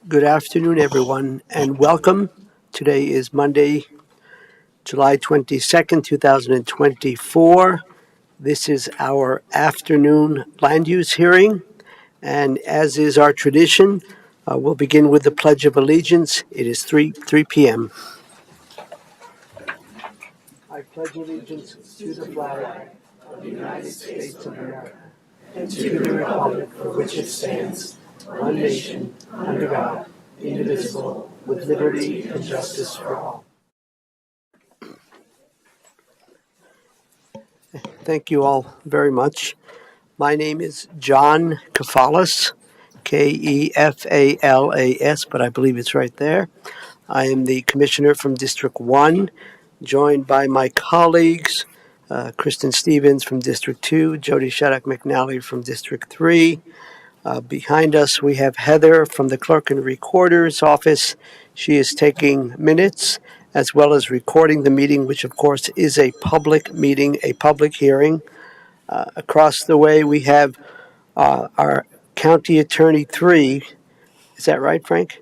Good afternoon, everyone, and welcome. Today is Monday, July 22nd, 2024. This is our afternoon land use hearing, and as is our tradition, we'll begin with the Pledge of Allegiance. It is 3 p.m. I pledge allegiance to the flag of the United States of America and to the republic for which it stands, one nation, under God, indivisible, with liberty and justice for all. Thank you all very much. My name is John Kefalas, Kefalas, but I believe it's right there. I am the commissioner from District 1, joined by my colleagues, Kristen Stevens from District 2, Jody Shattuck McNally from District 3. Behind us, we have Heather from the Clerk and Recorder's Office. She is taking minutes as well as recording the meeting, which of course is a public meeting, a public hearing. Across the way, we have our County Attorney 3. Is that right, Frank?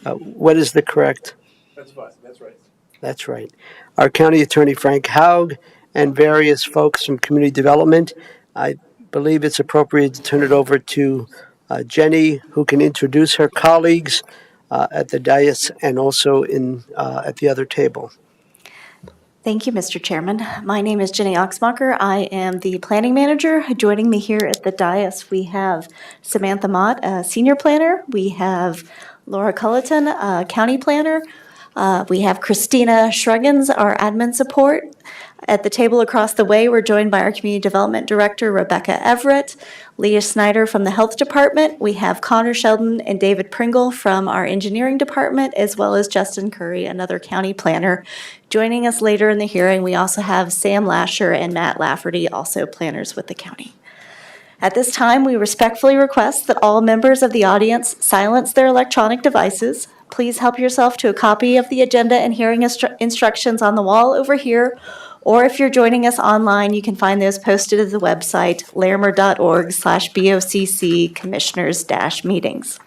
What is the correct? That's fine. That's right. That's right. Our County Attorney Frank Haug and various folks from Community Development. I believe it's appropriate to turn it over to Jenny, who can introduce her colleagues at the dais and also at the other table. Thank you, Mr. Chairman. My name is Jenny Oxmacher. I am the planning manager. Joining me here at the dais, we have Samantha Mott, a senior planner. We have Laura Culleton, a county planner. We have Christina Shruggins, our admin support. At the table across the way, we're joined by our Community Development Director, Rebecca Everett, Leah Snyder from the Health Department. We have Connor Sheldon and David Pringle from our Engineering Department, as well as Justin Curry, another county planner. Joining us later in the hearing, we also have Sam Lasher and Matt Lafferty, also planners with the county. At this time, we respectfully request that all members of the audience silence their electronic devices. Please help yourself to a copy of the agenda and hearing instructions on the wall over here, or if you're joining us online, you can find those posted at the website, larimer.org/BOCC-commissioners-meetings.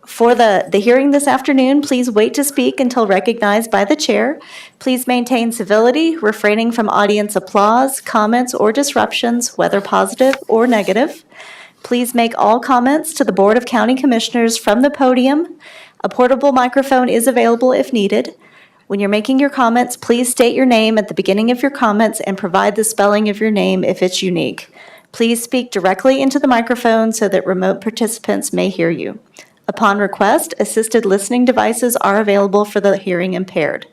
For the hearing this afternoon, please wait to speak until recognized by the chair. Please maintain civility, refraining from audience applause, comments, or disruptions, whether positive or negative. Please make all comments to the Board of County Commissioners from the podium. A portable microphone is available if needed. When you're making your comments, please state your name at the beginning of your comments and provide the spelling of your name if it's unique. Please speak directly into the microphone so that remote participants may hear you. Upon request, assisted listening devices are available for the hearing impaired.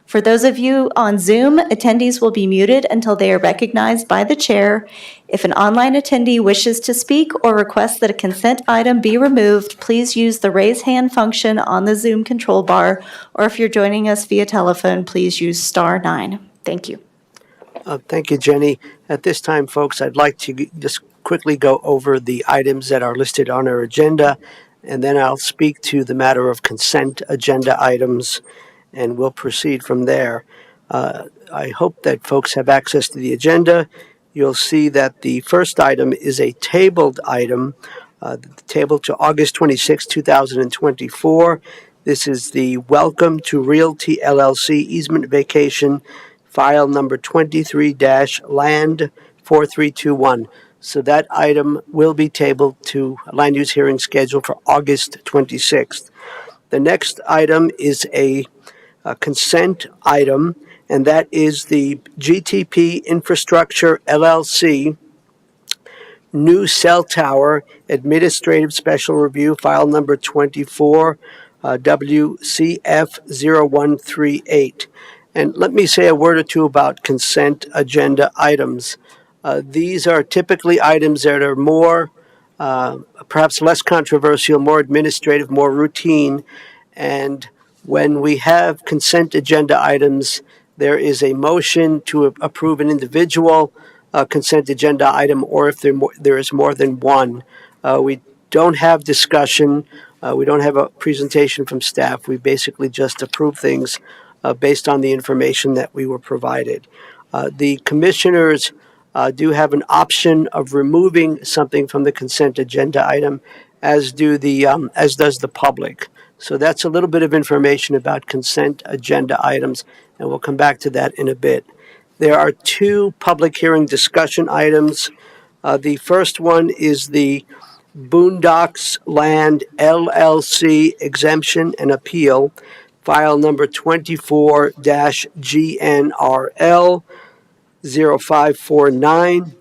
For those of you on Zoom, attendees will be muted until they are recognized by the chair. If an online attendee wishes to speak or requests that a consent item be removed, please use the raise hand function on the Zoom control bar, or if you're joining us via telephone, please use *9. Thank you. Thank you, Jenny. At this time, folks, I'd like to just quickly go over the items that are listed on our agenda, and then I'll speak to the matter of consent agenda items, and we'll proceed from there. I hope that folks have access to the agenda. You'll see that the first item is a tabled item, tabled to August 26, 2024. This is the Welcome to Realty LLC easement vacation, file number 23-land 4321. So that item will be tabled to land use hearing scheduled for August 26th. The next item is a consent item, and that is the GTP Infrastructure LLC new cell tower administrative special review, file number 24 WCF0138. And let me say a word or two about consent agenda items. These are typically items that are more, perhaps less controversial, more administrative, more routine. And when we have consent agenda items, there is a motion to approve an individual consent agenda item, or if there is more than one. We don't have discussion. We don't have a presentation from staff. We basically just approve things based on the information that we were provided. The commissioners do have an option of removing something from the consent agenda item, as does the public. So that's a little bit of information about consent agenda items, and we'll come back to that in a bit. There are two public hearing discussion items. The first one is the Boondocks Land LLC exemption and appeal, file number 24-GNRL 0549.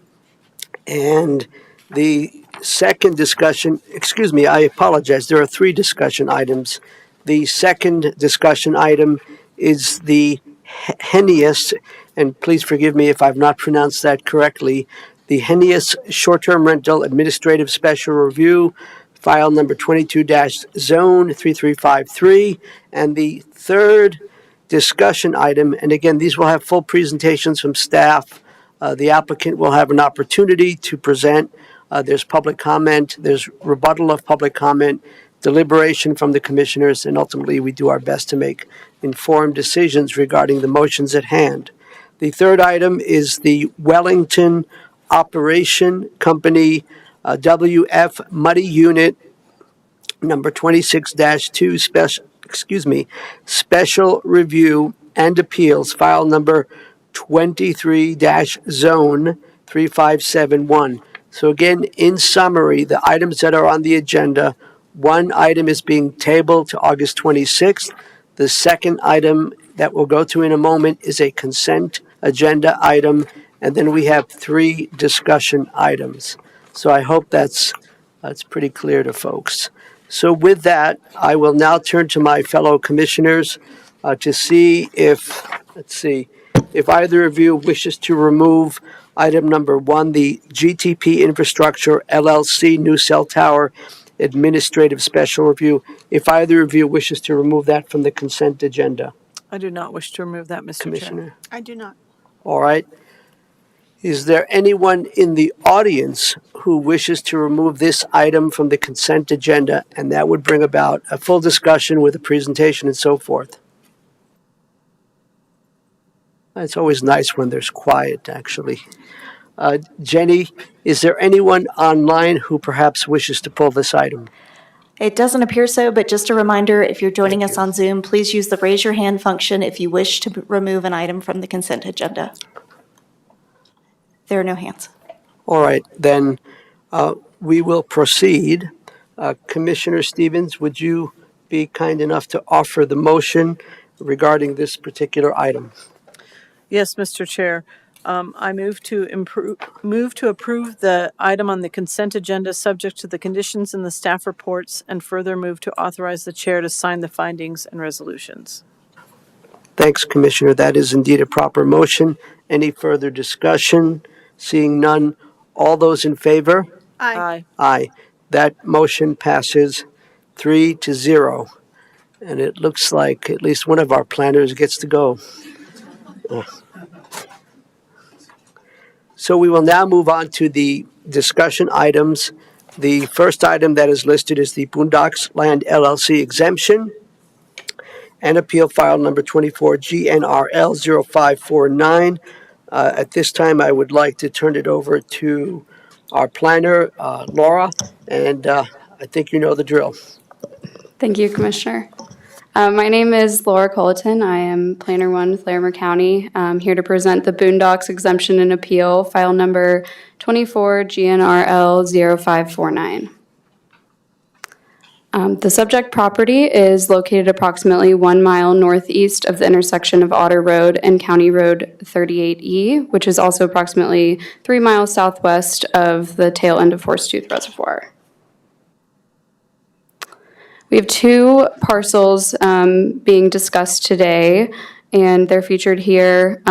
And the second discussion, I apologize, there are three discussion items. The second discussion item is the Henius, and please forgive me if I've not pronounced that correctly, the Henius Short-Term Rental Administrative Special Review, file number 22-Zone 3353. And the third discussion item, and again, these will have full presentations from staff. The applicant will have an opportunity to present. There's public comment, there's rebuttal of public comment, deliberation from the commissioners, and ultimately we do our best to make informed decisions regarding the motions at hand. The third item is the Wellington Operation Company WF Muddy Unit number 26-2 special review and appeals, file number 23-Zone 3571. So again, in summary, the items that are on the agenda, one item is being tabled to August 26th. The second item that we'll go to in a moment is a consent agenda item, and then we have three discussion items. So I hope that's pretty clear to folks. So with that, I will now turn to my fellow commissioners to see if either of you wishes to remove item number one, the GTP Infrastructure LLC new cell tower administrative special review. If either of you wishes to remove that from the consent agenda. I do not wish to remove that, Mr. Commissioner? Chair. I do not. All right. Is there anyone in the audience who wishes to remove this item from the consent agenda, and that would bring about a full discussion with a presentation and so forth? It's always nice when there's quiet, actually. Jenny, is there anyone online who perhaps wishes to pull this item? It doesn't appear so, but just a reminder, if you're joining us on Zoom, please use the raise your hand function if you wish to remove an item from the consent agenda. There are no hands. All right, then we will proceed. Commissioner Stevens, would you be kind enough to offer the motion regarding this particular item? Yes, Mr. Chair. I move to approve the item on the consent agenda subject to the conditions in the staff reports, and further move to authorize the chair to sign the findings and resolutions. Thanks, Commissioner. That is indeed a proper motion. Any further discussion? Seeing none, all those in favor? Aye. Aye. That motion passes 3-0. And it looks like at least one of our planners gets to go. So we will now move on to the discussion items. The first item that is listed is the Boondocks Land LLC exemption and appeal file number 24 GNRL 0549. At this time, I would like to turn it over to our planner, Laura, and I think you know the drill. Thank you, Commissioner. My name is Laura Colleton. I am Planner 1 with Larimer County. I'm here to present the Boondocks Exemption and Appeal, file number 24 GNRL 0549. The subject property is located approximately 1 mile northeast of the intersection of Otter Road and County Road 38E, which is also approximately 3 miles southwest of the tail end of Horsetooth Reservoir. We have two parcels being discussed today, and they're featured here.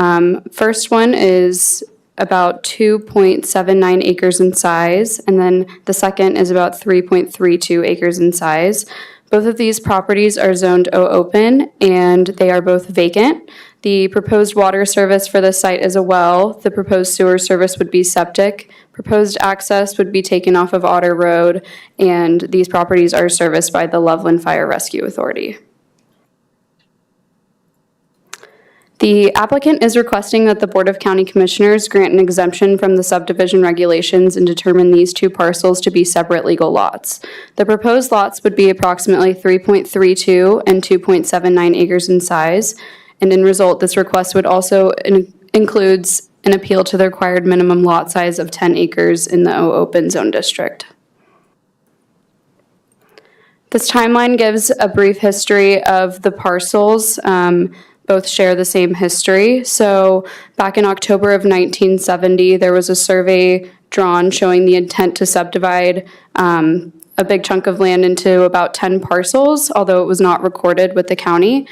First one is about 2.79 acres in size, and then the second is about 3.32 acres in size. Both of these properties are zoned O open, and they are both vacant. The proposed water service for the site is a well. The proposed sewer service would be septic. Proposed access would be taken off of Otter Road, and these properties are serviced by the Loveland Fire Rescue Authority. The applicant is requesting that the Board of County Commissioners grant an exemption from the subdivision regulations and determine these two parcels to be separate legal lots. The proposed lots would be approximately 3.32 and 2.79 acres in size, and in result, this request would also includes an appeal to the required minimum lot size of 10 acres in the O open zone district. This timeline gives a brief history of the parcels. Both share the same history. So back in October of 1970, there was a survey drawn showing the intent to subdivide a big chunk of land into about 10 parcels, although it was not recorded with the county.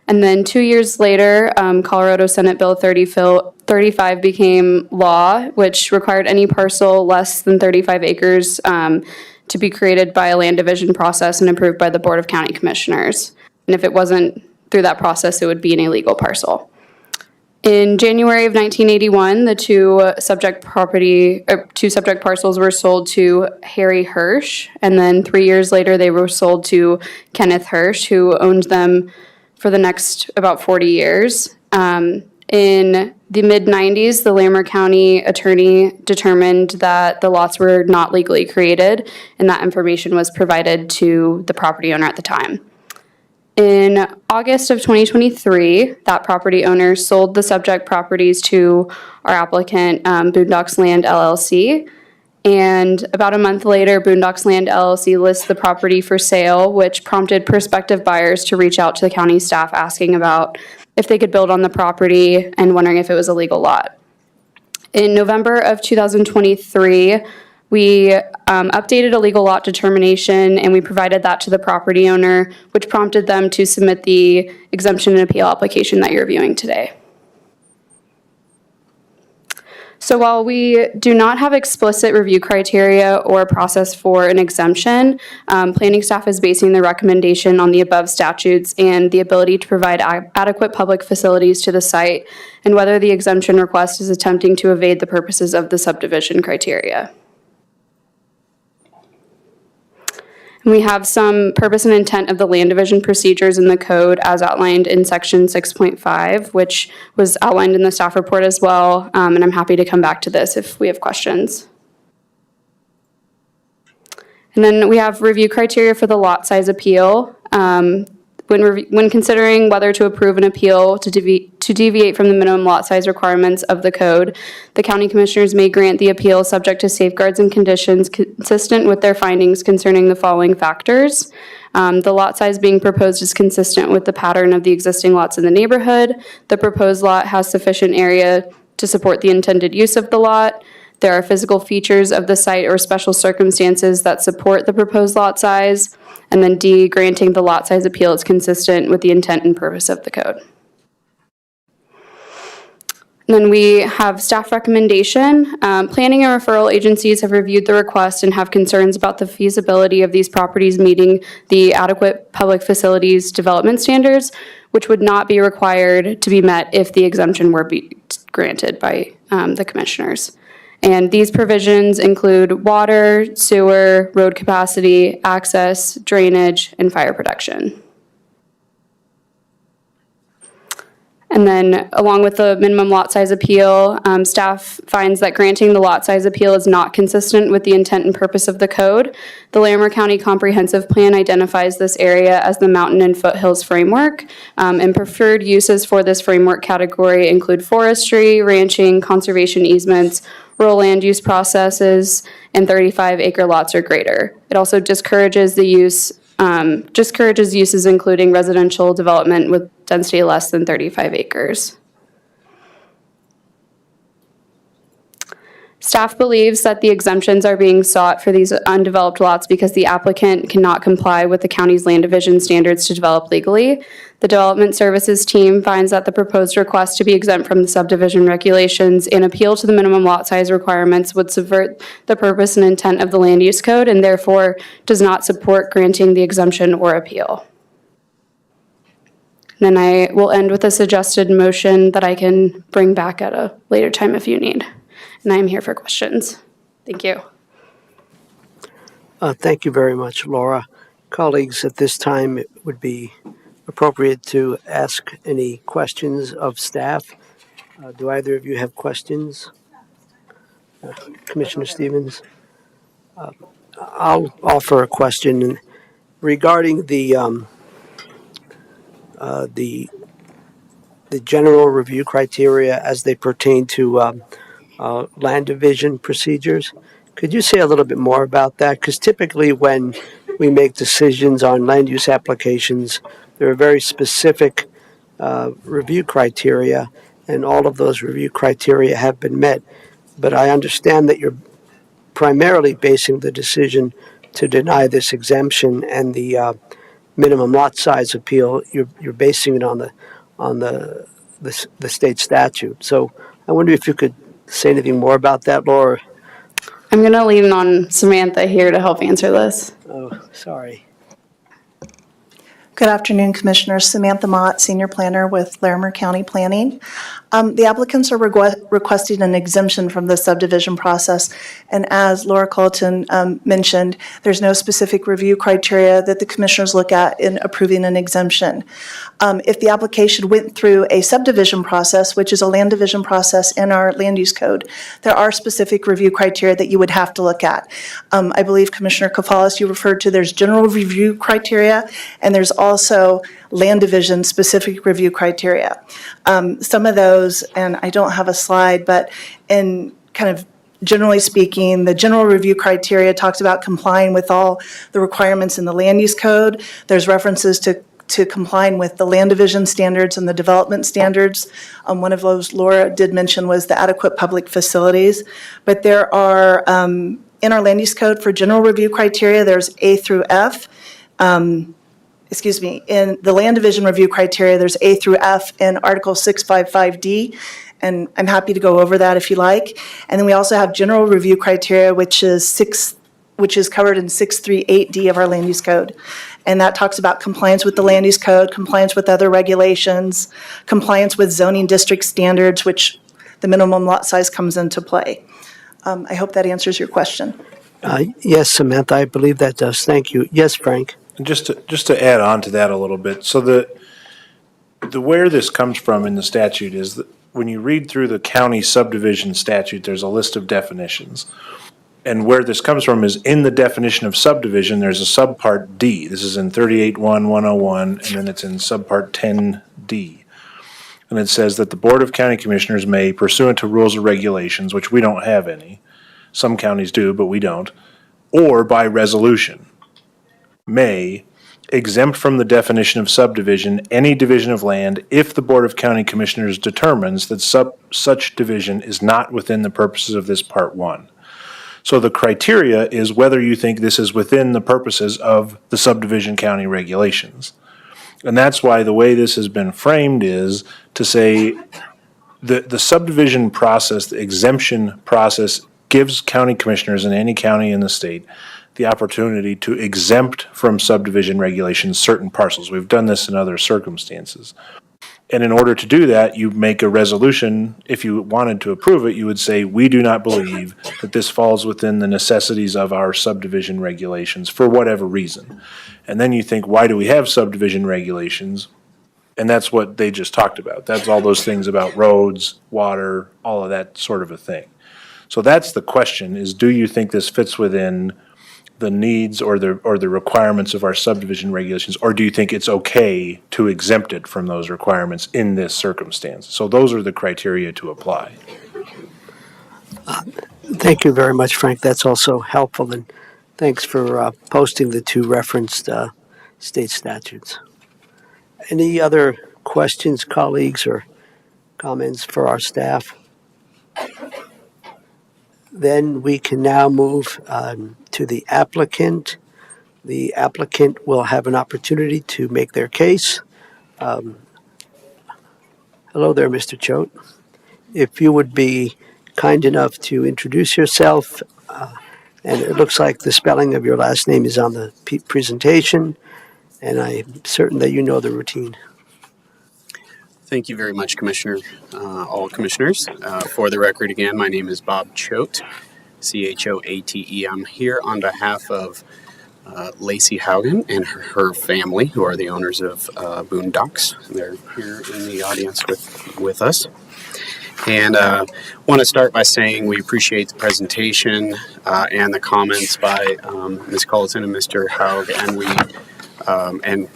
And then 2 years later, Colorado Senate Bill 35 became law, which required any parcel less than 35 acres to be created by a land division process and approved by the Board of County Commissioners. And if it wasn't through that process, it would be an illegal parcel. In January of 1981, the two subject parcels were sold to Harry Hirsch, and then 3 years later, they were sold to Kenneth Hirsch, who owned them for the next about 40 years. In the mid-90s, the Larimer County attorney determined that the lots were not legally created, and that information was provided to the property owner at the time. In August of 2023, that property owner sold the subject properties to our applicant, Boondocks Land LLC. And about a month later, Boondocks Land LLC lists the property for sale, which prompted prospective buyers to reach out to the county staff asking about if they could build on the property and wondering if it was a legal lot. In November of 2023, we updated a legal lot determination, and we provided that to the property owner, which prompted them to submit the exemption and appeal application that you're viewing today. So while we do not have explicit review criteria or process for an exemption, planning staff is basing their recommendation on the above statutes and the ability to provide adequate public facilities to the site, and whether the exemption request is attempting to evade the purposes of the subdivision criteria. And we have some purpose and intent of the land division procedures in the code as outlined in section 6.5, which was outlined in the staff report as well, and I'm happy to come back to this if we have questions. And then we have review criteria for the lot size appeal. When considering whether to approve an appeal to deviate from the minimum lot size requirements of the code, the county commissioners may grant the appeal subject to safeguards and conditions consistent with their findings concerning the following factors. The lot size being proposed is consistent with the pattern of the existing lots in the neighborhood. The proposed lot has sufficient area to support the intended use of the lot. There are physical features of the site or special circumstances that support the proposed lot size. And then D, granting the lot size appeal is consistent with the intent and purpose of the code. Then we have staff recommendation. Planning and referral agencies have reviewed the request and have concerns about the feasibility of these properties meeting the adequate public facilities development standards, which would not be required to be met if the exemption were granted by the commissioners. And these provisions include water, sewer, road capacity, access, drainage, and fire protection. And then along with the minimum lot size appeal, staff finds that granting the lot size appeal is not consistent with the intent and purpose of the code. The Larimer County Comprehensive Plan identifies this area as the mountain and foothills framework, and preferred uses for this framework category include forestry, ranching, conservation easements, rural land use processes, and 35-acre lots or greater. It also discourages the use uses including residential development with density less than 35 acres. Staff believes that the exemptions are being sought for these undeveloped lots because the applicant cannot comply with the county's land division standards to develop legally. The Development Services team finds that the proposed request to be exempt from the subdivision regulations and appeal to the minimum lot size requirements would subvert the purpose and intent of the land use code and therefore does not support granting the exemption or appeal. Then I will end with a suggested motion that I can bring back at a later time if you need. And I am here for questions. Thank you. Thank you very much, Laura. Colleagues, at this time, it would be appropriate to ask any questions of staff. Do either of you have questions? Commissioner Stevens? I'll offer a question regarding the general review criteria as they pertain to land division procedures. Could you say a little bit more about that? Because typically when we make decisions on land use applications, there are very specific review criteria, and all of those review criteria have been met. But I understand that you're primarily basing the decision to deny this exemption and the minimum lot size appeal. You're basing it on the state statute. So I wonder if you could say anything more about that, Laura. I'm going to lean on Samantha here to help answer this. Oh, sorry. Good afternoon, Commissioners. Samantha Mott, Senior Planner with Larimer County Planning. The applicants are requesting an exemption from the subdivision process, and as Laura Colton mentioned, there's no specific review criteria that the Commissioners look at in approving an exemption. If the application went through a subdivision process, which is a land division process in our land use code, there are specific review criteria that you would have to look at. I believe Commissioner Kafalis, you referred to there's general review criteria, and there's also land division specific review criteria. Some of those, and I don't have a slide, but in kind of generally speaking, the general review criteria talks about complying with all the requirements in the land use code. There's references to complying with the land division standards and the development standards. One of those Laura did mention was the adequate public facilities. But there are, in our land use code for general review criteria, there's A through F. In the land division review criteria, there's A through F in Article 655D, and I'm happy to go over that if you like. And then we also have general review criteria, which is covered in 638D of our land use code. And that talks about compliance with the land use code, compliance with other regulations, compliance with zoning district standards, which the minimum lot size comes into play. I hope that answers your question. Yes, Samantha, I believe that does. Thank you. Yes, Frank. Just to add on to that a little bit, so the where this comes from in the statute is that when you read through the county subdivision statute, there's a list of definitions. And where this comes from is in the definition of subdivision, there's a subpart D. This is in 38.1.101, and then it's in subpart 10D. And it says that the Board of County Commissioners may, pursuant to rules or regulations, which we don't have any, some counties do, but we don't, or by resolution, may exempt from the definition of subdivision any division of land if the Board of County Commissioners determines that such division is not within the purposes of this Part 1. So the criteria is whether you think this is within the purposes of the subdivision county regulations. And that's why the way this has been framed is to say the subdivision process, the exemption process, gives county commissioners in any county in the state the opportunity to exempt from subdivision regulations certain parcels. We've done this in other circumstances. And in order to do that, you make a resolution. If you wanted to approve it, you would say, we do not believe that this falls within the necessities of our subdivision regulations for whatever reason. And then you think, why do we have subdivision regulations? And that's what they just talked about. That's all those things about roads, water, all of that sort of a thing. So that's the question, is do you think this fits within the needs or the requirements of our subdivision regulations, or do you think it's okay to exempt it from those requirements in this circumstance? So those are the criteria to apply. Thank you very much, Frank. That's also helpful, and thanks for posting the two referenced state statutes. Any other questions, colleagues, or comments for our staff? Then we can now move to the applicant. The applicant will have an opportunity to make their case. Hello there, Mr. Choate. If you would be kind enough to introduce yourself, and it looks like the spelling of your last name is on the presentation, and I'm certain that you know the routine. Thank you very much, Commissioner, all commissioners. For the record, again, my name is Bob Choate, Choate. I'm here on behalf of Lacey Haugen and her family, who are the owners of Boondocks. They're here in the audience with us. And want to start by saying we appreciate the presentation and the comments by Ms. Colleton and Mr. Haug, and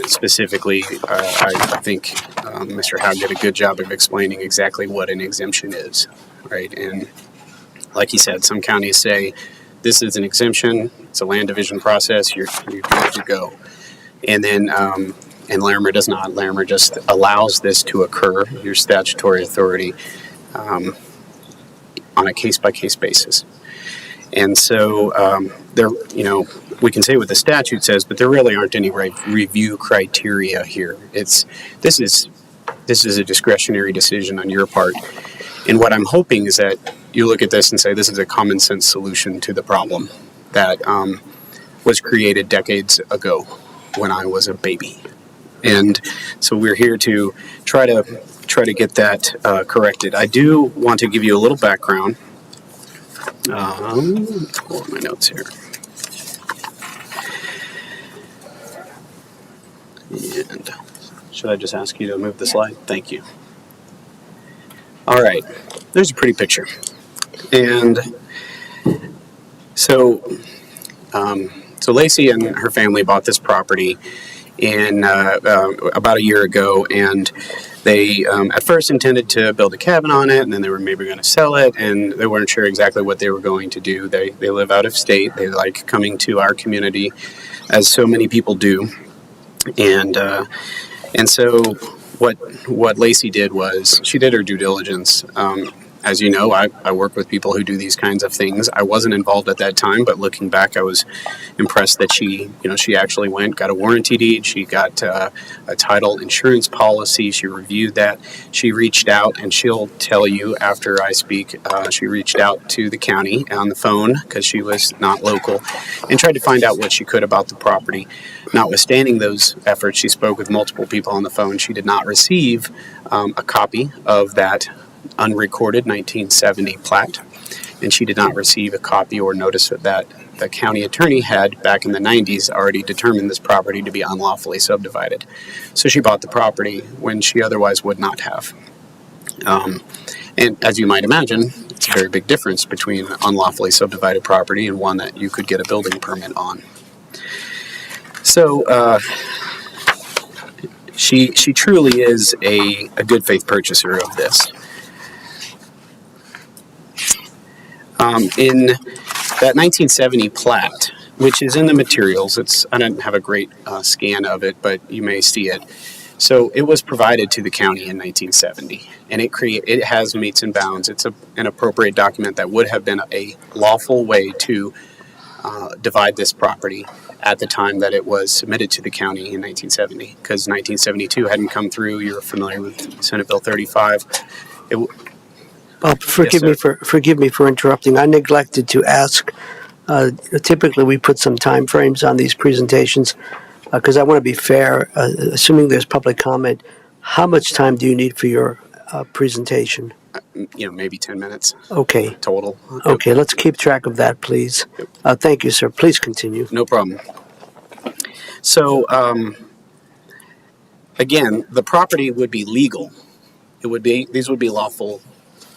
specifically, I think Mr. Haug did a good job of explaining exactly what an exemption is, right? And like he said, some counties say, this is an exemption, it's a land division process, you're good to go. And then, and Larimer does not. Larimer just allows this to occur, your statutory authority, on a case-by-case basis. And so there, we can say what the statute says, but there really aren't any review criteria here. This is a discretionary decision on your part. And what I'm hoping is that you look at this and say this is a common sense solution to the problem that was created decades ago when I was a baby. And so we're here to try to get that corrected. I do want to give you a little background. Pull up my notes here. And should I just ask you to move the slide? Thank you. All right, there's a pretty picture. And so Lacey and her family bought this property in about a year ago, and they at first intended to build a cabin on it, and then they were maybe going to sell it, and they weren't sure exactly what they were going to do. They live out of state. They like coming to our community, as so many people do, and so what Lacey did was she did her due diligence. As you know, I work with people who do these kinds of things. I wasn't involved at that time, but looking back, I was impressed that she actually got a warranty deed. She got a title insurance policy. She reviewed that. She reached out, and she'll tell you after I speak, she reached out to the county on the phone because she was not local and tried to find out what she could about the property. Notwithstanding those efforts, she spoke with multiple people on the phone. She did not receive a copy of that unrecorded 1970 plat, and she did not receive a copy or notice that the county attorney had back in the 90s already determined this property to be unlawfully subdivided. So she bought the property when she otherwise would not have. And as you might imagine, it's a very big difference between unlawfully subdivided property and one that you could get a building permit on. So she truly is a good faith purchaser of this. In that 1970 plat, which is in the materials, I didn't have a great scan of it, but you may see it. So it was provided to the county in 1970, and it has metes and bounds. It's an appropriate document that would have been a lawful way to divide this property at the time that it was submitted to the county in 1970, because 1972 hadn't come through. You're familiar with Senate Bill 35. It w- Forgive sir. me for interrupting. I neglected to ask. Typically, we put some time frames on these presentations because I want to be fair. Assuming there's public comment, how much time do you need for your presentation? Maybe 10 minutes Okay. total. Okay, let's keep track of that, please. Thank you, sir. Please continue. No problem. So, again, the property would be legal. These would be lawful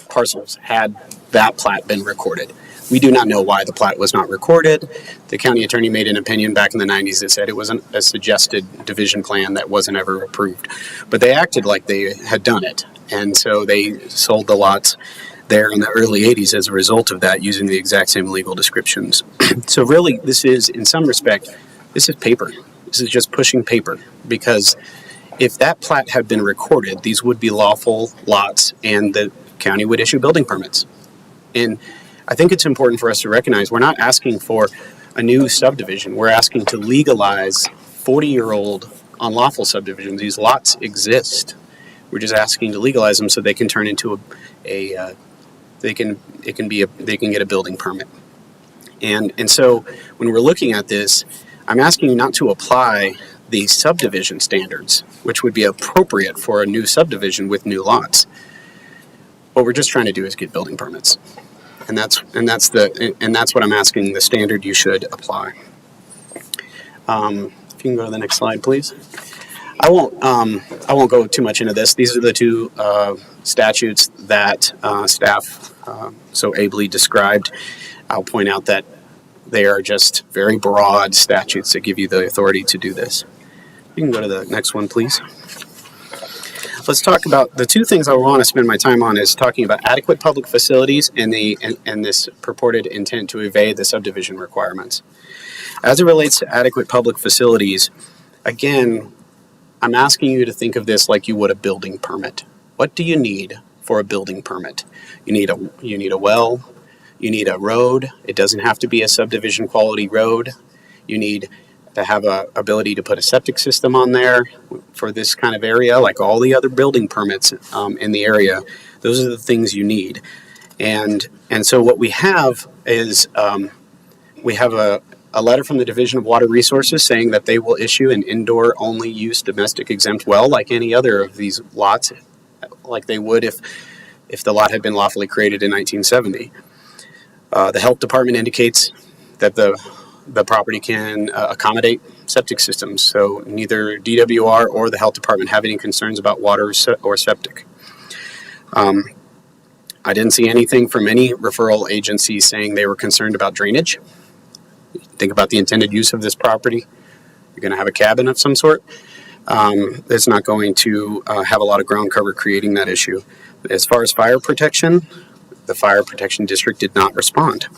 parcels had that plat been recorded. We do not know why the plat was not recorded. The county attorney made an opinion back in the 90s that said it was a suggested division plan that wasn't ever approved. But they acted like they had done it. And so they sold the lots there in the early 80s as a result of that, using the exact same legal descriptions. So really, this is, in some respect, this is paper. This is just pushing paper, because if that plat had been recorded, these would be lawful lots and the county would issue building permits. And I think it's important for us to recognize we're not asking for a new subdivision. We're asking to legalize 40-year-old unlawful subdivisions. These lots exist. We're just asking to legalize them so they can turn into they can get a building permit. And so when we're looking at this, I'm asking you not to apply the subdivision standards, which would be appropriate for a new subdivision with new lots. What we're just trying to do is get building permits, and that's what I'm asking the standard you should apply. If you can go to the next slide, please. I won't go too much into this. These are the two statutes that staff so ably described. I'll point out that they are just very broad statutes that give you the authority to do this. You can go to the next one, please. Let's talk about the two things I want to spend my time on is talking about adequate public facilities and this purported intent to evade the subdivision requirements. As it relates to adequate public facilities, again, I'm asking you to think of this like you would a building permit. What do you need for a building permit? You need a well, you need a road. It doesn't have to be a subdivision quality road. You need to have a ability to put a septic system on there for this kind of area, like all the other building permits in the area. Those are the things you need. And so what we have is we have a letter from the Division of Water Resources saying that they will issue an indoor only use domestic exempt well like any other of these lots, like they would if the lot had been lawfully created in 1970. The health department indicates that the property can accommodate septic systems, so neither DWR or the health department have any concerns about water or septic. I didn't see anything from any referral agency saying they were concerned about drainage. Think about the intended use of this property. You're going to have a cabin of some sort. It's not going to have a lot of ground cover creating that issue. As far as fire protection, the Fire Protection District did not respond.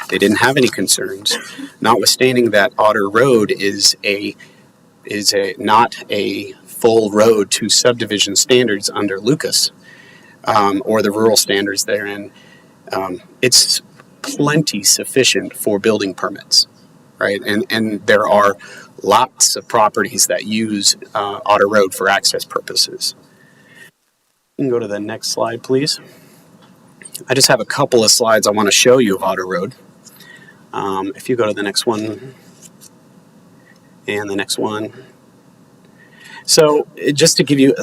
They didn't have any concerns, notwithstanding that Otter Road is not a full road to subdivision standards under Lucas or the rural standards therein. It's plenty sufficient for building permits, right? And there are lots of properties that use Otter Road for access purposes. You can go to the next slide, please. I just have a couple of slides I want to show you of Otter Road. If you go to the next one and the next one. So just to give you,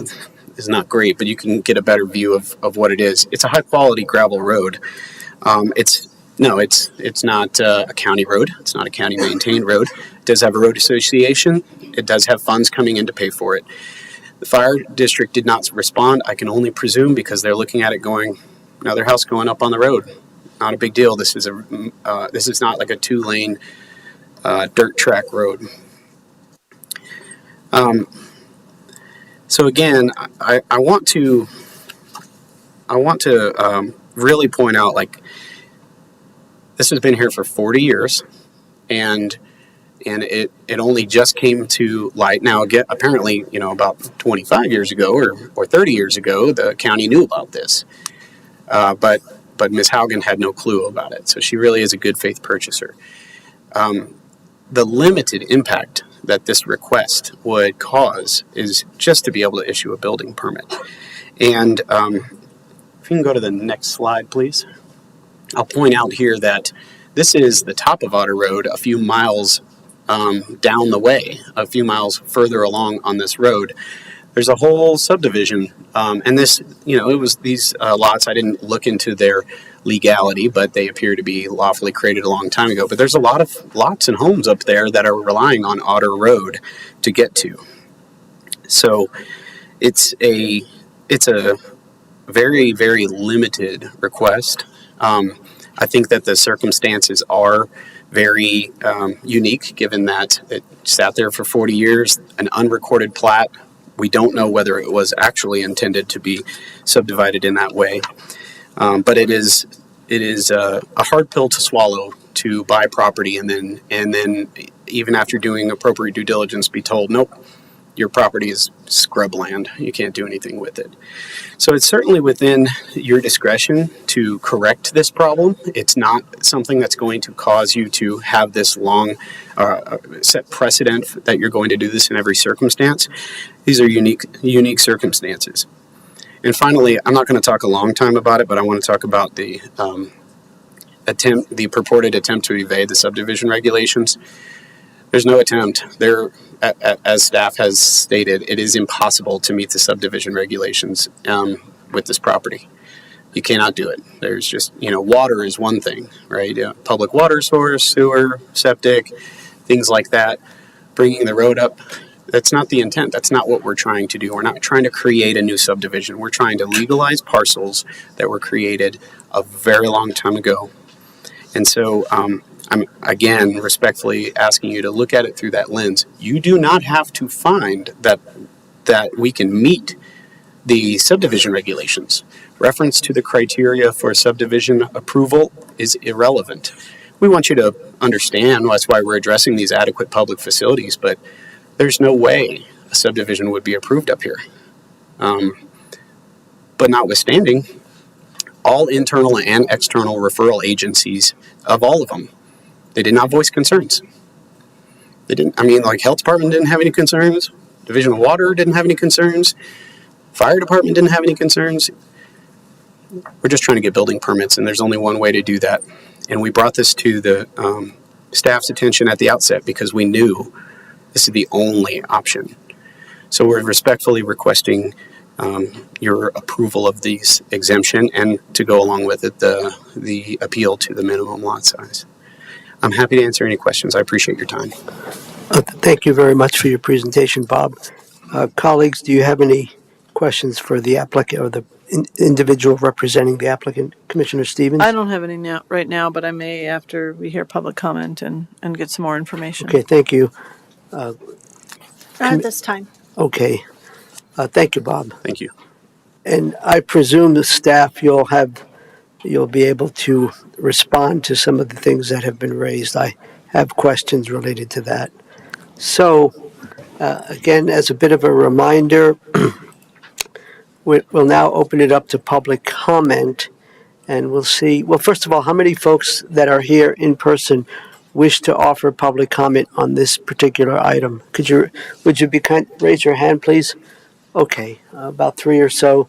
it's not great, but you can get a better view of what it is. It's a high quality gravel road. It's not a county road. It's not a county maintained road. It does have a road association. It does have funds coming in to pay for it. The fire district did not respond. I can only presume because they're looking at it going, another house going up on the road. Not a big deal. This is not like a 2-lane dirt track road. So again, I want to really point out, like, this has been here for 40 years, and it only just came to light now. Apparently, about 25 years ago or 30 years ago, the county knew about this. But Ms. Haugen had no clue about it, so she really is a good faith purchaser. The limited impact that this request would cause is just to be able to issue a building permit. And If you can go to the next slide, please. I'll point out here that this is the top of Otter Road, a few miles down the way, a few miles further along on this road. There's a whole subdivision, and this, it was these lots. I didn't look into their legality, but they appear to be lawfully created a long time ago. But there's a lot of lots and homes up there that are relying on Otter Road to get to. So it's a very, very limited request. I think that the circumstances are very unique, given that it sat there for 40 years, an unrecorded plat. We don't know whether it was actually intended to be subdivided in that way. But it is a hard pill to swallow to buy property and then even after doing appropriate due diligence be told, nope, your property is scrub land. You can't do anything with it. So it's certainly within your discretion to correct this problem. It's not something that's going to cause you to have this long set precedent that you're going to do this in every circumstance. These are unique circumstances. And finally, I'm not going to talk a long time about it, but I want to talk about the purported attempt to evade the subdivision regulations. There's no attempt. As staff has stated, it is impossible to meet the subdivision regulations with this property. You cannot do it. There's just, water is one thing, right? Public water source, sewer, septic, things like that. Bringing the road up, that's not the intent. That's not what we're trying to do. We're not trying to create a new subdivision. We're trying to legalize parcels that were created a very long time ago. And so I'm, again, respectfully asking you to look at it through that lens. You do not have to find that we can meet the subdivision regulations. Reference to the criteria for subdivision approval is irrelevant. We want you to understand that's why we're addressing these adequate public facilities, but there's no way a subdivision would be approved up here. But notwithstanding, all internal and external referral agencies of all of them, they did not voice concerns. They didn't, Health Department didn't have any concerns. Division of Water didn't have any concerns. Fire Department didn't have any concerns. We're just trying to get building permits, and there's only one way to do that. And we brought this to the staff's attention at the outset because we knew this is the only option. So we're respectfully requesting your approval of this exemption and to go along with it, the appeal to the minimum lot size. I'm happy to answer any questions. I appreciate your time. Thank you very much for your presentation, Bob. Colleagues, do you have any questions for the applicant or the individual representing the applicant, Commissioner Stevens? I don't have any right now, but I may after we hear public comment and get some more information. Okay, thank you. Not at this time. Okay. Thank you, Bob. Thank you. And I presume the staff, you'll be able to respond to some of the things that have been raised. I have questions related to that. So, again, as a bit of a reminder, we'll now open it up to public comment, and we'll see. Well, first of all, how many folks that are here in person wish to offer public comment on this particular item? Would you be kind? Raise your hand, please. Okay, about 3 or so.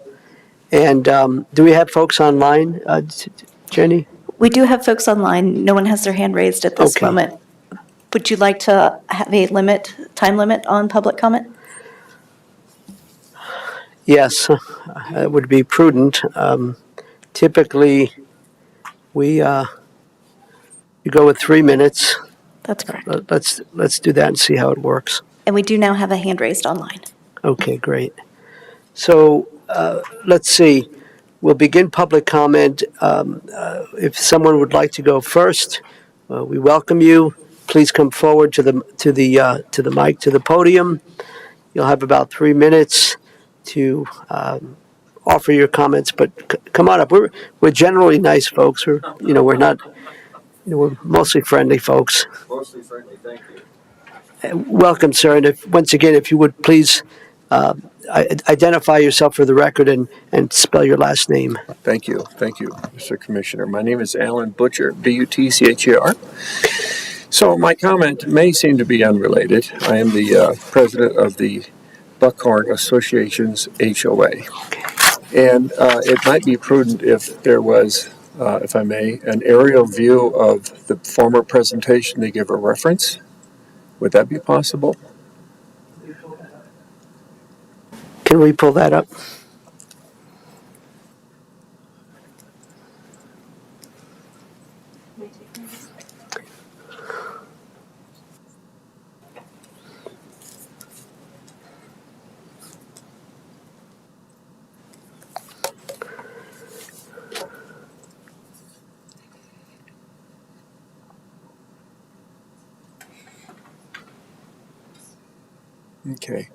And do we have folks online, Jenny? We do have folks online. No one has their hand raised at this Okay. moment. Would you like to have a time limit on public comment? Yes, it would be prudent. Typically, we go with 3 minutes. That's correct. Let's do that and see how it works. And we do now have a hand raised online. Okay, great. So let's see. We'll begin public comment. If someone would like to go first, we welcome you. Please come forward to the mic, to the podium. You'll have about 3 minutes to offer your comments, but come on up. We're generally nice folks. We're not. We're mostly friendly folks. Mostly friendly, thank you. Welcome, sir. And once again, if you would please identify yourself for the record and spell your last name. Thank you, Mr. Commissioner. My name is Alan Butcher, B-U-T-C-H-E-R. So my comment may seem to be unrelated. I am the president of the Buckhorn Association's HOA. Okay. And it might be prudent if there was, if I may, an aerial view of the former presentation to give a reference. Would that be possible? Can we pull that up? Okay,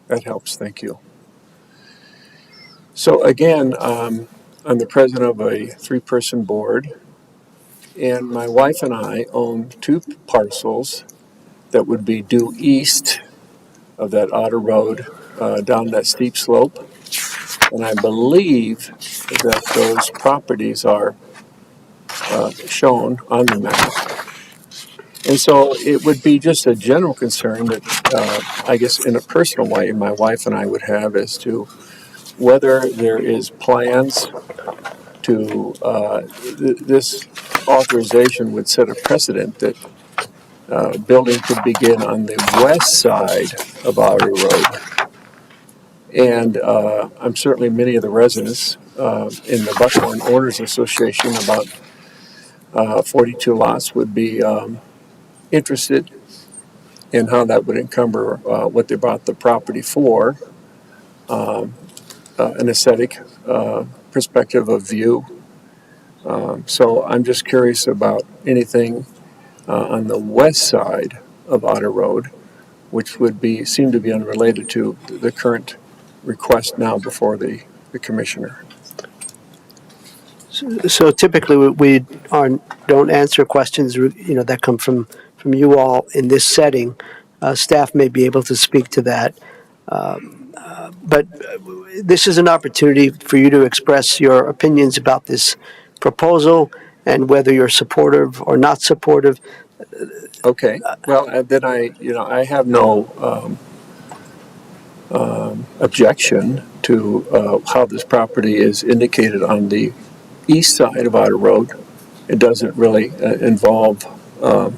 that helps. Thank you. So again, I'm the president of a three-person board, and my wife and I own two parcels that would be due east of that Otter Road down that steep slope. And I believe that those properties are shown on the map. And so it would be just a general concern that I guess in a personal way my wife and I would have as to whether there is plans to, this authorization would set a precedent that building could begin on the west side of Otter Road. And I'm certainly many of the residents in the Buckhorn Owners Association, about 42 lots, would be interested in how that would encumber what they bought the property for, an aesthetic perspective of view. So I'm just curious about anything on the west side of Otter Road, which would seem to be unrelated to the current request now before the commissioner. So typically we don't answer questions that come from you all in this setting. Staff may be able to speak to that, but this is an opportunity for you to express your opinions about this proposal and whether you're supportive or not supportive. Okay. Well, then I have no objection to how this property is indicated on the east side of Otter Road. It doesn't really involve the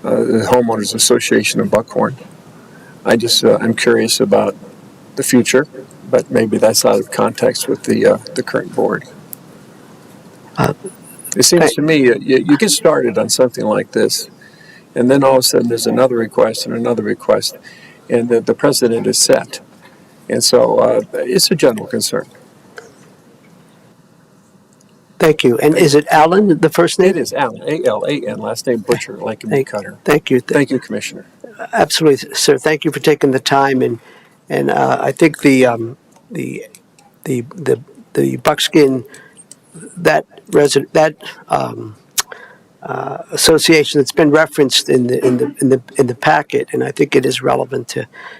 Homeowners Association of Buckhorn. I'm curious about the future, but maybe that's out of context with the current board. It seems to me you get started on something like this, and then all of a sudden there's another request and another request, and the precedent is set. And so it's a general concern. Thank you. And is it Alan, the first name? It is Alan, A-L-A-N, last name Butcher, like a meat cutter. Thank you. Thank you, Commissioner. Absolutely, sir. Thank you for taking the time, and I think the buckskin association that's been referenced in the packet, and I think it is relevant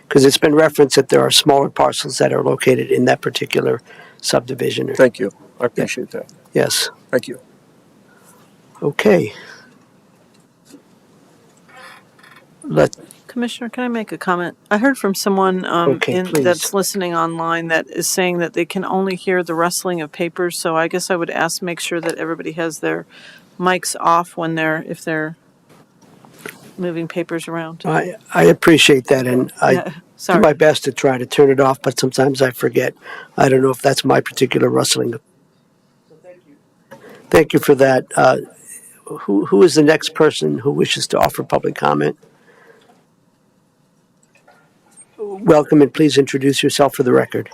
because it's been referenced that there are smaller parcels that are located in that particular subdivision. Thank you. I appreciate that. Yes. Thank you. Okay. Commissioner, can I make a comment? I heard from someone Please. that's listening online that is saying that they can only hear the rustling of papers. So I guess I would make sure that everybody has their mics off if they're moving papers around. I appreciate that, and I do my best to try to turn it off, but sometimes I forget. I don't know if that's my particular rustling. Thank you for that. Who is the next person who wishes to offer public comment? Welcome, and please introduce yourself for the record.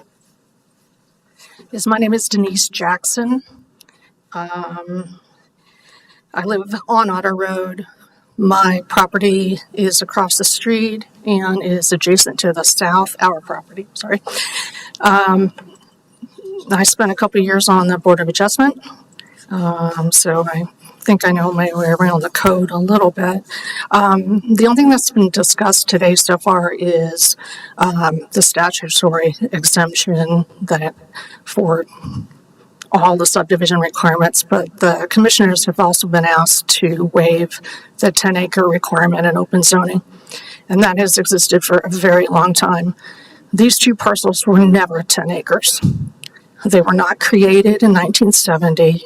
Yes, my name is Denise Jackson. I live on Otter Road. My property is across the street and is adjacent to the south, our property, sorry. I spent a couple of years on the Board of Adjustment, so I think I know my way around the code a little bit. The only thing that's been discussed today so far is the statutory exemption that for all the subdivision requirements, but the commissioners have also been asked to waive the 10-acre requirement in open zoning, and that has existed for a very long time. These two parcels were never 10 acres. They were not created in 1970.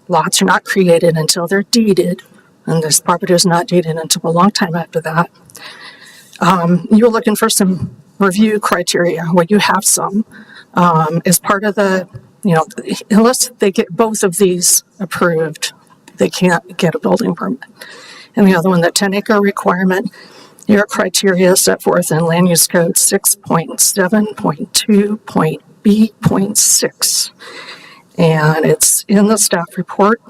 Lots are not created until they're deeded, and this property was not deeded until a long time after that. You're looking for some review criteria. Well, you have some. As part of the, unless they get both of these approved, they can't get a building permit. And the other one, the 10-acre requirement, your criteria set forth in Land Use Code 6.7.2.B.6. And it's in the staff report.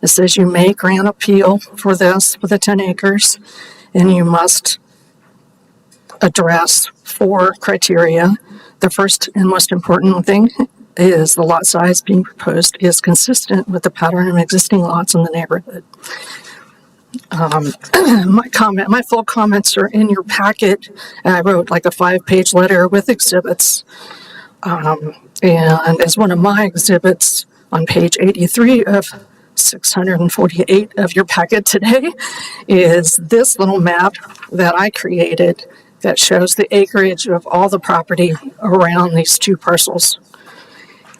It says you may grant appeal for this for the 10 acres, and you must address 4 criteria. The first and most important thing is the lot size being proposed is consistent with the pattern of existing lots in the neighborhood. My full comments are in your packet. I wrote like a 5-page letter with exhibits. And as one of my exhibits on page 83 of 648 of your packet today is this little map that I created that shows the acreage of all the property around these 2 parcels.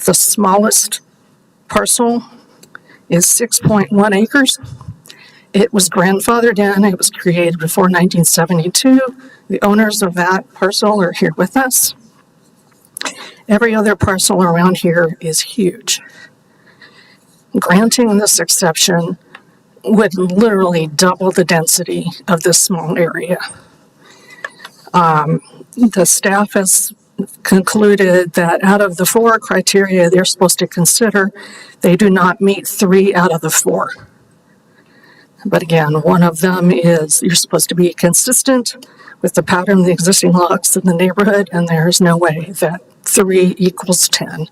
The smallest parcel is 6.1 acres. It was grandfathered in. It was created before 1972. The owners of that parcel are here with us. Every other parcel around here is huge. Granting this exception would literally double the density of this small area. The staff has concluded that out of the 4 criteria they're supposed to consider, they do not meet 3 out of the 4. But again, one of them is you're supposed to be consistent with the pattern of the existing lots in the neighborhood, and there's no way that 3 equals 10.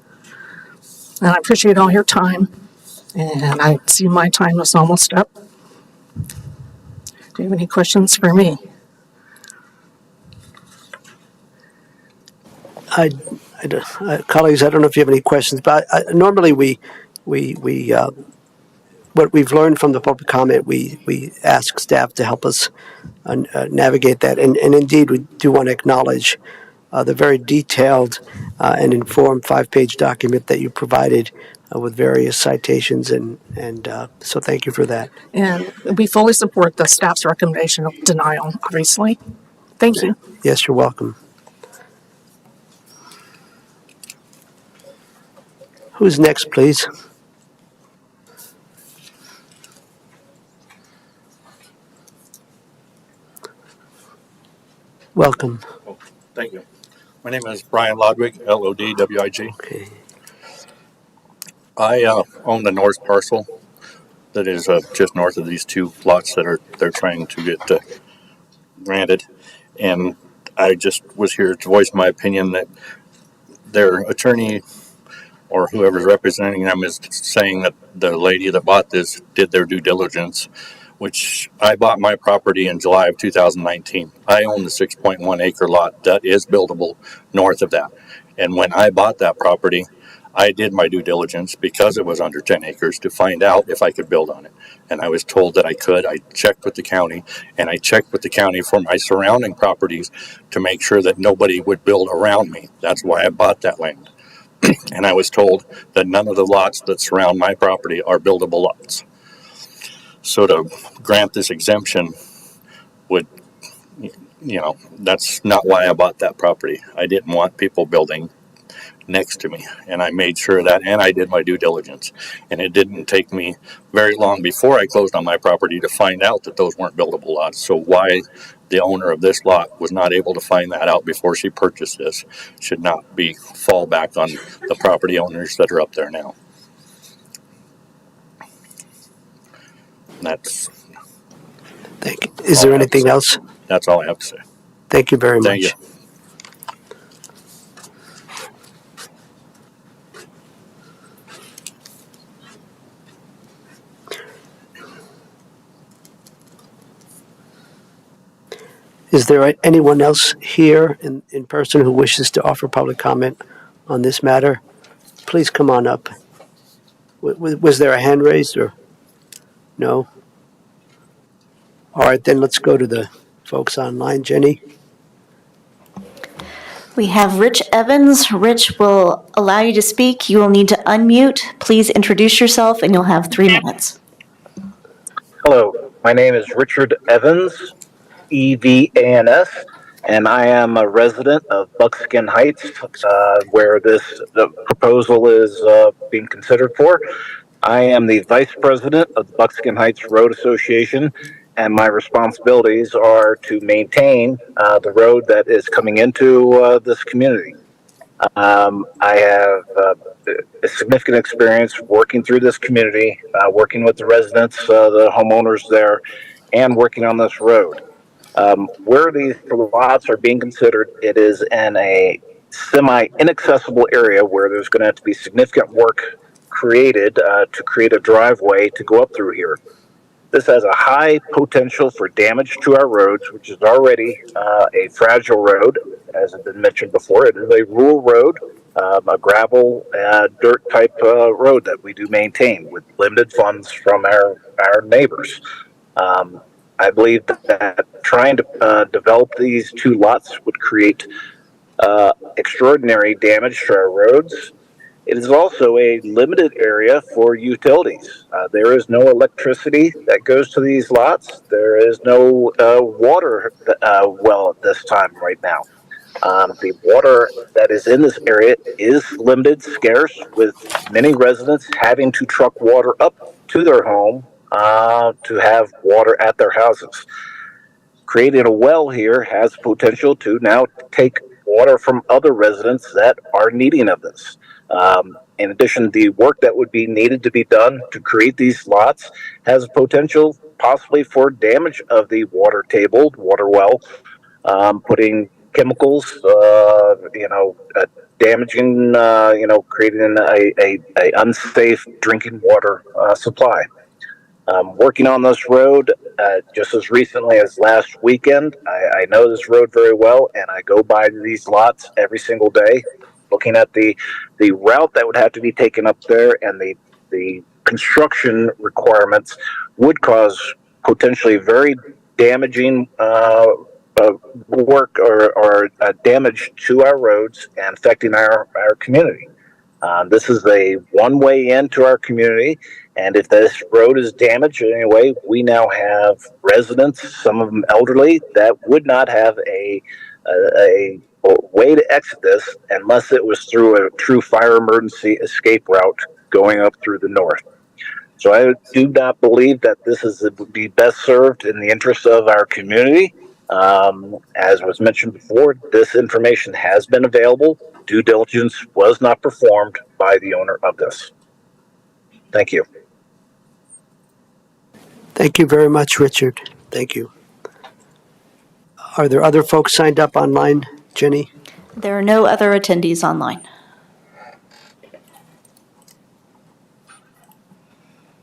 And I appreciate all your time, and I see my time is almost up. Do you have any questions for me? Colleagues, I don't know if you have any questions, but normally we what we've learned from the public comment, we ask staff to help us navigate that. And indeed, we do want to acknowledge the very detailed and informed 5-page document that you provided with various citations. And so thank you for that. And we fully support the staff's recommendation of denial, obviously. Thank you. Yes, you're welcome. Who's next, please? Welcome. Oh, thank you. My name is Brian Lodwig, Lodwig. Okay. I own the north parcel that is just north of these 2 lots that they're trying to get granted, and I just was here to voice my opinion that their attorney or whoever's representing them is saying that the lady that bought this did their due diligence, which I bought my property in July of 2019. I own the 6.1 acre lot that is buildable north of that. And when I bought that property, I did my due diligence because it was under 10 acres to find out if I could build on it. And I was told that I could. I checked with the county, and I checked with the county for my surrounding properties to make sure that nobody would build around me. That's why I bought that land. And I was told that none of the lots that surround my property are buildable lots. So to grant this exemption would, that's not why I bought that property. I didn't want people building next to me, and I made sure of that, and I did my due diligence. And it didn't take me very long before I closed on my property to find out that those weren't buildable lots. So why the owner of this lot was not able to find that out before she purchased this should not be fall back on the property owners that are up there now. That's Thank you. Is there anything else? That's all I have to say. Thank you very much. Thank you. Is there anyone else here in person who wishes to offer public comment on this matter? Please come on up. Was there a hand raised or no? All right, then let's go to the folks online. Jenny? We have Rich Evans. Rich will allow you to speak. You will need to unmute. Please introduce yourself and you'll have 3 minutes. Hello, my name is Richard Evans, EVANS, and I am a resident of Buckskin Heights, where the proposal is being considered for. I am the vice president of the Buckskin Heights Road Association, and my responsibilities are to maintain the road that is coming into this community. I have a significant experience working through this community, working with the residents, the homeowners there, and working on this road. Where these lots are being considered, it is in a semi-inaccessible area where there's going to have to be significant work created to create a driveway to go up through here. This has a high potential for damage to our roads, which is already a fragile road, as has been mentioned before. It is a rural road, a gravel, dirt type road that we do maintain with limited funds from our neighbors. I believe that trying to develop these 2 lots would create extraordinary damage to our roads. It is also a limited area for utilities. There is no electricity that goes to these lots. There is no water well at this time right now. The water that is in this area is limited, scarce, with many residents having to truck water up to their home to have water at their houses. Creating a well here has potential to now take water from other residents that are needing of this. In addition, the work that would be needed to be done to create these lots has potential possibly for damage of the water table, water well, putting chemicals, damaging, creating a unsafe drinking water supply. Working on this road just as recently as last weekend. I know this road very well, and I go by these lots every single day, looking at the route that would have to be taken up there, and the construction requirements would cause potentially very damaging work or damage to our roads and affecting our community. This is a one-way into our community, and if this road is damaged in any way, we now have residents, some of them elderly, that would not have a way to exit this unless it was through a true fire emergency escape route going up through the north. So I do not believe that this would be best served in the interest of our community. As was mentioned before, this information has been available. Due diligence was not performed by the owner of this. Thank you. Thank you very much, Richard. Thank you. Are there other folks signed up online, Jenny? There are no other attendees online.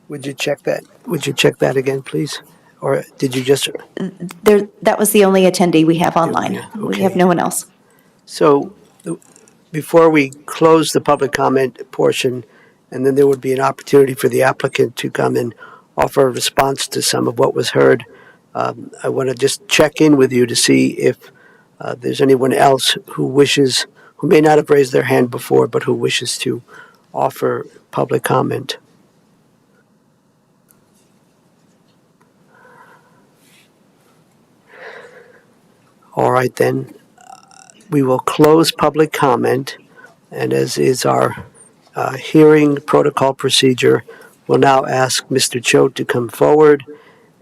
Would you check that? Would you check that again, please? Or did you just? That was the only attendee we have online. Okay. We have no one else. So before we close the public comment portion, and then there would be an opportunity for the applicant to come and offer a response to some of what was heard, I want to just check in with you to see if there's anyone else who may not have raised their hand before, but who wishes to offer public comment. All right, then. We will close public comment, and as is our hearing protocol procedure, we'll now ask Mr. Cho to come forward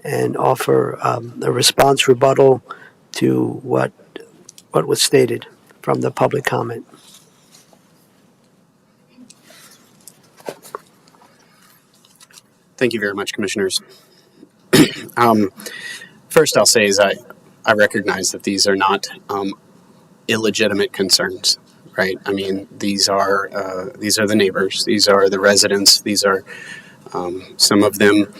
and offer a response rebuttal to what was stated from the public comment. Thank you very much, Commissioners. First, I'll say is I recognize that these are not illegitimate concerns, right? I mean, these are the neighbors, these are the residents, these are some of them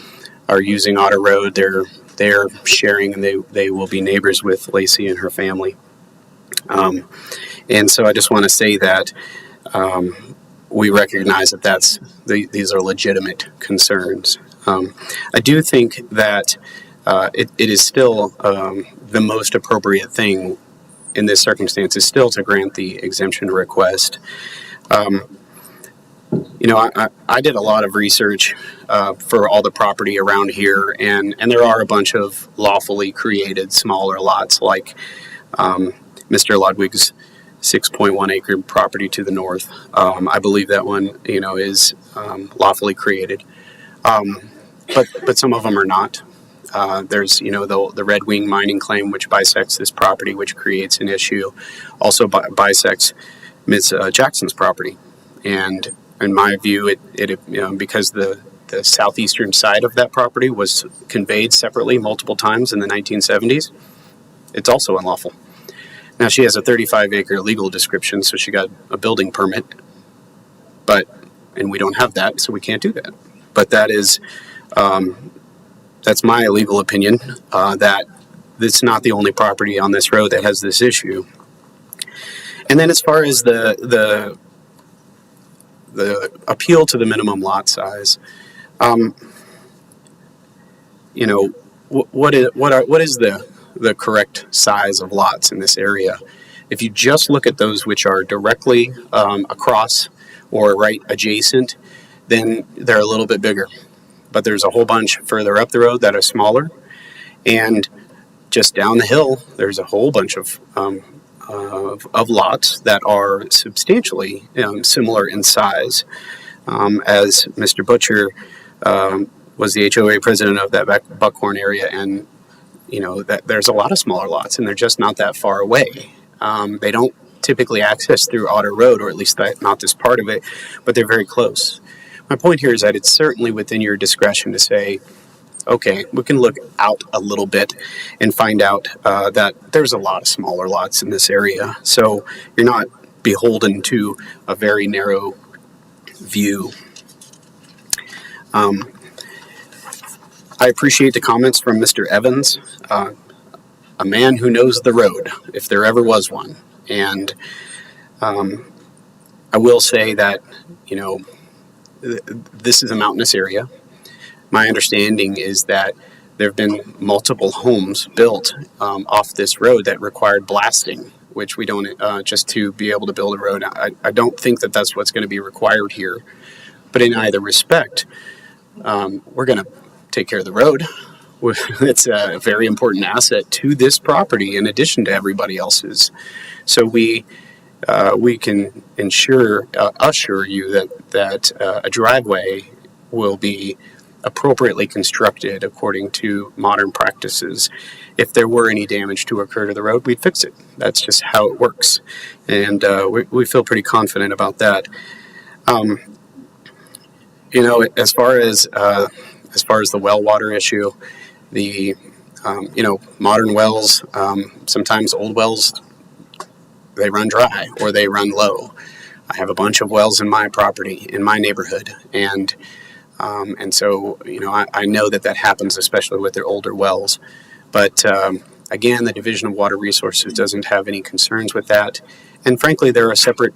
are using Otter Road. They're sharing, and they will be neighbors with Lacey and her family. And so I just want to say that we recognize that these are legitimate concerns. I do think that it is still the most appropriate thing in this circumstance is still to grant the exemption request. I did a lot of research for all the property around here, and there are a bunch of lawfully created smaller lots like Mr. Ludwig's 6.1 acre property to the north. I believe that one, is lawfully created. But some of them are not. There's, the Red Wing mining claim, which bisects this property, which creates an issue. Also bisects Ms. Jackson's property. And in my view, it because the southeastern side of that property was conveyed separately multiple times in the 1970s, it's also unlawful. Now, she has a 35-acre legal description, so she got a building permit, and we don't have that, so we can't do that. But that is, that's my legal opinion, that it's not the only property on this road that has this issue. And then as far as the appeal to the minimum lot size, what is the correct size of lots in this area? If you just look at those which are directly across or right adjacent, then they're a little bit bigger. But there's a whole bunch further up the road that are smaller, and just down the hill, there's a whole bunch of lots that are substantially similar in size. As Mr. Butcher was the HOA president of that Buckhorn area, and that there's a lot of smaller lots, and they're just not that far away. They don't typically access through Otter Road, or at least not this part of it, but they're very close. My point here is that it's certainly within your discretion to say, okay, we can look out a little bit and find out that there's a lot of smaller lots in this area. So you're not beholden to a very narrow view. I appreciate the comments from Mr. Evans, a man who knows the road, if there ever was one. And I will say that, this is a mountainous area. My understanding is that there have been multiple homes built off this road that required blasting, which we don't, just to be able to build a road. I don't think that that's what's going to be required here. But in either respect, we're going to take care of the road. It's a very important asset to this property in addition to everybody else's. So we can assure you that a driveway will be appropriately constructed according to modern practices. If there were any damage to occur to the road, we'd fix it. That's just how it works, and we feel pretty confident about that. As far as the well water issue, the modern wells, sometimes old wells, they run dry or they run low. I have a bunch of wells in my property, in my neighborhood, and so I know that happens, especially with their older wells. But again, the Division of Water Resources doesn't have any concerns with that, and frankly, there are separate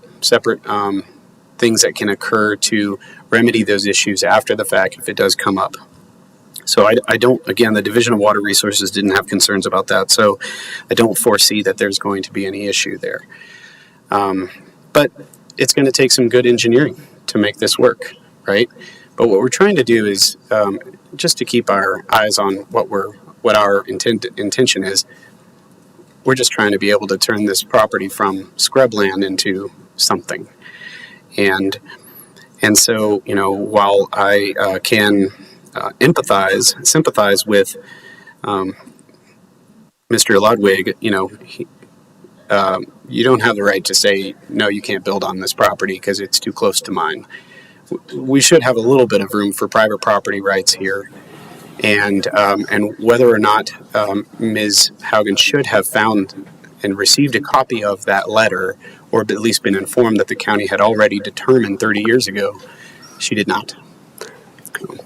things that can occur to remedy those issues after the fact if it does come up. So I don't, again, the Division of Water Resources didn't have concerns about that, so I don't foresee that there's going to be any issue there. But it's going to take some good engineering to make this work, right? But what we're trying to do is just to keep our eyes on what our intention is. We're just trying to be able to turn this property from scrubland into something. And so, while I can sympathize with Mr. Ludwig, you don't have the right to say, no, you can't build on this property because it's too close to mine. We should have a little bit of room for private property rights here. And whether or not Ms. Haugen should have found and received a copy of that letter, or at least been informed that the county had already determined 30 years ago, she did not.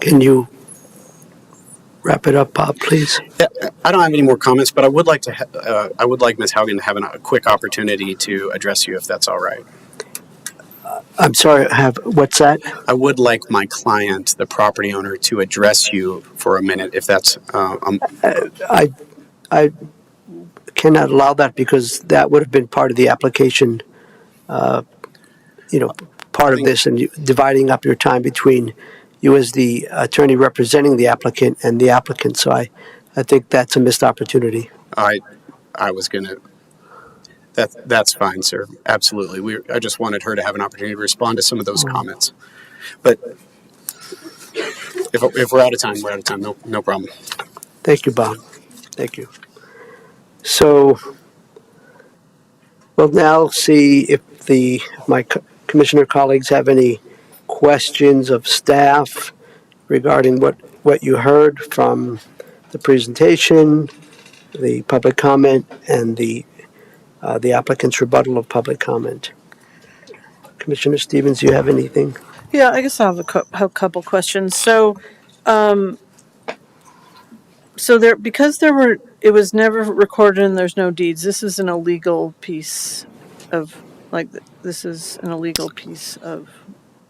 Can you wrap it up, Bob, please? Yeah, I don't have any more comments, but I would like Ms. Haugen to have a quick opportunity to address you, if that's all right. I'm sorry, what's that? I would like my client, the property owner, to address you for a minute, if that's... cannot allow that because that would have been part of the application, part of this, and dividing up your time between you as the attorney representing the applicant and the applicant. So I think that's a missed opportunity. I was gonna. That's fine, sir. Absolutely. I just wanted her to have an opportunity to respond to some of those comments. But if we're out of time, we're out of time. No problem. Thank you, Bob. Thank you. So we'll now see if my commissioner colleagues have any questions of staff regarding what you heard from the presentation, the public comment, and the applicant's rebuttal of public comment. Commissioner Stevens, do you have anything? Yeah, I guess I have a couple questions. So, it was never recorded and there's no deeds. This is an illegal piece of, this is an illegal piece of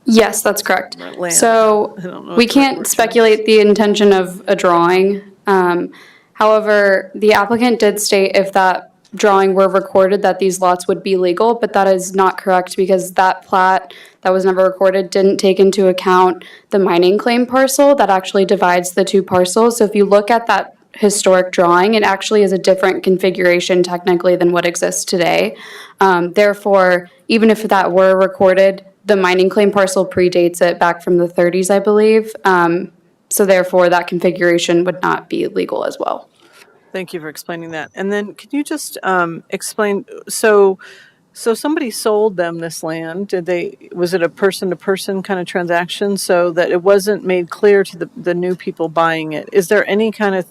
Yes, that's correct. land. So I don't know what we the right can't word is. speculate the intention of a drawing. However, the applicant did state if that drawing were recorded that these lots would be legal, but that is not correct because that plat that was never recorded didn't take into account the mining claim parcel that actually divides the two parcels. So if you look at that historic drawing, it actually is a different configuration technically than what exists today. Therefore, even if that were recorded, the mining claim parcel predates it back from the 30s, I believe. So therefore, that configuration would not be legal as well. Thank you for explaining that. And then can you just explain, so somebody sold them this land. Was it a person-to-person kind of transaction so that it wasn't made clear to the new people buying it? Is there any kind of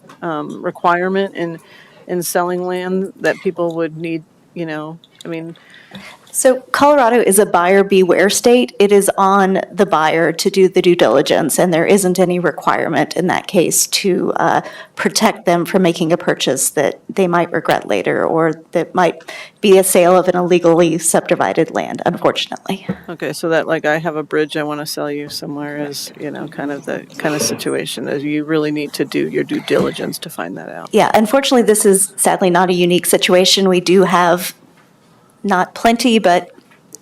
requirement in selling land that people would need, So Colorado is a buyer beware state. It is on the buyer to do the due diligence, and there isn't any requirement in that case to protect them from making a purchase that they might regret later, or that might be a sale of an illegally subdivided land, unfortunately. okay, so that I have a bridge I want to sell you somewhere is, kind of situation that you really need to do your due diligence to find that out. Yeah, unfortunately, this is sadly not a unique situation. We do have not plenty, but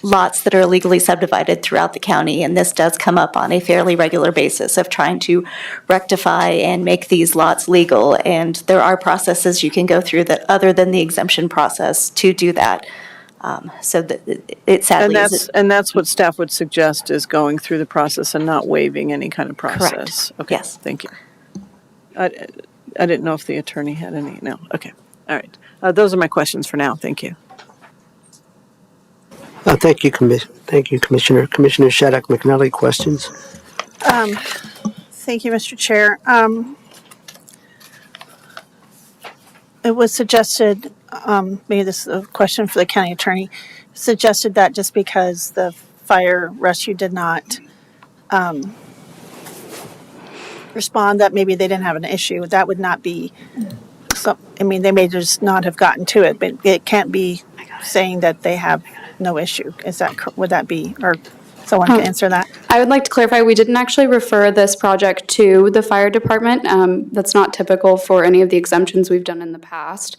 lots that are illegally subdivided throughout the county, and this does come up on a fairly regular basis of trying to rectify and make these lots legal, and there are processes you can go through that other than the exemption process to do that. So that it sadly is. And that's what staff would suggest is going through the process and not waiving any kind of process. Correct. Okay, Yes. thank you. I didn't know if the attorney had any. No. Okay. All right. Those are my questions for now. Thank you. Thank you, Commissioner. Commissioner Shattuck McNally, questions? Thank you, Mr. Chair. It was suggested, maybe this is a question for the county attorney, suggested that just because the fire rescue did not respond, that maybe they didn't have an issue. That would not be, they may just not have gotten to it, but it can't be saying that they have no issue. Would that be, or someone can answer that? I would like to clarify, we didn't actually refer this project to the fire department. That's not typical for any of the exemptions we've done in the past.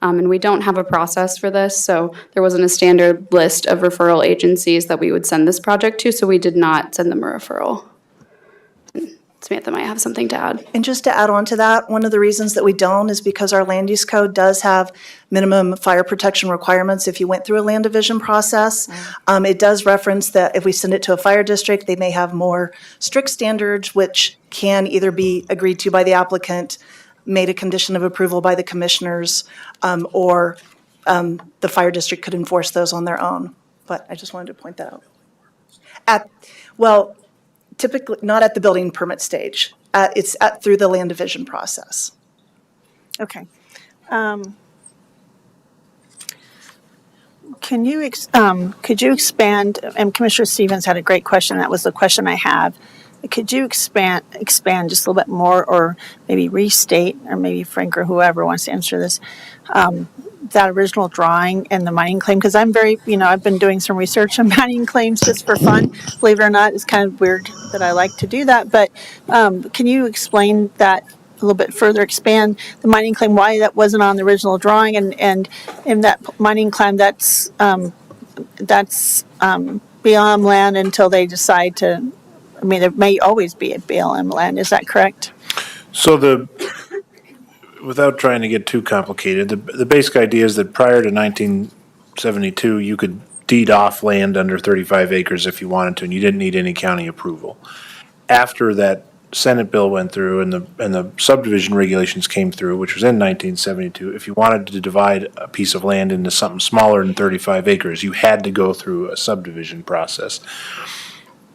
And we don't have a process for this, so there wasn't a standard list of referral agencies that we would send this project to, so we did not send them a referral. Samantha might have something to add. And just to add on to that, one of the reasons that we don't is because our land use code does have minimum fire protection requirements if you went through a land division process. It does reference that if we send it to a fire district, they may have more strict standards, which can either be agreed to by the applicant, made a condition of approval by the commissioners, or the fire district could enforce those on their own. But I just wanted to point that out. Typically, not at the building permit stage. It's through the land division process. Okay. Could you expand, and Commissioner Stevens had a great question, that was the question I have. Could you expand just a little bit more, or maybe restate, or maybe Frank or whoever wants to answer this, that original drawing and the mining claim? Because I'm very, I've been doing some research on mining claims just for fun. Believe it or not, it's kind of weird that I like to do that. But can you explain that little bit further expand the mining claim, why that wasn't on the original drawing, and in that mining claim, that's BLM land until they decide to, I mean, there may always be a BLM land, is that correct? So without trying to get too complicated, the basic idea is that prior to 1972, you could deed off land under 35 acres if you wanted to, and you didn't need any county approval. After that Senate bill went through and the subdivision regulations came through, which was in 1972, if you wanted to divide a piece of land into something smaller than 35 acres, you had to go through a subdivision process.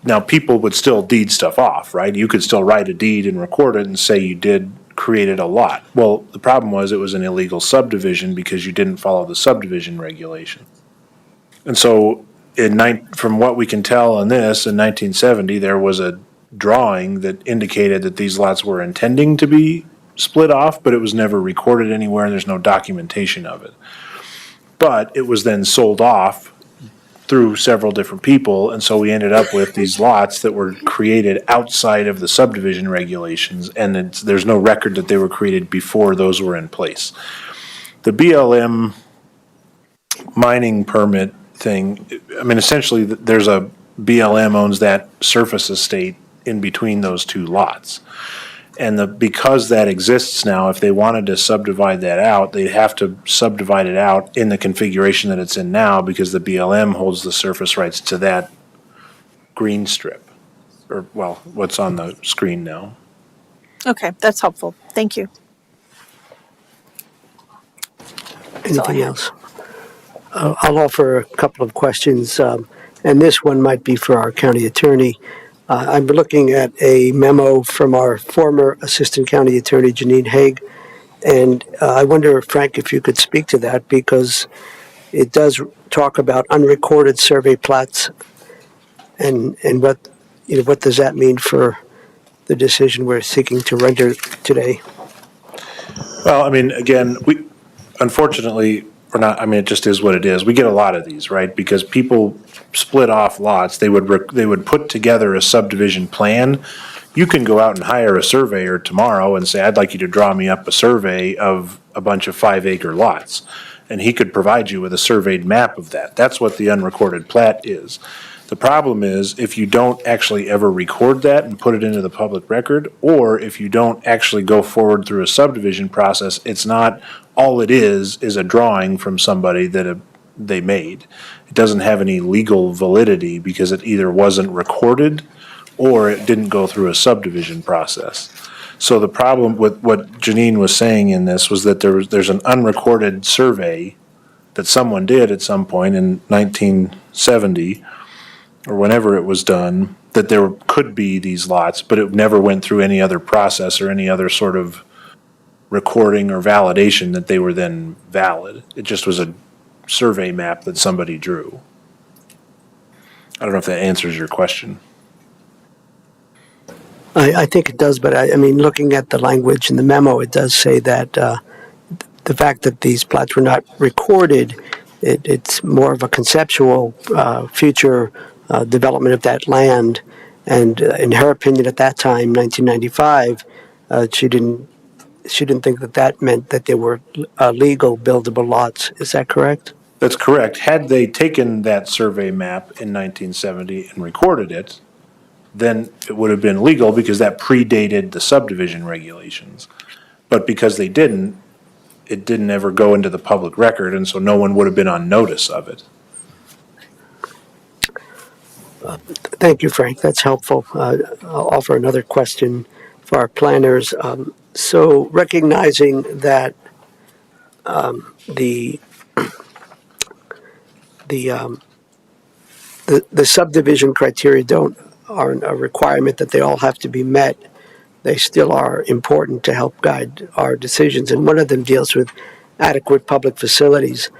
Now, people would still deed stuff off, right? You could still write a deed and record it and say you created a lot. Well, the problem was it was an illegal subdivision because you didn't follow the subdivision regulation. And so from what we can tell in this, in 1970, there was a drawing that indicated that these lots were intending to be split off, but it was never recorded anywhere, and there's no documentation of it. But it was then sold off through several different people, and so we ended up with these lots that were created outside of the subdivision regulations, and there's no record that they were created before those were in place. The BLM mining permit thing, I mean, essentially, there's a BLM owns that surface estate in between those two lots. And because that exists now, if they wanted to subdivide that out, they'd have to subdivide it out in the configuration that it's in now, because the BLM holds the surface rights to that green strip, or, well, what's on the screen now. Okay, that's helpful. Thank you. Anything else? I'll offer a couple of questions, and this one might be for our county attorney. I'm looking at a memo from our former Assistant County Attorney, Janine Haig, and I wonder, Frank, if you could speak to that, because it does talk about unrecorded survey plats, and what does that mean for the decision we're seeking to render today? Well, I mean, again, unfortunately, or not, I mean, it just is what it is. We get a lot of these, right? Because people split off lots. They would put together a subdivision plan. You can go out and hire a surveyor tomorrow and say, I'd like you to draw me up a survey of a bunch of 5-acre lots. And he could provide you with a surveyed map of that. That's what the unrecorded plat is. The problem is if you don't actually ever record that and put it into the public record, or if you don't actually go forward through a subdivision process, it's not, all it is a drawing from somebody that they made. It doesn't have any legal validity because it either wasn't recorded or it didn't go through a subdivision process. So the problem with what Janine was saying in this was that there's an unrecorded survey that someone did at some point in 1970 or whenever it was done, that there could be these lots, but it never went through any other process or any other sort of recording or validation that they were then valid. It just was a survey map that somebody drew. I don't know if that answers your question. I think it does, but I mean, looking at the language in the memo, it does say that the fact that these plats were not recorded, it's more of a conceptual future development of that land. And in her opinion at that time, 1995, she didn't think that meant that they were legal buildable lots. Is that correct? That's correct. Had they taken that survey map in 1970 and recorded it, then it would have been legal because that predated the subdivision regulations. But because they didn't, it didn't ever go into the public record, and so no one would have been on notice of it. Thank you, Frank. That's helpful. I'll offer another question for our planners. So recognizing that the subdivision criteria aren't a requirement that they all have to be met, they still are important to help guide our decisions. And one of them deals with adequate public facilities.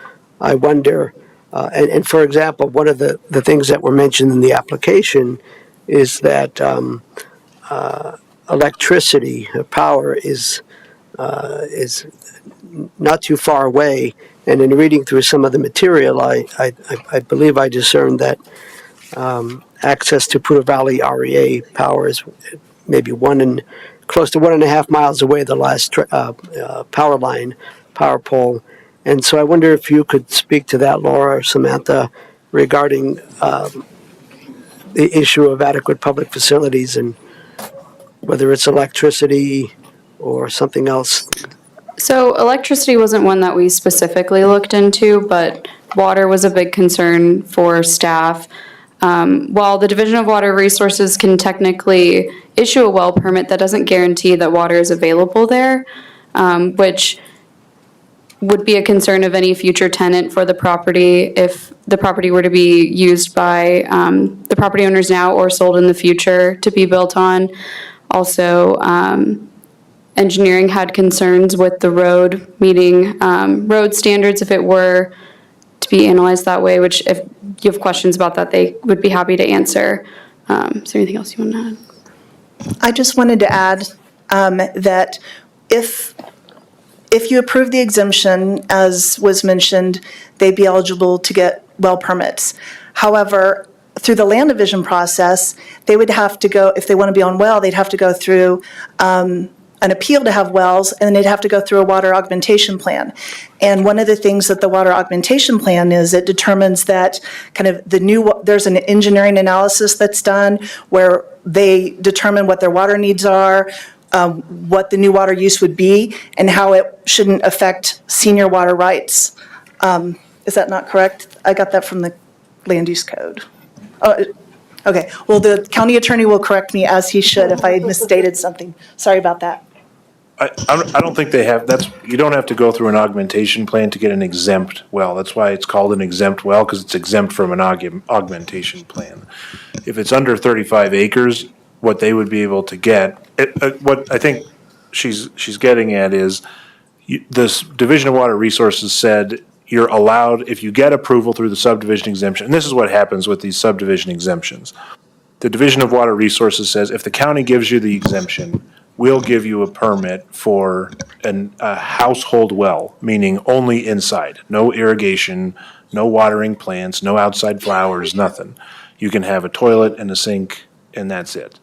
I wonder, and for example, one of the things that were mentioned in the application is that electricity, power is not too far away. And in reading through some of the material, I believe I discerned that access to Pura Valley REA power is maybe 1 in close to 1.5 miles away, the last power pole. And so I wonder if you could speak to that, Laura or Samantha, regarding the issue of adequate public facilities and whether it's electricity or something else. So electricity wasn't one that we specifically looked into, but water was a big concern for staff. While the Division of Water Resources can technically issue a well permit, that doesn't guarantee that water is available there, which would be a concern of any future tenant for the property if the property were to be used by the property owners now or sold in the future to be built on. Also, engineering had concerns with the road meeting road standards if it were to be analyzed that way, which if you have questions about that, they would be happy to answer. Is there anything else you want to add? I just wanted to add that if you approve the exemption, as was mentioned, they'd be eligible to get well permits. However, through the land division process, they would have to go, if they want to be on well, they'd have to go through an appeal to have wells, and they'd have to go through a water augmentation plan. And one of the things that the water augmentation plan is, it determines that kind of there's an engineering analysis that's done where they determine what their water needs are, what the new water use would be, and how it shouldn't affect senior water rights. Is that not correct? I got that from the land use code. Okay, well, the county attorney will correct me, as he should, if I misstated something. Sorry about that. I don't think they have, you don't have to go through an augmentation plan to get an exempt well. That's why it's called an exempt well, because it's exempt from an augmentation plan. If it's under 35 acres, what they would be able to get, what I think she's getting at is, this Division of Water Resources said you're allowed, if you get approval through the subdivision exemption, and this is what happens with these subdivision exemptions. The Division of Water Resources says if the county gives you the exemption, we'll give you a permit for a household well, meaning only inside, no irrigation, no watering plants, no outside flowers, nothing. You can have a toilet and a sink, and that's it.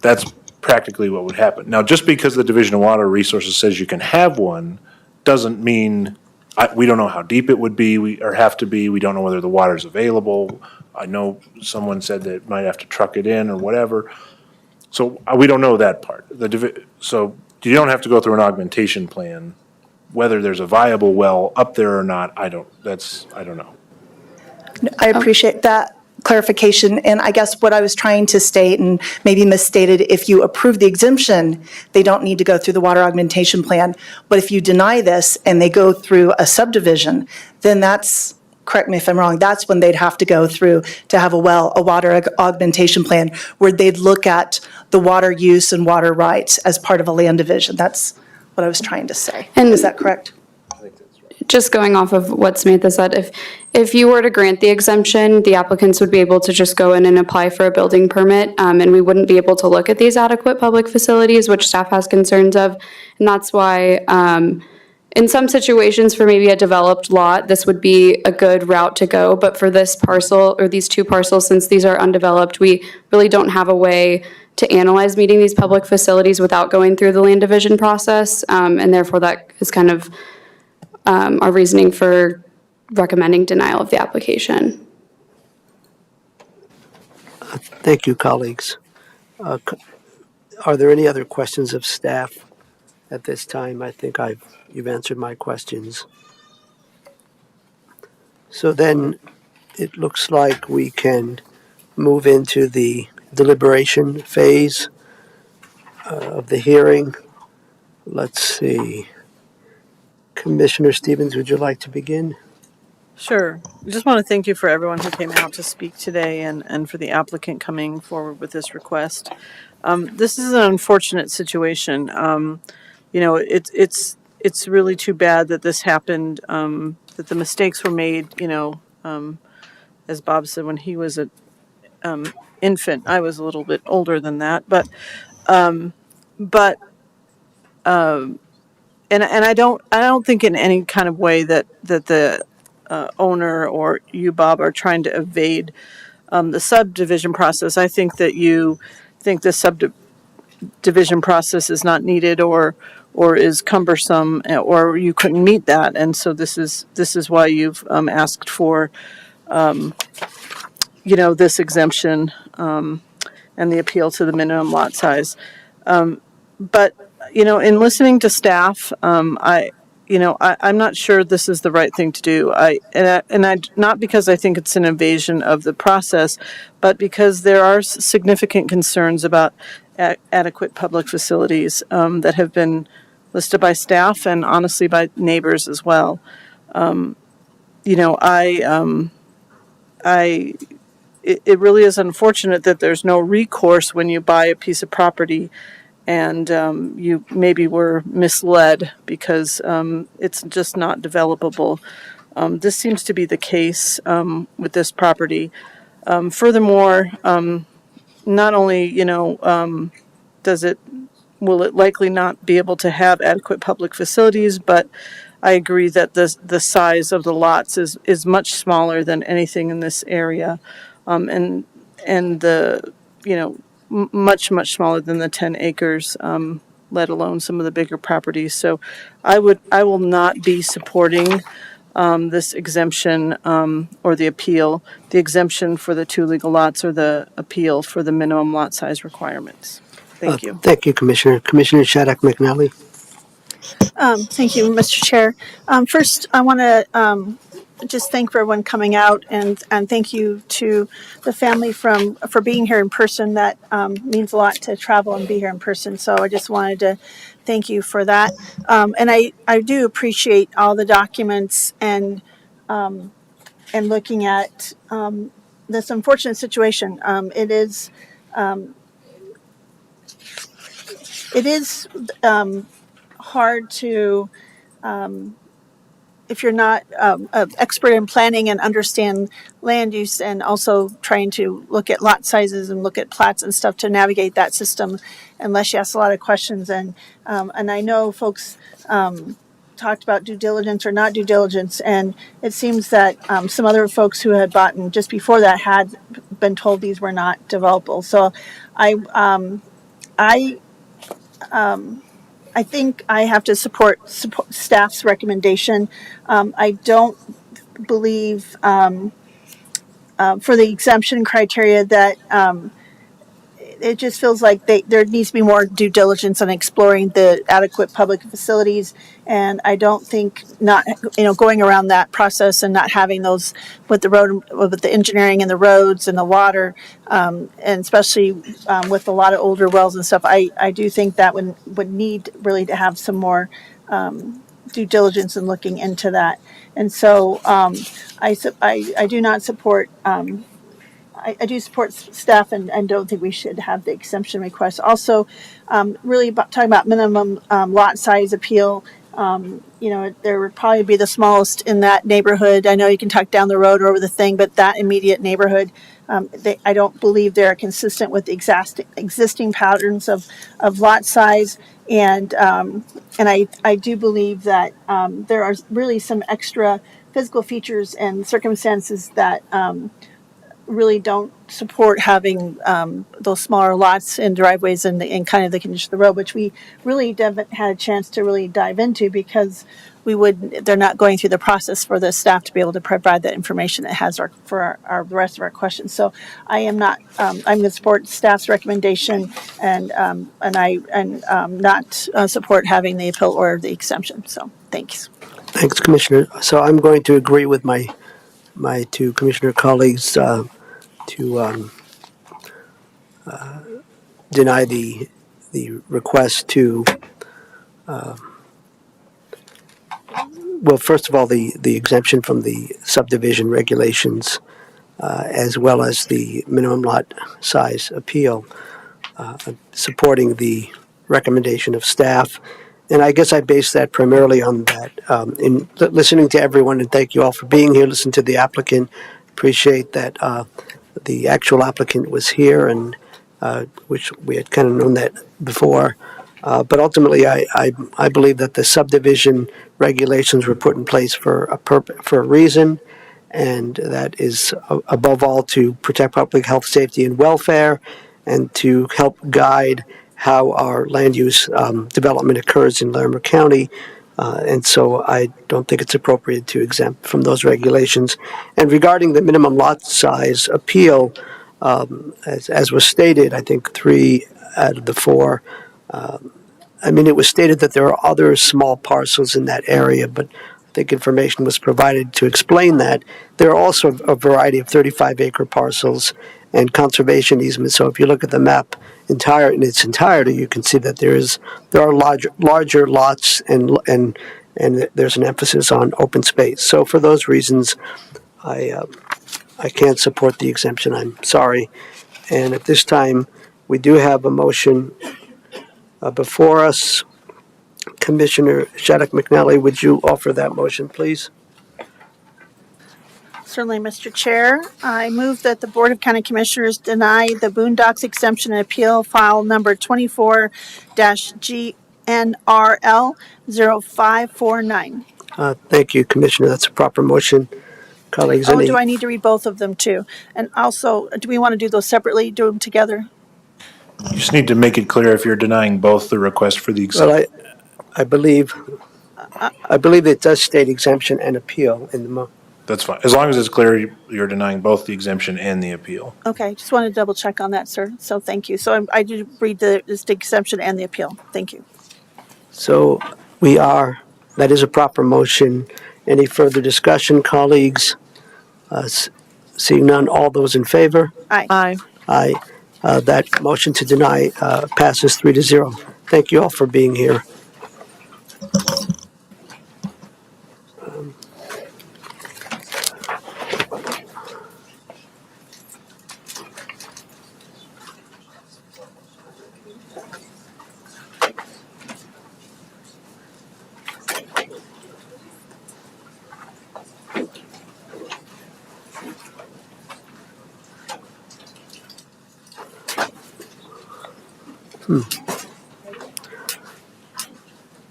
That's practically what would happen. Now, just because the Division of Water Resources says you can have one, doesn't mean, we don't know how deep it would be, or have to be. We don't know whether the water's available. I know someone said that it might have to truck it in or whatever. So we don't know that part. So you don't have to go through an augmentation plan. Whether there's a viable well up there or not, I don't know. I appreciate that clarification, and I guess what I was trying to state, and maybe misstated, if you approve the exemption, they don't need to go through the water augmentation plan. But if you deny this and they go through a subdivision, then that's, correct me if I'm wrong, that's when they'd have to go through to have a water augmentation plan, where they'd look at the water use and water rights as part of a land division. That's what I was trying to say. And is that correct? just going off of what Samantha said, if you were to grant the exemption, the applicants would be able to just go in and apply for a building permit, and we wouldn't be able to look at these adequate public facilities, which staff has concerns of. And that's why, in some situations, for maybe a developed lot, this would be a good route to go. But for this parcel, or these two parcels, since these are undeveloped, we really don't have a way to analyze meeting these public facilities without going through the land division process. And therefore, that is kind of our reasoning for recommending denial of the application. Thank you, colleagues. Are there any other questions of staff at this time? I think you've answered my questions. So then it looks like we can move into the deliberation phase of the hearing. Let's see. Commissioner Stevens, would you like to begin? Sure. I just want to thank you for everyone who came out to speak today, and for the applicant coming forward with this request. This is an unfortunate situation. It's really too bad that this happened, that the mistakes were made, as Bob said, when he was an infant. I was a little bit older than that, but I don't think in any kind of way that the owner or you, Bob, are trying to evade the subdivision process. I think that you think the division process is not needed or is cumbersome, or you couldn't meet that, and so this is why you've asked for this exemption and the appeal to the minimum lot size. But in listening to staff, I'm not sure this is the right thing to do. I not because I think it's an invasion of the process, but because there are significant concerns about adequate public facilities that have been listed by staff and honestly by neighbors as well. It really is unfortunate that there's no recourse when you buy a piece of property and you maybe were misled because it's just not developable. This seems to be the case with this property. Furthermore, not only will it likely not be able to have adequate public facilities, but I agree that the size of the lots is much smaller than anything in this area, and the much smaller than the 10 acres, let alone some of the bigger properties. So I will not be supporting this exemption or the appeal, the exemption for the 2 legal lots or the appeal for the minimum lot size requirements. Thank you. Thank you, Commissioner. Commissioner Shattuck McNally. Thank you, Mr. Chair. First, I want to just thank for everyone coming out and thank you to the family for being here in person. That means a lot to travel and be here in person. So I just wanted to thank you for that. And I do appreciate all the documents and looking at this unfortunate situation. It is hard to, if you're not an expert in planning and understand land use and also trying to look at lot sizes and look at plats and stuff to navigate that system, unless you ask a lot of questions. And I know folks talked about due diligence or not due diligence, and it seems that some other folks who had bought just before that had been told these were not developable. So I think I have to support staff's recommendation. I don't believe for the exemption criteria that it just feels like there needs to be more due diligence on exploring the adequate public facilities. And I don't think going around that process and not having those with the engineering and the roads and the water, and especially with a lot of older wells and stuff, I do think that would need really to have some more due diligence in looking into that. And so I do not support. I do support staff and don't think we should have the exemption request. Also, really talking about minimum lot size appeal, there would probably be the smallest in that neighborhood. I know you can talk down the road or over the thing, but that immediate neighborhood, I don't believe they're consistent with the existing patterns of lot size. And I do believe that there are really some extra physical features and circumstances that really don't support having those smaller lots and driveways and kind of the condition of the road, which we really haven't had a chance to really dive into because they're not going through the process for the staff to be able to provide that information that has for the rest of our questions. So I am not, I'm going to support staff's recommendation and not support having the appeal or the exemption. So thanks. Thanks, Commissioner. So I'm going to agree with my two commissioner colleagues to deny the request to, well, first of all, the exemption from the subdivision regulations, as well as the minimum lot size appeal, supporting the recommendation of staff. And I guess I base that primarily on that. In listening to everyone, and thank you all for being here, listen to the applicant, appreciate that the actual applicant was here, and which we had kind of known that before. But ultimately, I believe that the subdivision regulations were put in place for a reason, and that is above all to protect public health, safety, and welfare, and to help guide how our land use development occurs in Larimer County. And so I don't think it's appropriate to exempt from those regulations. And regarding the minimum lot size appeal, as was stated, I think 3 out of the 4, it was stated that there are other small parcels in that area, but I think information was provided to explain that. There are also a variety of 35-acre parcels and conservation easements. So if you look at the map in its entirety, you can see that there are larger lots and there's an emphasis on open space. So for those reasons, I can't support the exemption. I'm sorry. And at this time, we do have a motion before us. Commissioner Shattuck McNally, would you offer that motion, please? Certainly, Mr. Chair. I move that the Board of County Commissioners deny the Boondocks exemption and appeal file number 24-GNRL 0549. Thank you, Commissioner. That's a proper motion. Colleagues, Oh, do I need to read both of them too? And also, do we want to do those separately, do them together? You just need to make it clear if you're denying both the request for the exemption. Well, I believe it does state exemption and appeal in the That's fine. As long as it's clear you're denying both the exemption and the appeal. Okay, just want to double check on that, sir. So thank you. So I did read the exemption and the appeal. Thank you. So that is a proper motion. Any further discussion, colleagues? Seeing none, all those in favor? Aye. Aye. Aye. That motion to deny passes 3-0. Thank you all for being here.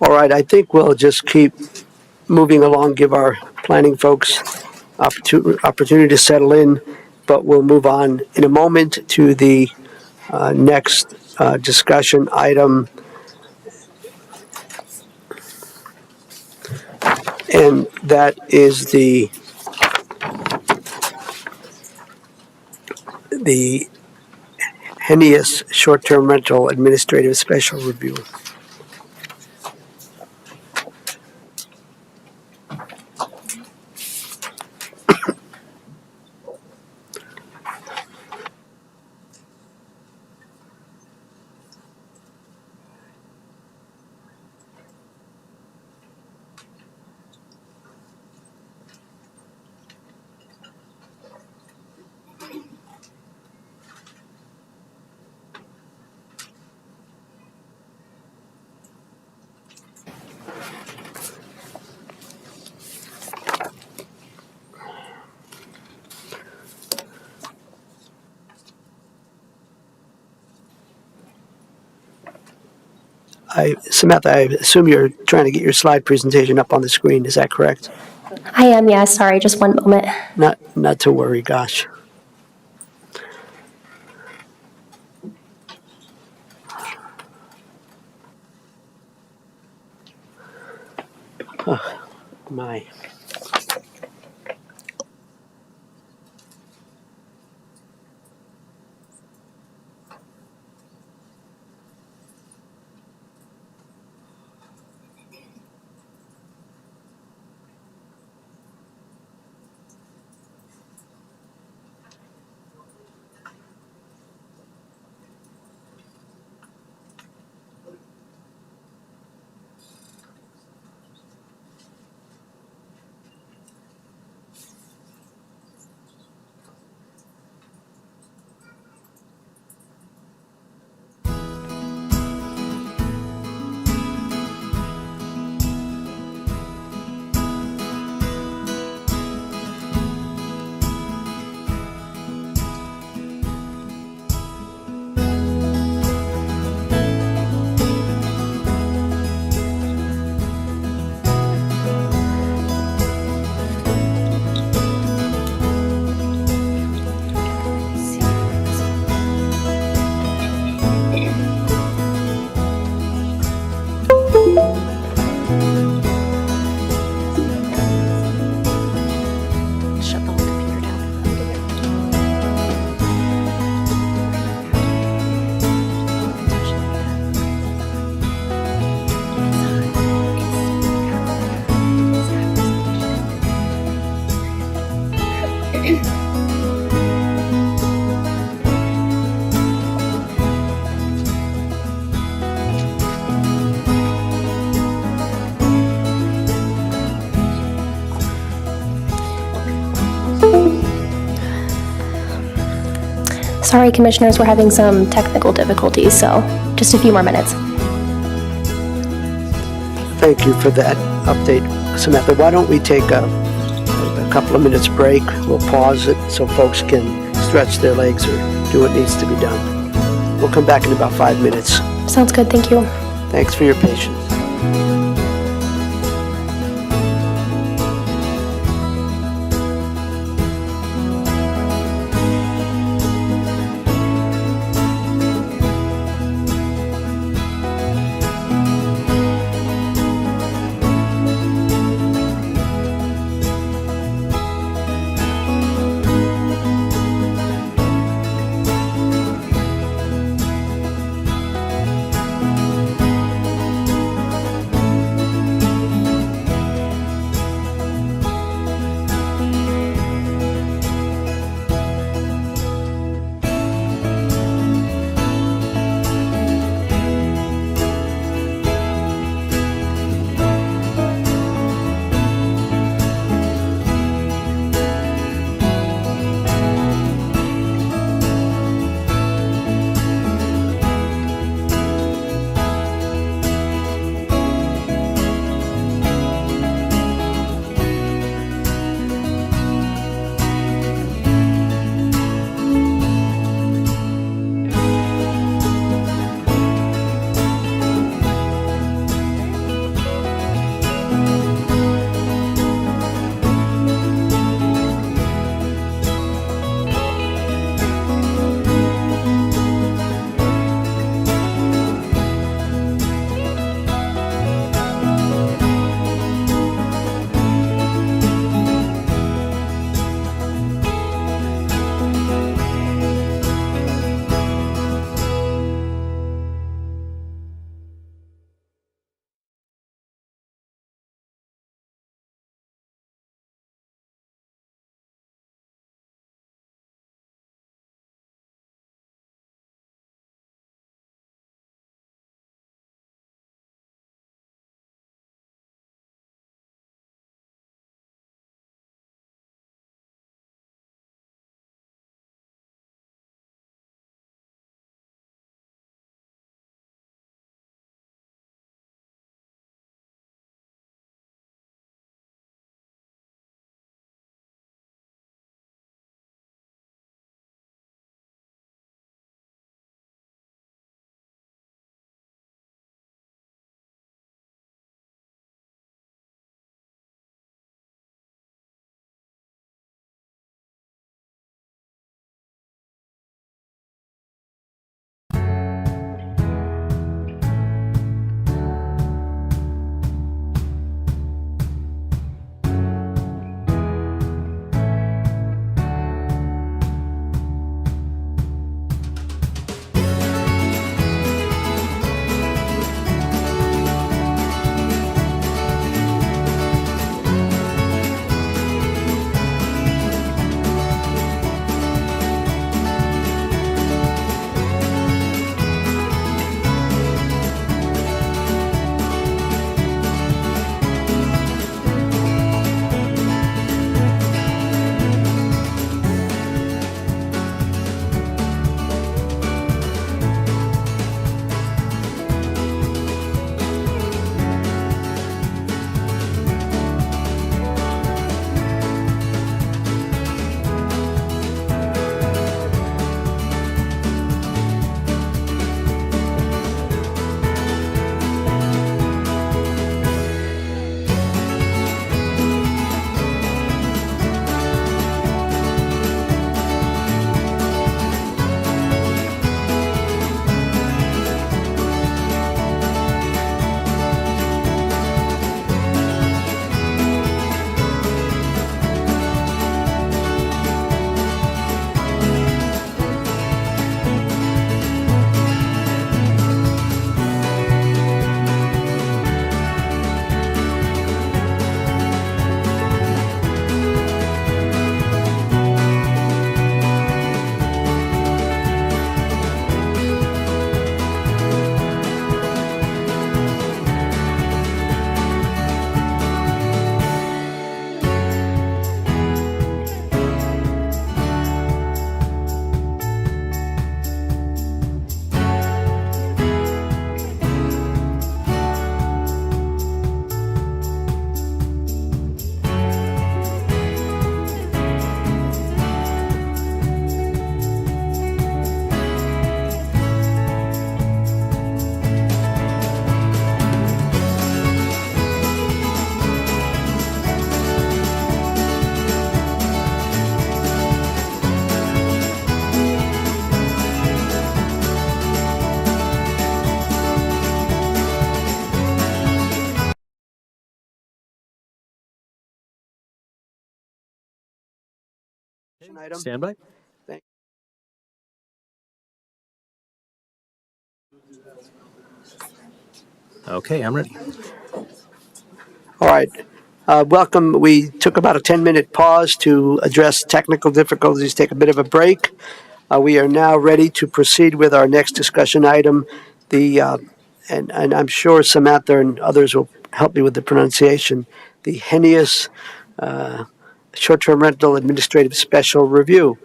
All right, I think we'll just keep moving along, give our planning folks opportunity to settle in, but we'll move on in a moment to the next discussion item. And that is the Henius short-term rental administrative special review. Samantha, I assume you're trying to get your slide presentation up on the screen. Is that correct? I am, yeah. Sorry, just one moment. Not to worry, gosh. Oh, my. Sorry, commissioners, we're having some technical difficulties, so just a few more minutes. Thank you for that update, Samantha. Why don't we take a couple of minutes break? We'll pause it so folks can stretch their legs or do what needs to be done. We'll come back in about 5 minutes. Sounds good, thank you. Thanks for your patience. Item. Stand by. Thank Okay, I'm ready. All right. Welcome. We took about a 10-minute pause to address technical difficulties, take a bit of a break. We are now ready to proceed with our next discussion item. And I'm sure Samantha and others will help me with the pronunciation. The Henius Short-Term Rental Administrative Special Review.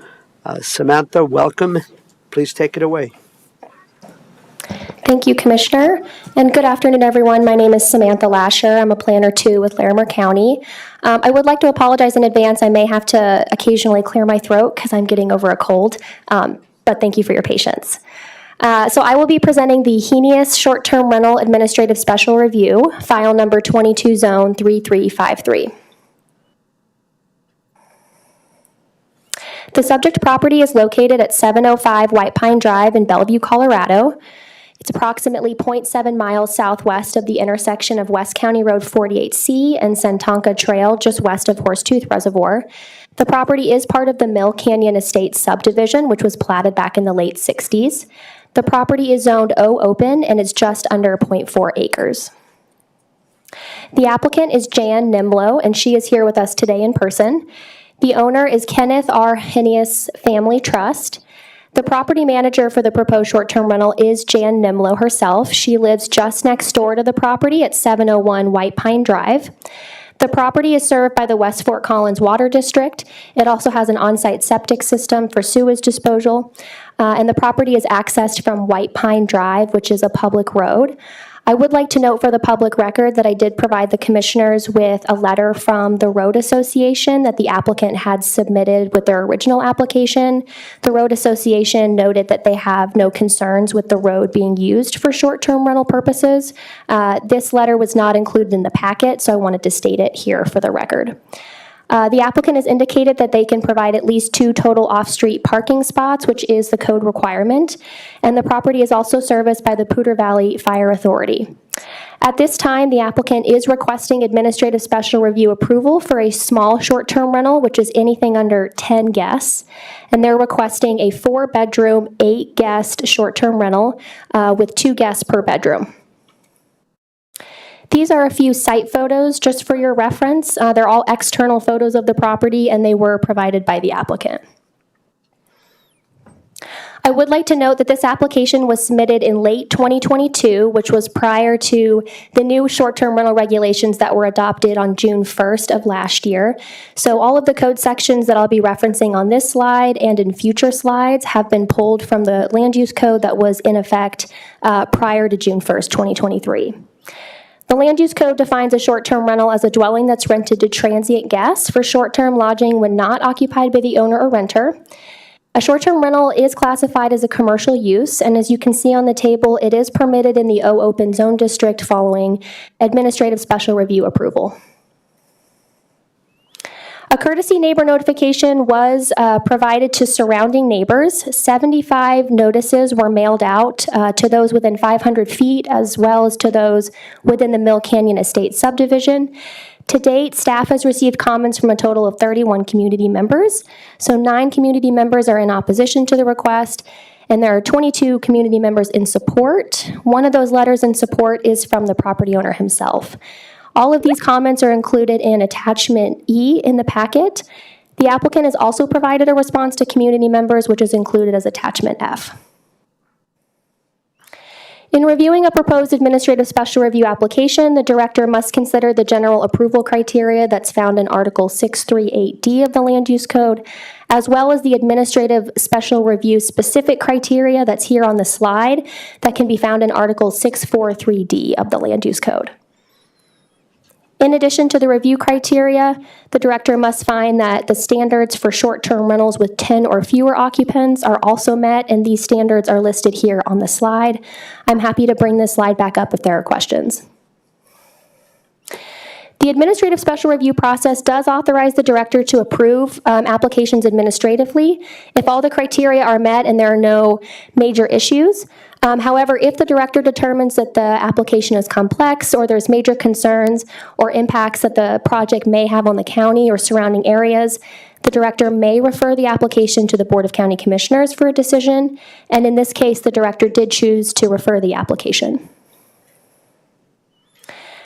Samantha, welcome. Please take it away. Thank you, Commissioner, and good afternoon, everyone. My name is Samantha Lasher. I'm a Planner 2 with Larimer County. I would like to apologize in advance. I may have to occasionally clear my throat because I'm getting over a cold, but thank you for your patience. So I will be presenting the Henius Short-Term Rental Administrative Special Review, file number 22 Zone 3353. The subject property is located at 705 White Pine Drive in Bellevue, Colorado. It's approximately 0.7 miles southwest of the intersection of West County Road 48C and Sentonka Trail, just west of Horsetooth Reservoir. The property is part of the Mill Canyon Estates subdivision, which was platted back in the late 60s. The property is zoned O open and is just under 0.4 acres. The applicant is Jan Nimlo, and she is here with us today in person. The owner is Kenneth R. Henius Family Trust. The property manager for the proposed short-term rental is Jan Nimlo herself. She lives just next door to the property at 701 White Pine Drive. The property is served by the West Fort Collins Water District. It also has an on-site septic system for sewage disposal, and the property is accessed from White Pine Drive, which is a public road. I would like to note for the public record that I did provide the commissioners with a letter from the Road Association that the applicant had submitted with their original application. The Road Association noted that they have no concerns with the road being used for short-term rental purposes. This letter was not included in the packet, so I wanted to state it here for the record. The applicant has indicated that they can provide at least 2 total off-street parking spots, which is the code requirement, and the property is also serviced by the Poudre Valley Fire Authority. At this time, the applicant is requesting administrative special review approval for a small short-term rental, which is anything under 10 guests, and they're requesting a 4-bedroom, 8-guest short-term rental with 2 guests per bedroom. These are a few site photos just for your reference. They're all external photos of the property, and they were provided by the applicant. I would like to note that this application was submitted in late 2022, which was prior to the new short-term rental regulations that were adopted on June 1st of last year. So all of the code sections that I'll be referencing on this slide and in future slides have been pulled from the land use code that was in effect prior to June 1st, 2023. The Land Use Code defines a short-term rental as a dwelling that's rented to transient guests for short-term lodging when not occupied by the owner or renter. A short-term rental is classified as a commercial use, and as you can see on the table, it is permitted in the O Open Zone District following administrative special review approval. A courtesy neighbor notification was provided to surrounding neighbors. 75 notices were mailed out to those within 500 feet as well as to those within the Mill Canyon Estates subdivision. To date, staff has received comments from a total of 31 community members. So 9 community members are in opposition to the request, and there are 22 community members in support. One of those letters in support is from the property owner himself. All of these comments are included in attachment E in the packet. The applicant has also provided a response to community members, which is included as attachment F. In reviewing a proposed administrative special review application, the director must consider the general approval criteria that's found in Article 638D of the Land Use Code, as well as the administrative special review specific criteria that's here on the slide that can be found in Article 643D of the Land Use Code. In addition to the review criteria, the director must find that the standards for short-term rentals with 10 or fewer occupants are also met, and these standards are listed here on the slide. I'm happy to bring this slide back up if there are questions. The administrative special review process does authorize the director to approve applications administratively if all the criteria are met and there are no major issues. However, if the director determines that the application is complex or there's major concerns or impacts that the project may have on the county or surrounding areas, the director may refer the application to the Board of County Commissioners for a decision, and in this case, the director did choose to refer the application.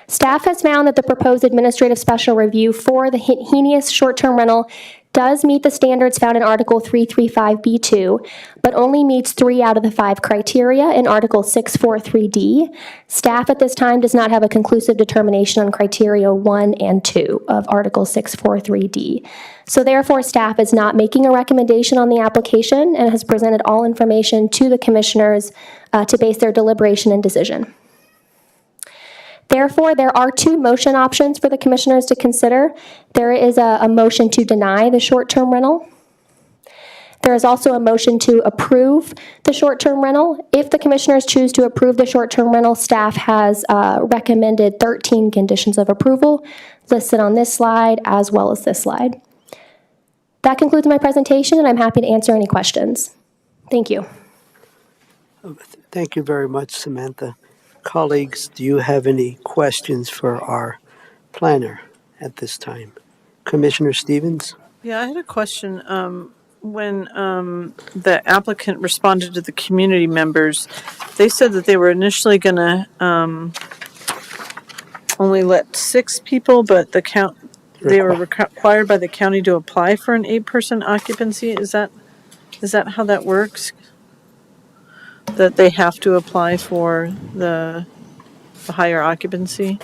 Staff has found that the proposed administrative special review for the Henius short-term rental does meet the standards found in Article 335B2, but only meets 3 out of the 5 criteria in Article 643D. Staff at this time does not have a conclusive determination on criteria 1 and 2 of Article 643D. So therefore, staff is not making a recommendation on the application and has presented all information to the commissioners to base their deliberation and decision. Therefore, there are 2 motion options for the commissioners to consider. There is a motion to deny the short-term rental. There is also a motion to approve the short-term rental. If the commissioners choose to approve the short-term rental, staff has recommended 13 conditions of approval listed on this slide as well as this slide. That concludes my presentation, and I'm happy to answer any questions. Thank you. Thank you very much, Samantha. Colleagues, do you have any questions for our planner at this time? Commissioner Stevens? Yeah, I had a question. When the applicant responded to the community members, they said that they were initially going to only let 6 people, but they were required by the county to apply for an 8-person occupancy. Is that how that works? That they have to apply for the higher occupancy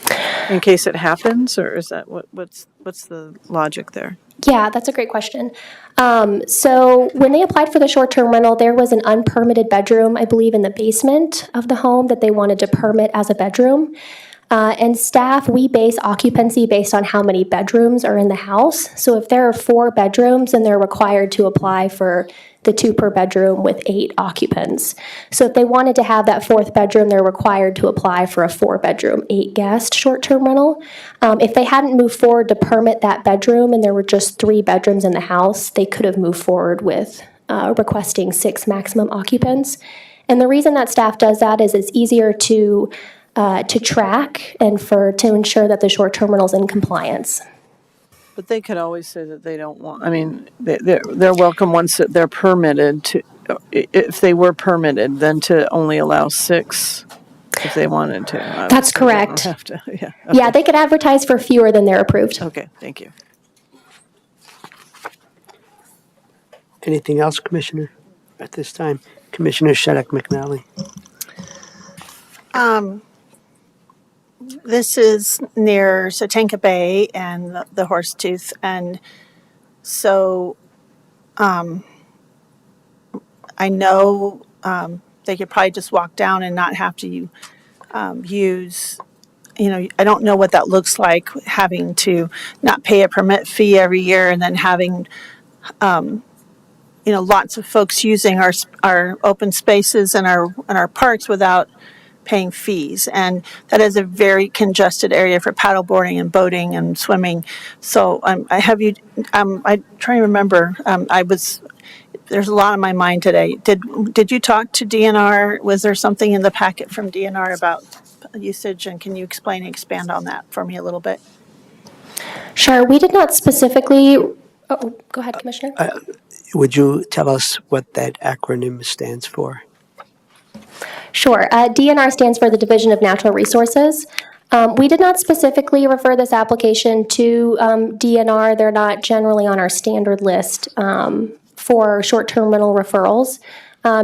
in case it happens, or is that what's the logic there? Yeah, that's a great question. So when they applied for the short-term rental, there was an unpermitted bedroom, I believe, in the basement of the home that they wanted to permit as a bedroom. And staff, we base occupancy based on how many bedrooms are in the house. So if there are 4 bedrooms, then they're required to apply for the 2 per bedroom with 8 occupants. So if they wanted to have that 4th bedroom, they're required to apply for a 4-bedroom, 8-guest short-term rental. If they hadn't moved forward to permit that bedroom and there were just 3 bedrooms in the house, they could have moved forward with requesting 6 maximum occupants. And the reason that staff does that is it's easier to track and to ensure that the short-term rental is in compliance. But they could always say that they don't want. I mean, they're welcome once that they're permitted to. If they were permitted, then to only allow 6 if they wanted to. That's correct. Yeah. Okay. Yeah, they could advertise for fewer than they're approved. Okay. Thank you. Anything else, Commissioner, at this time? Commissioner Shaddock McNally. This is near Satanka Bay and the Horsetooth, and so I know they could probably just walk down and not have to use. I don't know what that looks like, having to not pay a permit fee every year and then having lots of folks using our open spaces and our parks without paying fees, and that is a very congested area for paddleboarding and boating and swimming. So I try to remember. There's a lot on my mind today. Did you talk to DNR? Was there something in the packet from DNR about usage, and can you expand on that for me a little bit? Sure. We did not specifically. Oh, go ahead, Commissioner. Would you tell us what that acronym stands for? Sure. DNR stands for the Division of Natural Resources. We did not specifically refer this application to DNR. They're not generally on our standard list for short-term rental referrals.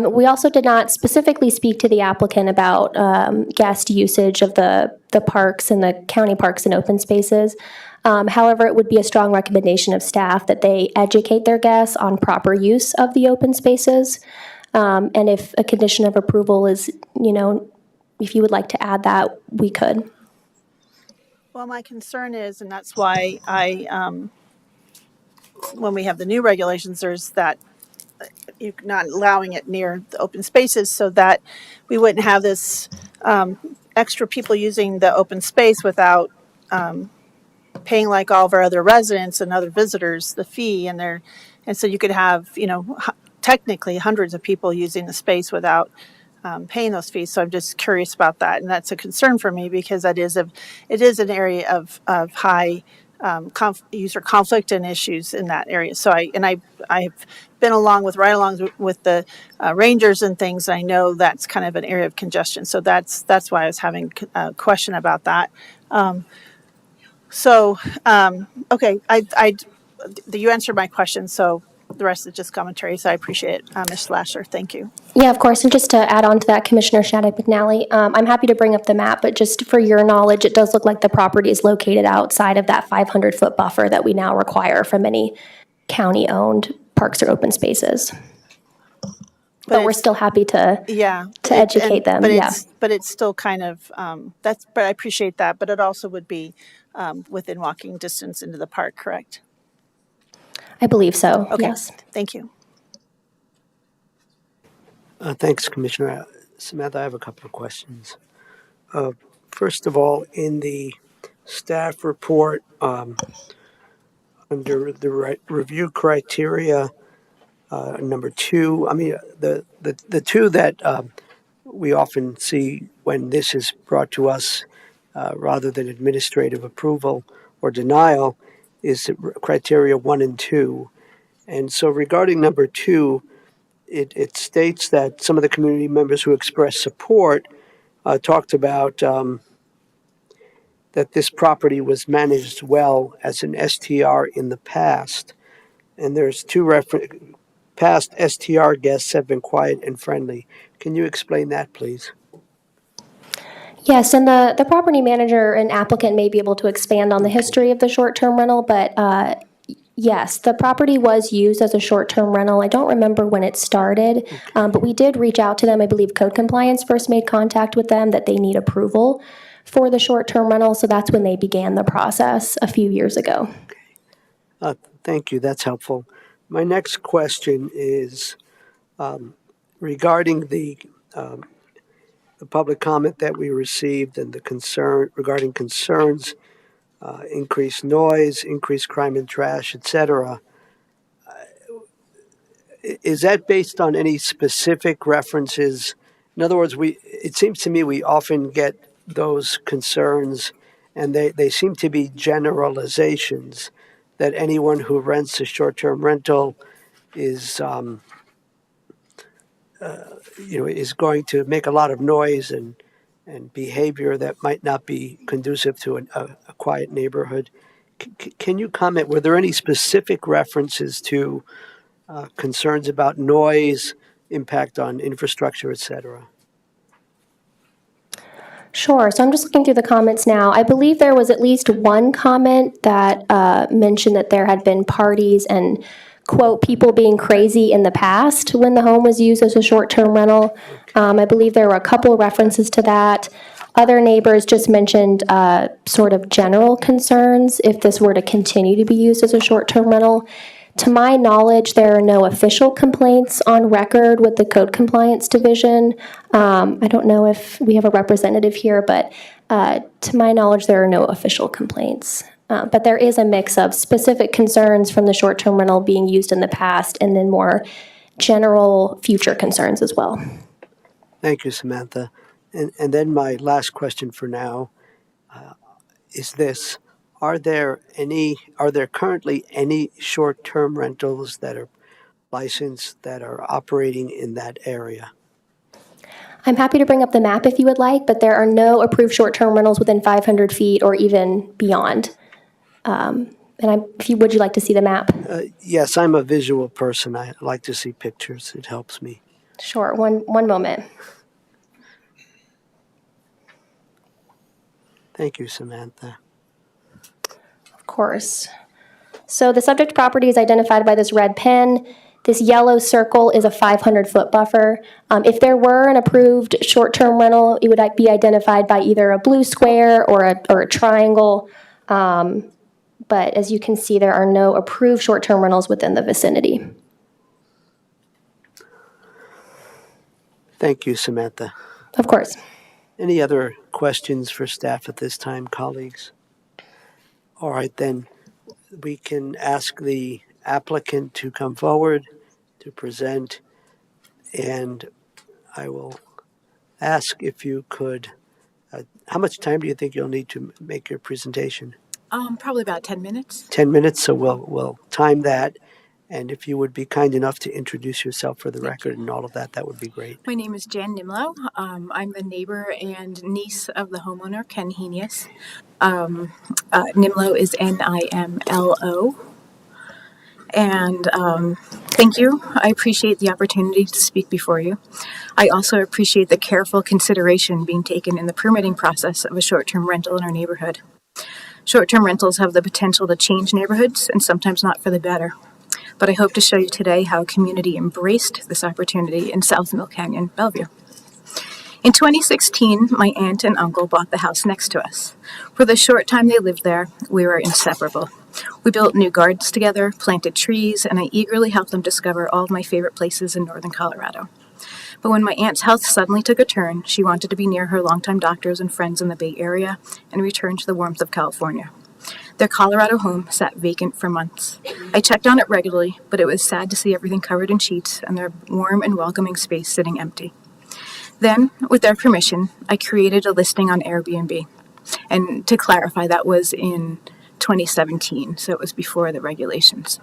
We also did not specifically speak to the applicant about guest usage of the parks and the county parks and open spaces. However, it would be a strong recommendation of staff that they educate their guests on proper use of the open spaces. And if a condition of approval is, if you would like to add that, we could. Well, my concern is, and that's why when we have the new regulations, there's that you're not allowing it near the open spaces so that we wouldn't have this extra people using the open space without paying like all of our other residents and other visitors the fee, and so you could have technically hundreds of people using the space without paying those fees. So I'm just curious about that, and that's a concern for me because it is an area of high user conflict and issues in that area. So I've been right along with the rangers and things. I know that's kind of an area of congestion. So that's why I was having a question about that. Okay, you answered my question. So the rest is just commentary. So I appreciate it, Ms. Lasher. Thank you. Yeah, of course. And just to add on to that, Commissioner Shattuck McNally, I'm happy to bring up the map, but just for your knowledge, it does look like the property is located outside of that 500-foot buffer that we now require from any county-owned parks or open spaces. But we're still happy to educate them. But it's still kind of but I appreciate that. But it also would be within walking distance into the park, correct? I believe so. Okay. Yes. Thank you. Thanks, Commissioner. Samantha, I have a couple of questions. First of all, in the staff report, under the review criteria, number 2, I mean, the two that we often see when this is brought to us rather than administrative approval or denial is criteria 1 and 2. And so regarding number 2, it states that some of the community members who expressed support talked about that this property was managed well as an STR in the past. And there's past STR guests have been quiet and friendly. Can you explain that, please? Yes, and the property manager and applicant may be able to expand on the history of the short-term rental, but yes, the property was used as a short-term rental. I don't remember when it started, but we did reach out to them. I believe Code Compliance first made contact with them that they need approval for the short-term rental, so that's when they began the process a few years ago. Thank you. That's helpful. My next question is regarding the public comment that we received and regarding concerns, increased noise, increased crime and trash, etc. Is that based on any specific references? In other words, it seems to me we often get those concerns, and they seem to be generalizations that anyone who rents a short-term rental is is going to make a lot of noise and behavior that might not be conducive to a quiet neighborhood. Can you comment? Were there any specific references to concerns about noise, impact on infrastructure, etc.? Sure. So I'm just looking through the comments now. I believe there was at least one comment that mentioned that there had been parties and, quote, people being crazy in the past when the home was used as a short-term rental. I believe there were a couple references to that. Other neighbors just mentioned sort of general concerns if this were to continue to be used as a short-term rental. To my knowledge, there are no official complaints on record with the Code Compliance Division. I don't know if we have a representative here, but to my knowledge, there are no official complaints. But there is a mix of specific concerns from the short-term rental being used in the past and then more general future concerns as well. Thank you, Samantha. And then my last question for now is this. Are there currently any short-term rentals that are licensed that are operating in that area? I'm happy to bring up the map if you would like, but there are no approved short-term rentals within 500 feet or even beyond. Would you like to see the map? Yes, I'm a visual person. I like to see pictures. It helps me. Sure. One moment. Thank you, Samantha. Of course. So the subject property is identified by this red pen. This yellow circle is a 500-foot buffer. If there were an approved short-term rental, it would be identified by either a blue square or a triangle. But as you can see, there are no approved short-term rentals within the vicinity. Thank you, Samantha. Of course. Any other questions for staff at this time, colleagues? All right, then we can ask the applicant to come forward to present, and I will ask if you could, how much time do you think you'll need to make your presentation? Probably about 10 minutes. 10 minutes, so we'll time that. And if you would be kind enough to introduce yourself for the record and all of that, that would be great. My name is Jan Nimlo. I'm the neighbor and niece of the homeowner, Ken Henius. Nimlo is Nimlo. And thank you. I appreciate the opportunity to speak before you. I also appreciate the careful consideration being taken in the permitting process of a short-term rental in our neighborhood. Short-term rentals have the potential to change neighborhoods, and sometimes not for the better. But I hope to show you today how a community embraced this opportunity in South Mill Canyon, Bellevue. In 2016, my aunt and uncle bought the house next to us. For the short time they lived there, we were inseparable. We built new gardens together, planted trees, and I eagerly helped them discover all of my favorite places in northern Colorado. But when my aunt's health suddenly took a turn, she wanted to be near her longtime doctors and friends in the Bay Area and return to the warmth of California. Their Colorado home sat vacant for months. I checked on it regularly, but it was sad to see everything covered in sheets and their warm and welcoming space sitting empty. Then, with their permission, I created a listing on Airbnb. And to clarify, that was in 2017, so it was before the regulations.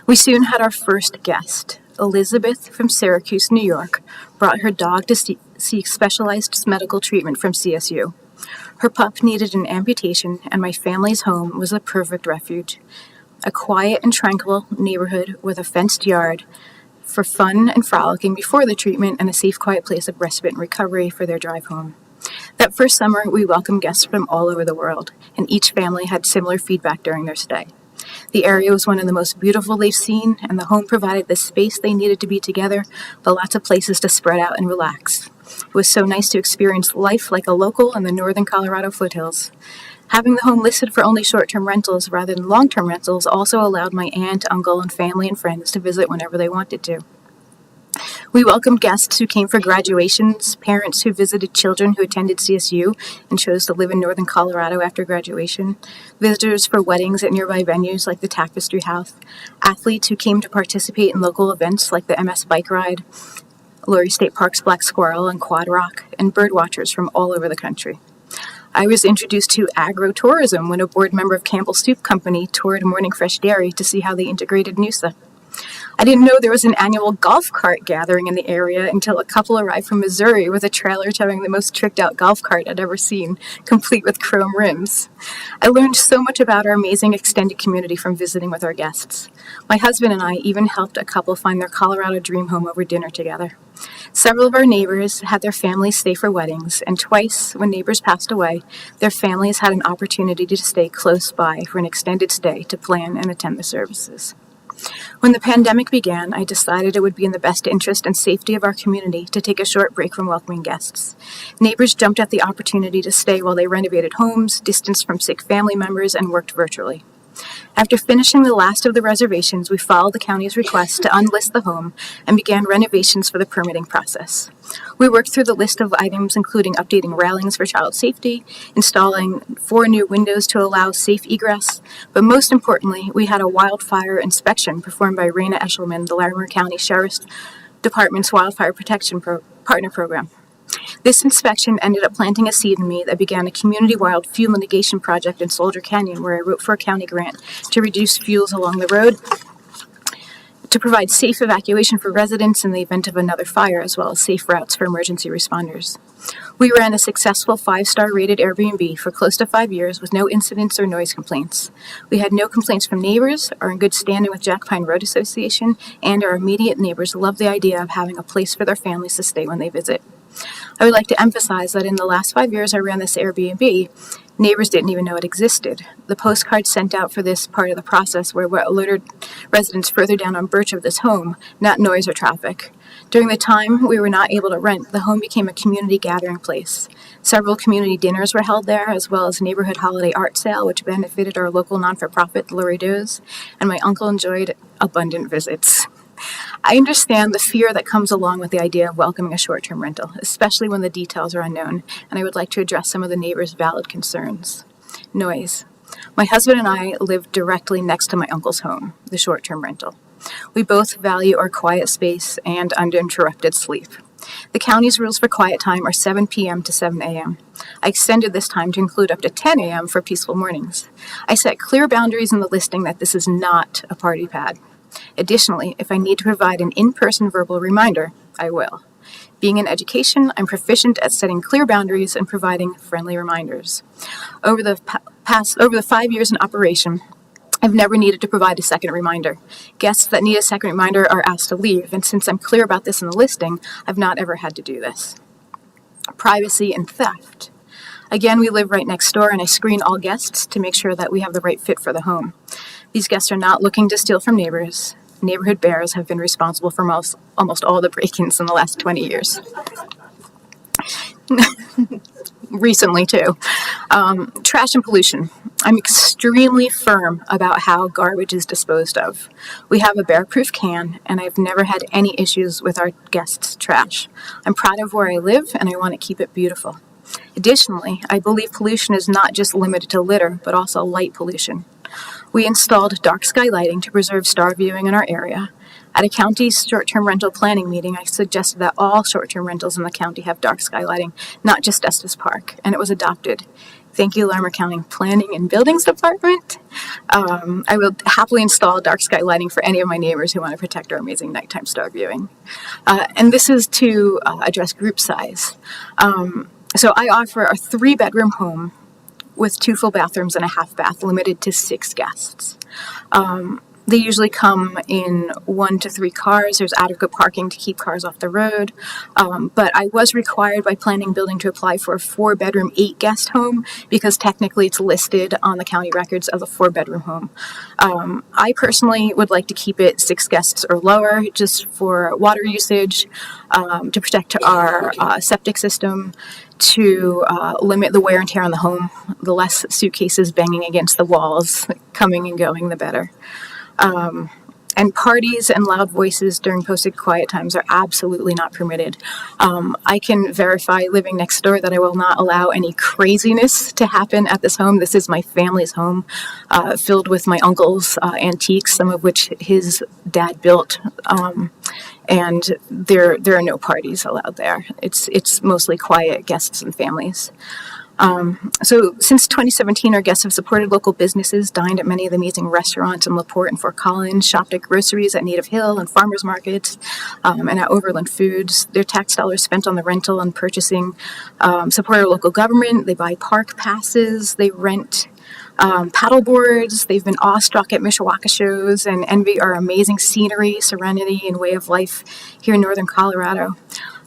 We soon had our first guest. Elizabeth from Syracuse, New York, brought her dog to seek specialized medical treatment from CSU. Her pup needed an amputation, and my family's home was a perfect refuge. A quiet and tranquil neighborhood with a fenced yard for fun and frolicking before the treatment, and a safe, quiet place of respite and recovery for their drive home. That first summer, we welcomed guests from all over the world, and each family had similar feedback during their stay. The area was one of the most beautiful they've seen, and the home provided the space they needed to be together, but lots of places to spread out and relax. It was so nice to experience life like a local in the northern Colorado foothills. Having the home listed for only short-term rentals rather than long-term rentals also allowed my aunt, uncle, and family and friends to visit whenever they wanted to. We welcomed guests who came for graduations, parents who visited children who attended CSU and chose to live in northern Colorado after graduation, visitors for weddings at nearby venues like the Tapestry House, athletes who came to participate in local events like the MS Bike Ride, Laurie State Park's Black Squirrel and Quad Rock, and bird watchers from all over the country. I was introduced to agro-tourism when a board member of Campbell Soup Company toured Morning Fresh Dairy to see how they integrated Noosa. I didn't know there was an annual golf cart gathering in the area until a couple arrived from Missouri with a trailer towing the most tricked-out golf cart I'd ever seen, complete with chrome rims. I learned so much about our amazing extended community from visiting with our guests. My husband and I even helped a couple find their Colorado dream home over dinner together. Several of our neighbors had their families stay for weddings, and twice, when neighbors passed away, their families had an opportunity to stay close by for an extended stay to plan and attend the services. When the pandemic began, I decided it would be in the best interest and safety of our community to take a short break from welcoming guests. Neighbors jumped at the opportunity to stay while they renovated homes, distanced from sick family members, and worked virtually. After finishing the last of the reservations, we followed the county's request to unlist the home and began renovations for the permitting process. We worked through the list of items, including updating railings for child safety, installing 4 new windows to allow safe egress, but most importantly, we had a wildfire inspection performed by Raina Eshelman, the Larimer County Sheriff's Department's Wildfire Protection Partner Program. This inspection ended up planting a seed in me that began a community-wide fuel mitigation project in Soldier Canyon, where I wrote for a county grant to reduce fuels along the road, to provide safe evacuation for residents in the event of another fire, as well as safe routes for emergency responders. We ran a successful 5-star rated Airbnb for close to 5 years with no incidents or noise complaints. We had no complaints from neighbors, are in good standing with Jack Pine Road Association, and our immediate neighbors love the idea of having a place for their families to stay when they visit. I would like to emphasize that in the last 5 years I ran this Airbnb, neighbors didn't even know it existed. The postcards sent out for this part of the process were what alerted residents further down on Birch of this home, not noise or traffic. During the time we were not able to rent, the home became a community gathering place. Several community dinners were held there, as well as neighborhood holiday art sale, which benefited our local non-for-profit, the Laredos, and my uncle enjoyed abundant visits. I understand the fear that comes along with the idea of welcoming a short-term rental, especially when the details are unknown, and I would like to address some of the neighbors' valid concerns. Noise. My husband and I live directly next to my uncle's home, the short-term rental. We both value our quiet space and uninterrupted sleep. The county's rules for quiet time are 7 p.m. to 7 a.m. I extended this time to include up to 10 a.m. for peaceful mornings. I set clear boundaries in the listing that this is not a party pad. Additionally, if I need to provide an in-person verbal reminder, I will. Being in education, I'm proficient at setting clear boundaries and providing friendly reminders. Over the 5 years in operation, I've never needed to provide a second reminder. Guests that need a second reminder are asked to leave, and since I'm clear about this in the listing, I've not ever had to do this. Privacy and theft. Again, we live right next door, and I screen all guests to make sure that we have the right fit for the home. These guests are not looking to steal from neighbors. Neighborhood bears have been responsible for almost all the break-ins in the last 20 years. Recently, too. Trash and pollution. I'm extremely firm about how garbage is disposed of. We have a bear-proof can, and I've never had any issues with our guests' trash. I'm proud of where I live, and I want to keep it beautiful. Additionally, I believe pollution is not just limited to litter, but also light pollution. We installed dark sky lighting to preserve star viewing in our area. At a county short-term rental planning meeting, I suggested that all short-term rentals in the county have dark sky lighting, not just Estes Park, and it was adopted. Thank you, Larimer County Planning and Buildings Department. I will happily install dark sky lighting for any of my neighbors who want to protect our amazing nighttime star viewing. And this is to address group size. So I offer a 3-bedroom home with 2 full bathrooms and a half bath, limited to 6 guests. They usually come in 1 to 3 cars. There's adequate parking to keep cars off the road. But I was required by planning and building to apply for a 4-bedroom, 8-guest home because technically it's listed on the county records as a 4-bedroom home. I personally would like to keep it 6 guests or lower just for water usage, to protect our septic system, to limit the wear and tear on the home. The less suitcases banging against the walls, coming and going, the better. And parties and loud voices during posted quiet times are absolutely not permitted. I can verify living next door that I will not allow any craziness to happen at this home. This is my family's home, filled with my uncle's antiques, some of which his dad built. And there are no parties allowed there. It's mostly quiet guests and families. So since 2017, our guests have supported local businesses, dined at many of the amazing restaurants in LaPorte and Fort Collins, shopped at groceries at Native Hill and farmers markets, and at Overland Foods. Their tax dollars spent on the rental and purchasing support our local government. They buy park passes. They rent paddle boards. They've been awestruck at Mishawaka shows and envy our amazing scenery, serenity, and way of life here in northern Colorado.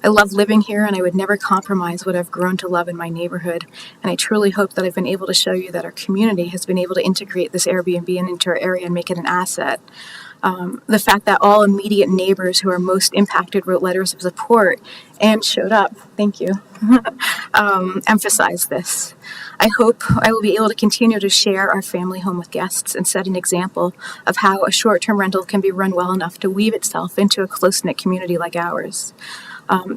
I love living here, and I would never compromise what I've grown to love in my neighborhood. And I truly hope that I've been able to show you that our community has been able to integrate this Airbnb into our area and make it an asset. The fact that all immediate neighbors who are most impacted wrote letters of support and showed up, thank you, emphasize this. I hope I will be able to continue to share our family home with guests and set an example of how a short-term rental can be run well enough to weave itself into a close-knit community like ours.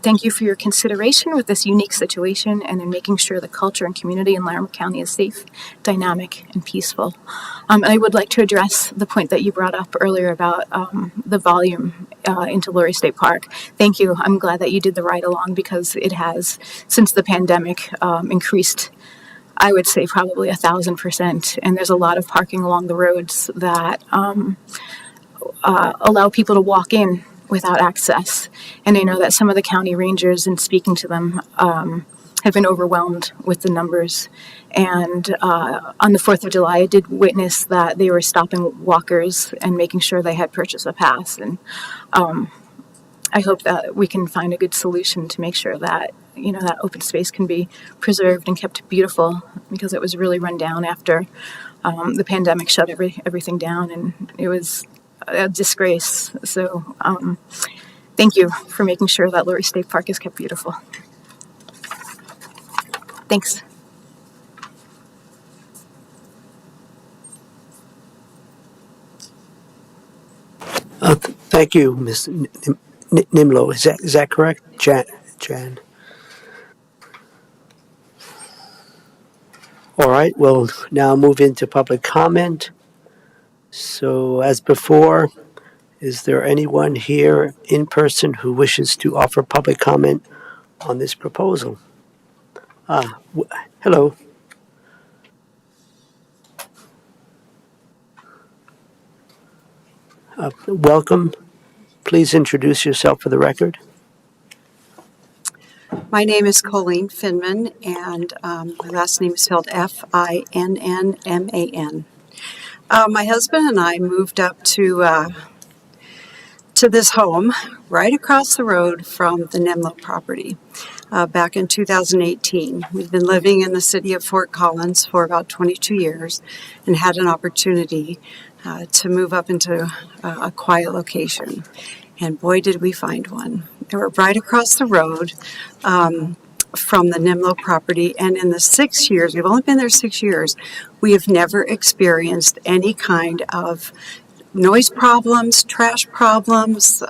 Thank you for your consideration with this unique situation and in making sure the culture and community in Larimer County is safe, dynamic, and peaceful. I would like to address the point that you brought up earlier about the volume into Lurie State Park. Thank you. I'm glad that you did the ride along because it has, since the pandemic, increased, I would say probably 1,000%. And there's a lot of parking along the roads that allow people to walk in without access. And I know that some of the county rangers, in speaking to them, have been overwhelmed with the numbers. And on the 4th of July, I did witness that they were stopping walkers and making sure they had purchased a pass. And I hope that we can find a good solution to make sure that, you know, that open space can be preserved and kept beautiful, because it was really run down after the pandemic shut everything down, and it was a disgrace. So thank you for making sure that Lurie State Park is kept beautiful. Thanks. Thank you, Ms. Nimlo. Is that correct? Jan. All right, we'll now move into public comment. So as before, is there anyone here in person who wishes to offer public comment on this proposal? Hello. Welcome. Please introduce yourself for the record. My name is Colleen Finman, and my last name is spelled Finnman. My husband and I moved up to this home right across the road from the Nimlo property back in 2018. We've been living in the city of Fort Collins for about 22 years and had an opportunity to move up into a quiet location. And boy, did we find one. They were right across the road from the Nimlo property. And in the 6 years, we've only been there 6 years, we have never experienced any kind of noise problems, trash problems,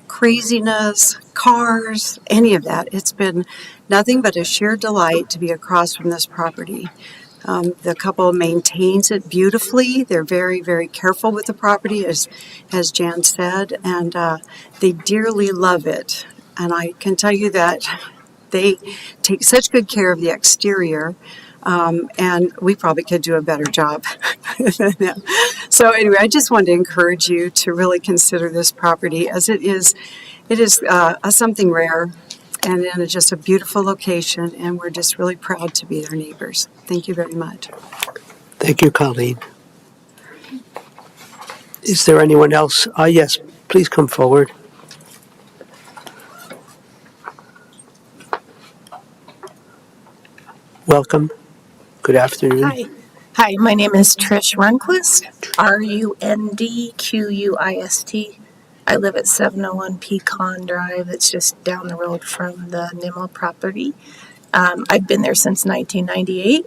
craziness, cars, any of that. It's been nothing but a sheer delight to be across from this property. The couple maintains it beautifully. They're very, very careful with the property, as Jan said, and they dearly love it. And I can tell you that they take such good care of the exterior, and we probably could do a better job. So anyway, I just wanted to encourage you to really consider this property, as it is something rare. And in just a beautiful location, and we're just really proud to be their neighbors. Thank you very much. Thank you, Colleen. Is there anyone else? Yes, please come forward. Welcome. Good afternoon. Hi, my name is Trish Runquist, Rundquist. I live at 701 Pecan Drive. It's just down the road from the Nimmo property. I've been there since 1998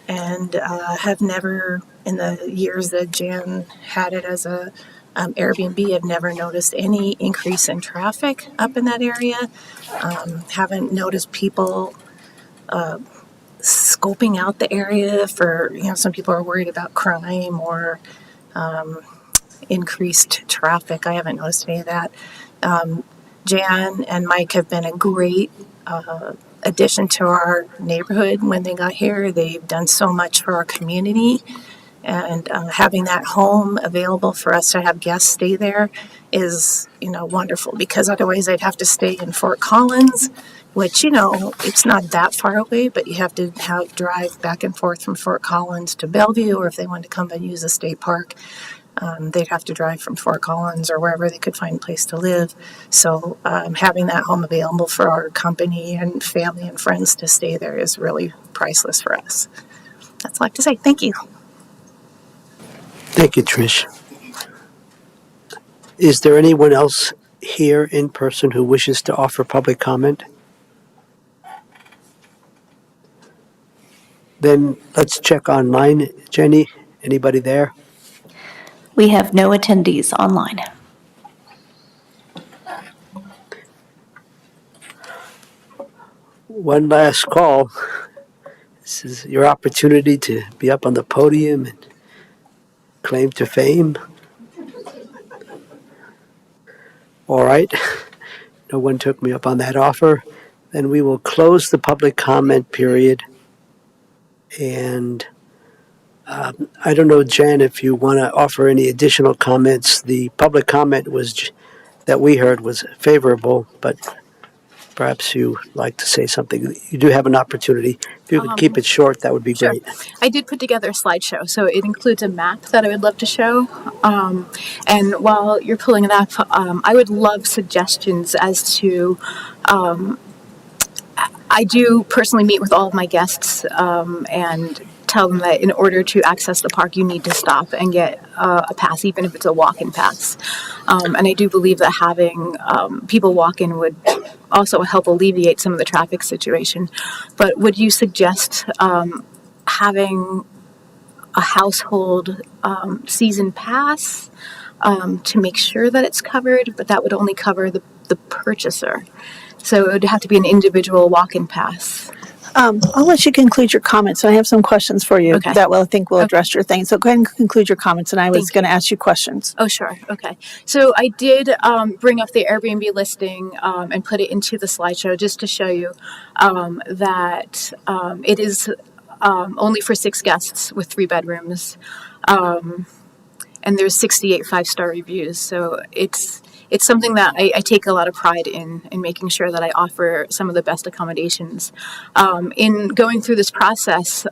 and have never, in the years that Jan had it as a Airbnb, I've never noticed any increase in traffic up in that area. Haven't noticed people scoping out the area for, some people are worried about crime or increased traffic. I haven't noticed any of that. Jan and Mike have been a great addition to our neighborhood when they got here. They've done so much for our community, and having that home available for us to have guests stay there is, wonderful, because otherwise they'd have to stay in Fort Collins, which, it's not that far away, but you have to drive back and forth from Fort Collins to Bellevue, or if they wanted to come and use the state park, they'd have to drive from Fort Collins or wherever they could find a place to live. So having that home available for our company and family and friends to stay there is really priceless for us. That's all I have to say. Thank you. Thank you, Trish. Is there anyone else here in person who wishes to offer public comment? Then let's check online. Jenny, anybody there? We have no attendees online. One last call. This is your opportunity to be up on the podium and claim to fame. All right. No one took me up on that offer. Then we will close the public comment period. And I don't know, Jan, if you want to offer any additional comments. The public comment that we heard was favorable, but perhaps you'd like to say something. You do have an opportunity. If you could keep it short, that would be great. I did put together a slideshow, so it includes a map that I would love to show. And while you're pulling it up, I would love suggestions as to. I do personally meet with all of my guests and tell them that in order to access the park, you need to stop and get a pass, even if it's a walk-in pass. And I do believe that having people walk in would also help alleviate some of the traffic situation. But would you suggest having a household season pass to make sure that it's covered, but that would only cover the purchaser? So it would have to be an individual walk-in pass. I'll let you conclude your comments. I have some questions for you Okay. that I think will address your thing. So go ahead and conclude your comments, and I was Thank going to ask you questions. Oh, sure. Okay. So I did bring up the Airbnb listing and put it into the slideshow just to show you that it is only for 6 guests with 3 bedrooms. And there's 68 5-star reviews. So it's something that I take a lot of pride in making sure that I offer some of the best accommodations. In going through this process,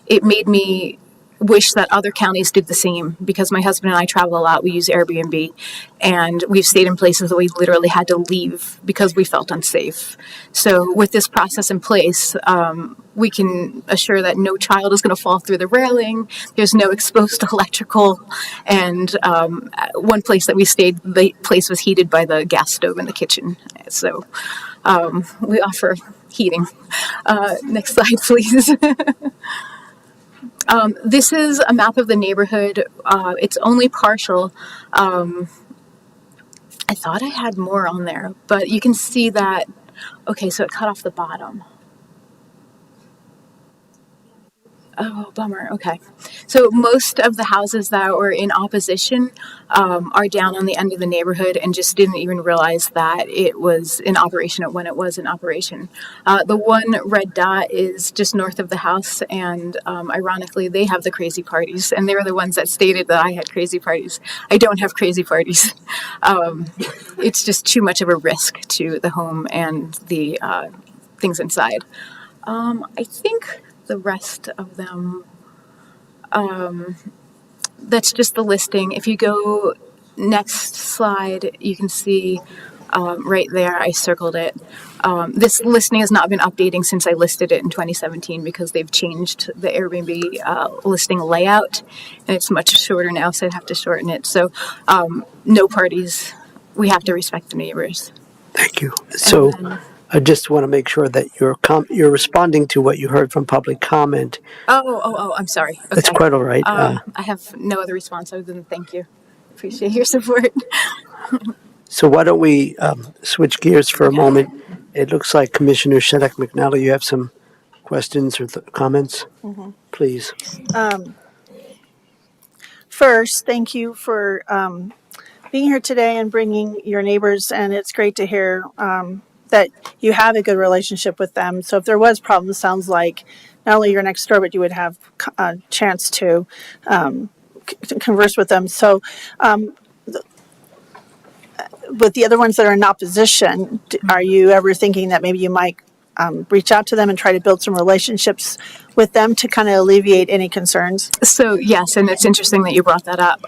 it made me wish that other counties did the same, because my husband and I travel a lot. We use Airbnb, and we've stayed in places that we literally had to leave because we felt unsafe. So with this process in place, we can assure that no child is going to fall through the railing. There's no exposed electrical. And one place that we stayed, the place was heated by the gas stove in the kitchen. So we offer heating. Next slide, please. This is a map of the neighborhood. It's only partial. I thought I had more on there, but you can see that. Okay, so it cut off the bottom. Oh, bummer. Okay. So most of the houses that were in opposition are down on the end of the neighborhood and just didn't even realize that it was in operation when it was in operation. The one red dot is just north of the house, and ironically, they have the crazy parties, and they were the ones that stated that I had crazy parties. I don't have crazy parties. It's just too much of a risk to the home and the things inside. I think the rest of them, that's just the listing. If you go next slide, you can see right there, I circled it. This listing has not been updating since I listed it in 2017 because they've changed the Airbnb listing layout, and it's much shorter now, so I'd have to shorten it. So no parties. We have to respect the neighbors. Thank you. So I just want to make sure that you're responding to what you heard from public comment. Oh, I'm sorry. Okay. That's quite all right. I have no other response other than thank you. Appreciate your support. So why don't we switch gears for a moment? It looks like Commissioner Shedek McNally, you have some questions or comments? Mm-hmm. Please. First, thank you for being here today and bringing your neighbors, and it's great to hear that you have a good relationship with them. So if there was problems, sounds like not only your next door, but you would have a chance to converse with them. So with the other ones that are in opposition, are you ever thinking that maybe you might reach out to them and try to build some relationships with them to kind of alleviate any concerns? So yes, and it's interesting that you brought that up.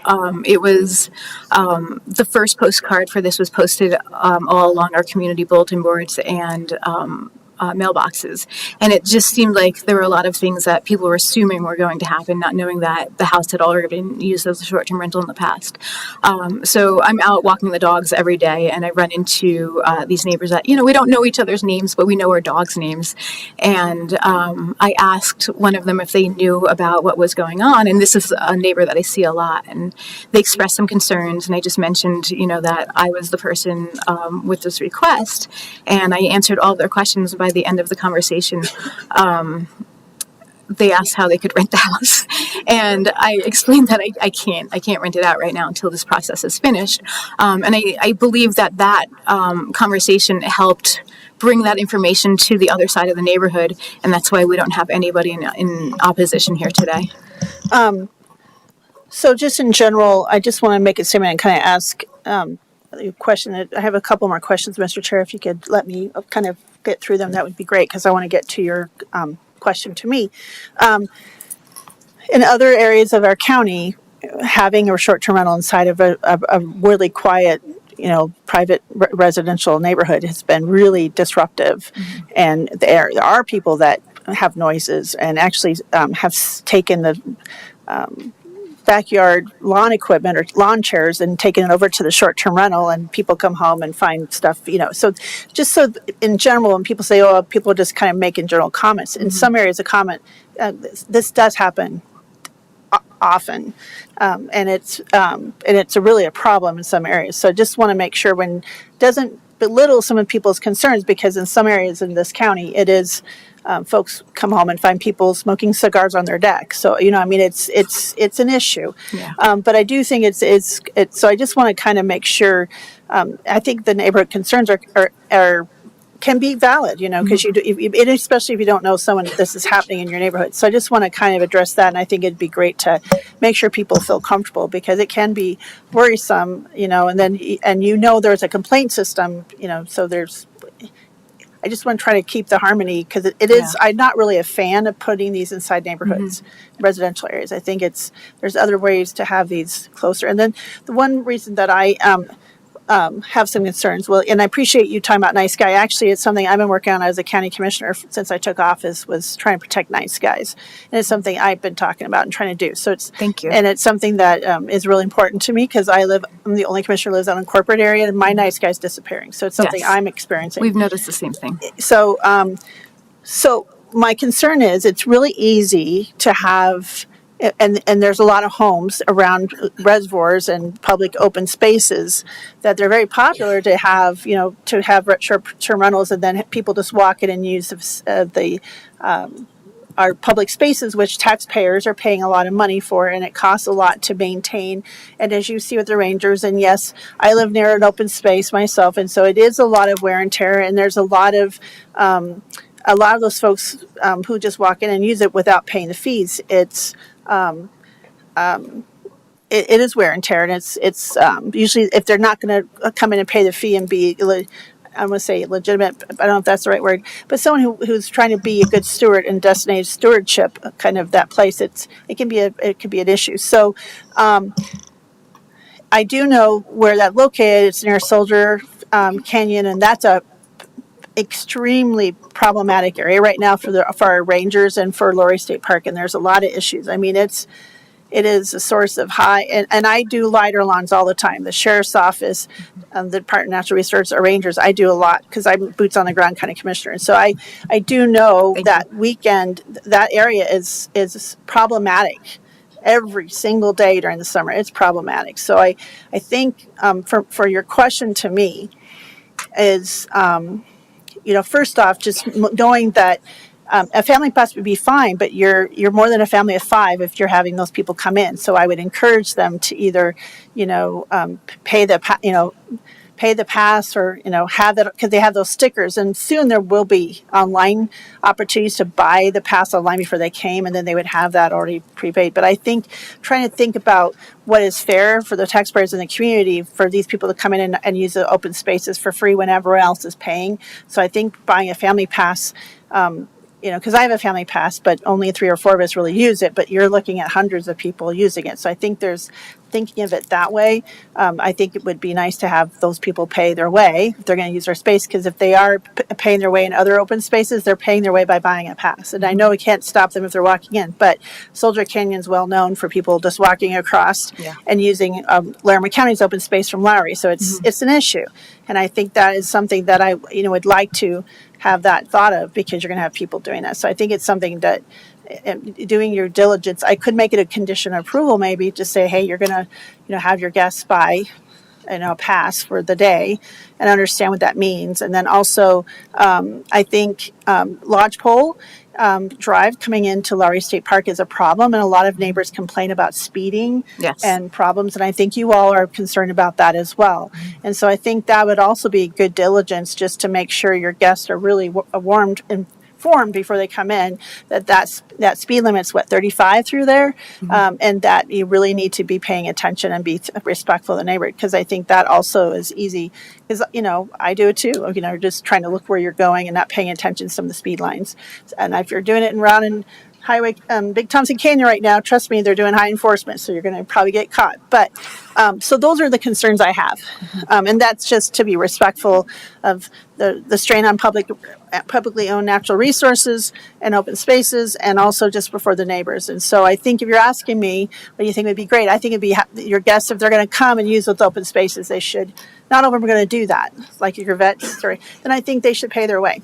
It was the first postcard for this was posted all along our community bulletin boards and mailboxes, and it just seemed like there were a lot of things that people were assuming were going to happen, not knowing that the house had already been used as a short-term rental in the past. So I'm out walking the dogs every day, and I run into these neighbors that, we don't know each other's names, but we know our dogs' names. And I asked one of them if they knew about what was going on, and this is a neighbor that I see a lot, and they expressed some concerns, and I just mentioned, that I was the person with this request, and I answered all their questions. By the end of the conversation, they asked how they could rent the house, and I explained that I can't rent it out right now until this process is finished. And I believe that conversation helped bring that information to the other side of the neighborhood, and that's why we don't have anybody in opposition here today. So just in general, I just want to make a statement and kind of ask a question. I have a couple more questions, Mr. Chair. If you could let me kind of get through them, that would be great, because I want to get to your question to me. In other areas of our county, having a short-term rental inside of a really quiet, private residential neighborhood has been really disruptive. Mm-hmm. And there are people that have noises and actually have taken the backyard lawn equipment or lawn chairs and taking it over to the short-term rental, and people come home and find stuff, so just so in general, when people say, people just kind of making general comments, in some areas of comment, this does happen often, and it's really a problem in some areas. So I just want to make sure when doesn't belittle some of people's concerns, because in some areas in this county, it is folks come home and find people smoking cigars on their deck. So, I mean, it's an issue. Yeah. But I do think it's so I just want to kind of make sure, I think the neighborhood concerns are can be valid, because and especially if you don't know someone, this is happening in your neighborhood. So I just want to kind of address that. And I think it'd be great to make sure people feel comfortable, because it can be worrisome, and then, there's a complaint system, so I just want to try to keep the harmony, because it is, I'm not really a fan of putting these inside neighborhoods, residential areas. I think there's other ways to have these closer. And then the one reason that I have some concerns, and I appreciate you talking about nice guy. Actually, it's something I've been working on as a county commissioner since I took office, was trying to protect nice guys. And it's something I've been talking about and trying to do. So Thank you. And it's something that is really important to me, because I'm the only commissioner who lives out in a corporate area, and my nice guy's disappearing. So it's something Yes. I'm experiencing. We've noticed the same thing. So, so my concern is, it's really easy to have, and there's a lot of homes around reservoirs and public open spaces that they're very popular to have, to have short-term rentals, and then people just walk in and use our public spaces, which taxpayers are paying a lot of money for, and it costs a lot to maintain. And as you see with the Rangers, and yes, I live near an open space myself, and so it is a lot of wear and tear, and there's a lot of those folks who just walk in and use it without paying the fees. It is wear and tear, and it's usually, if they're not going to come in and pay the fee and be, I'm going to say legitimate, I don't know if that's the right word, but someone who's trying to be a good steward and designated stewardship, kind of that place, it could be an issue. So I do know where that's located. It's near Soldier Canyon, and that's a extremely problematic area right now for our rangers and for Laurie State Park, and there's a lot of issues. I mean, it is a source of high, and I do lighter lawns all the time. The sheriff's office, the Department of Natural Resources, our rangers, I do a lot, because I'm boots on the ground kind of commissioner. And so I do know that weekend, that area is problematic. Every single day during the summer, it's problematic. So I think for your question to me is, first off, just knowing that a family pass would be fine, but you're more than a family of 5 if you're having those people come in. So I would encourage them to either, pay the pass, or have that, because they have those stickers, and soon there will be online opportunities to buy the pass online before they came, and then they would have that already prepaid. But I think trying to think about what is fair for the taxpayers in the community, for these people to come in and use the open spaces for free when everyone else is paying. So I think buying a family pass, because I have a family pass, but only 3 or 4 of us really use it, but you're looking at hundreds of people using it. So I think thinking of it that way, I think it would be nice to have those people pay their way if they're going to use our space, because if they are paying their way in other open spaces, they're paying their way by buying a pass. And I know we can't stop them if they're walking in, but Soldier Canyon is well known for people just walking across and using Larimer County's open space from Lowry. So it's an issue. And I think that is something that I would like to have that thought of, because you're going to have people doing that. So I think it's something that, doing your diligence, I could make it a condition of approval, maybe just say, hey, you're going to have your guests buy a pass for the day, and understand what that means. And then also, I think Lodgepole Drive coming into Lowry State Park is a problem, and a lot of neighbors complain about speeding and problems, and I think you all are concerned about that as well. And so I think that would also be good diligence, just to make sure your guests are really informed before they come in, that speed limit's 35 through there, and that you really need to be paying attention and be respectful of the neighborhood, because I think that also is easy, because I do it too, just trying to look where you're going and not paying attention to some of the speed lines. And if you're doing it around in Highway Big Thompson Canyon right now, trust me, they're doing high enforcement, so you're going to probably get caught. But so those are the concerns I have, and that's just to be respectful of the strain on publicly owned natural resources and open spaces, and also just before the neighbors. And so I think if you're asking me what do you think would be great, I think it'd be your guests, if they're going to come and use those open spaces, they should, not all of them are going to do that, like your vet story, then I think they should pay their way.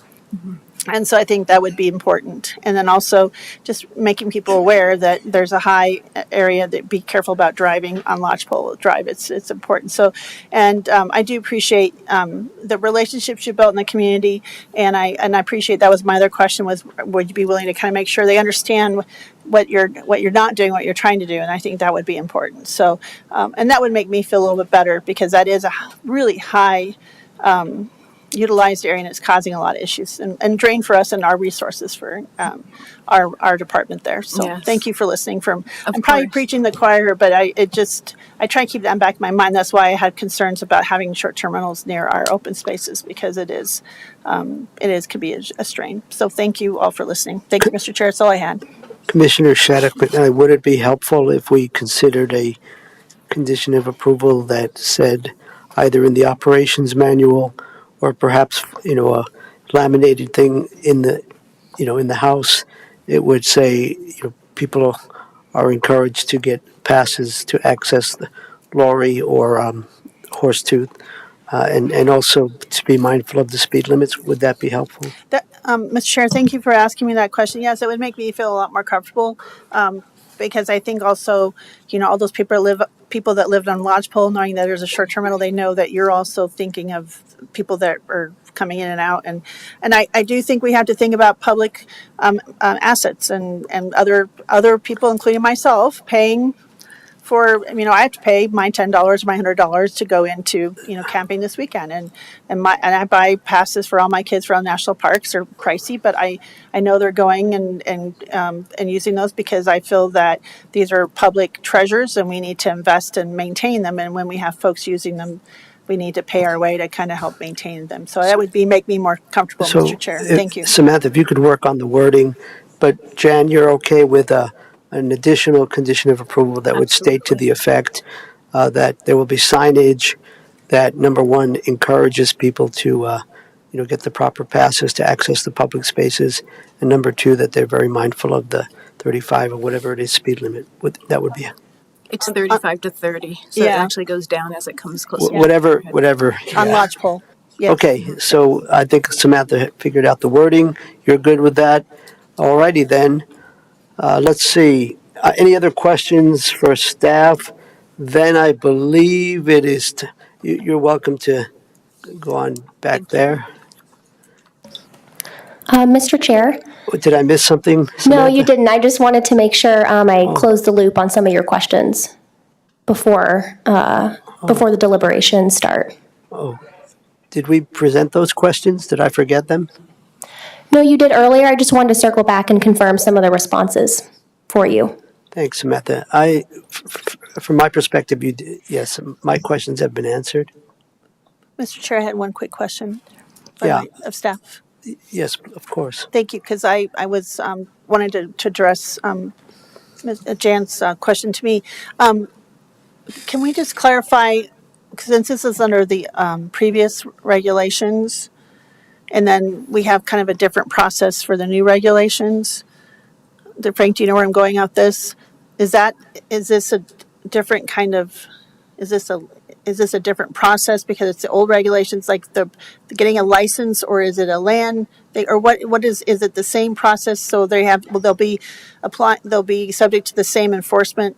And so I think that would be important. And then also just making people aware that there's a high area that be careful about driving on Lodgepole Drive. It's important. So, and I do appreciate the relationships you built in the community. And I appreciate, that was my other question, was would you be willing to kind of make sure they understand what you're not doing, what you're trying to do? And I think that would be important. So, and that would make me feel a little bit better, because that is a really high utilized area, and it's causing a lot of issues and drain for us and our resources for our department there. So Yes. thank you for listening. I'm Of probably course. preaching the choir, but I try to keep that in the back of my mind. That's why I had concerns about having short-term rentals near our open spaces, because it could be a strain. So thank you all for listening. Thank you, Mr. Chair. That's all I had. Commissioner Shattuck McNally, would it be helpful if we considered a condition of approval that said, either in the operations manual or perhaps, a laminated thing in the house, it would say, people are encouraged to get passes to access the Lorry or Horsetooth, and also to be mindful of the speed limits. Would that be helpful? Mr. Chair, thank you for asking me that question. Yes, it would make me feel a lot more comfortable, because I think also, all those people that lived on Lodgepole, knowing that there's a short-term rental, they know that you're also thinking of people that are coming in and out, and I do think we have to think about public assets and other people, including myself, paying for, I have to pay my $10, my $100 to go into, camping this weekend, and I buy passes for all my kids for all national parks. They're pricey, but I know they're going and using those, because I feel that these are public treasures and we need to invest and maintain them. And when we have folks using them, we need to pay our way to kind of help maintain them. So that would make me more comfortable, So, Mr. Chair. Thank you. Samantha, if you could work on the wording, but Jan, you're okay with an additional condition of approval that would state to the effect that there will be signage that, number one, encourages people to, get the proper passes to access the public spaces, and number two, that they're very mindful of the 35 or whatever it is speed limit. That would be It's 35 to 30, so it Yeah. actually goes down as it comes closer. whatever. On Yeah. Lodgepole. Yes. Okay, so I think Samantha figured out the wording. You're good with that? Alrighty then. Let's see. Any other questions for staff? Then I believe it is, you're welcome to go on back there. Mr. Chair? Did I miss something, No, Samantha? you didn't. I just wanted to make sure I closed the loop on some of your questions before the deliberations start. Oh, did we present those questions? Did I forget them? No, you did earlier. I just wanted to circle back and confirm some of the responses for you. Thanks, Samantha. From my perspective, yes, my questions have been answered. Mr. Chair, I had one quick question of staff. Yes, of course. Thank you, because I was wanted to address Ms. Jan's question to me. Can we just clarify, since this is under the previous regulations, and then we have kind of a different process for the new regulations? Frank, do you know where I'm going with this? Is this a different kind of? Is this a different process because it's the old regulations, like the getting a license, or is it a land thing, or what is it the same process? So they'll be subject to the same enforcement,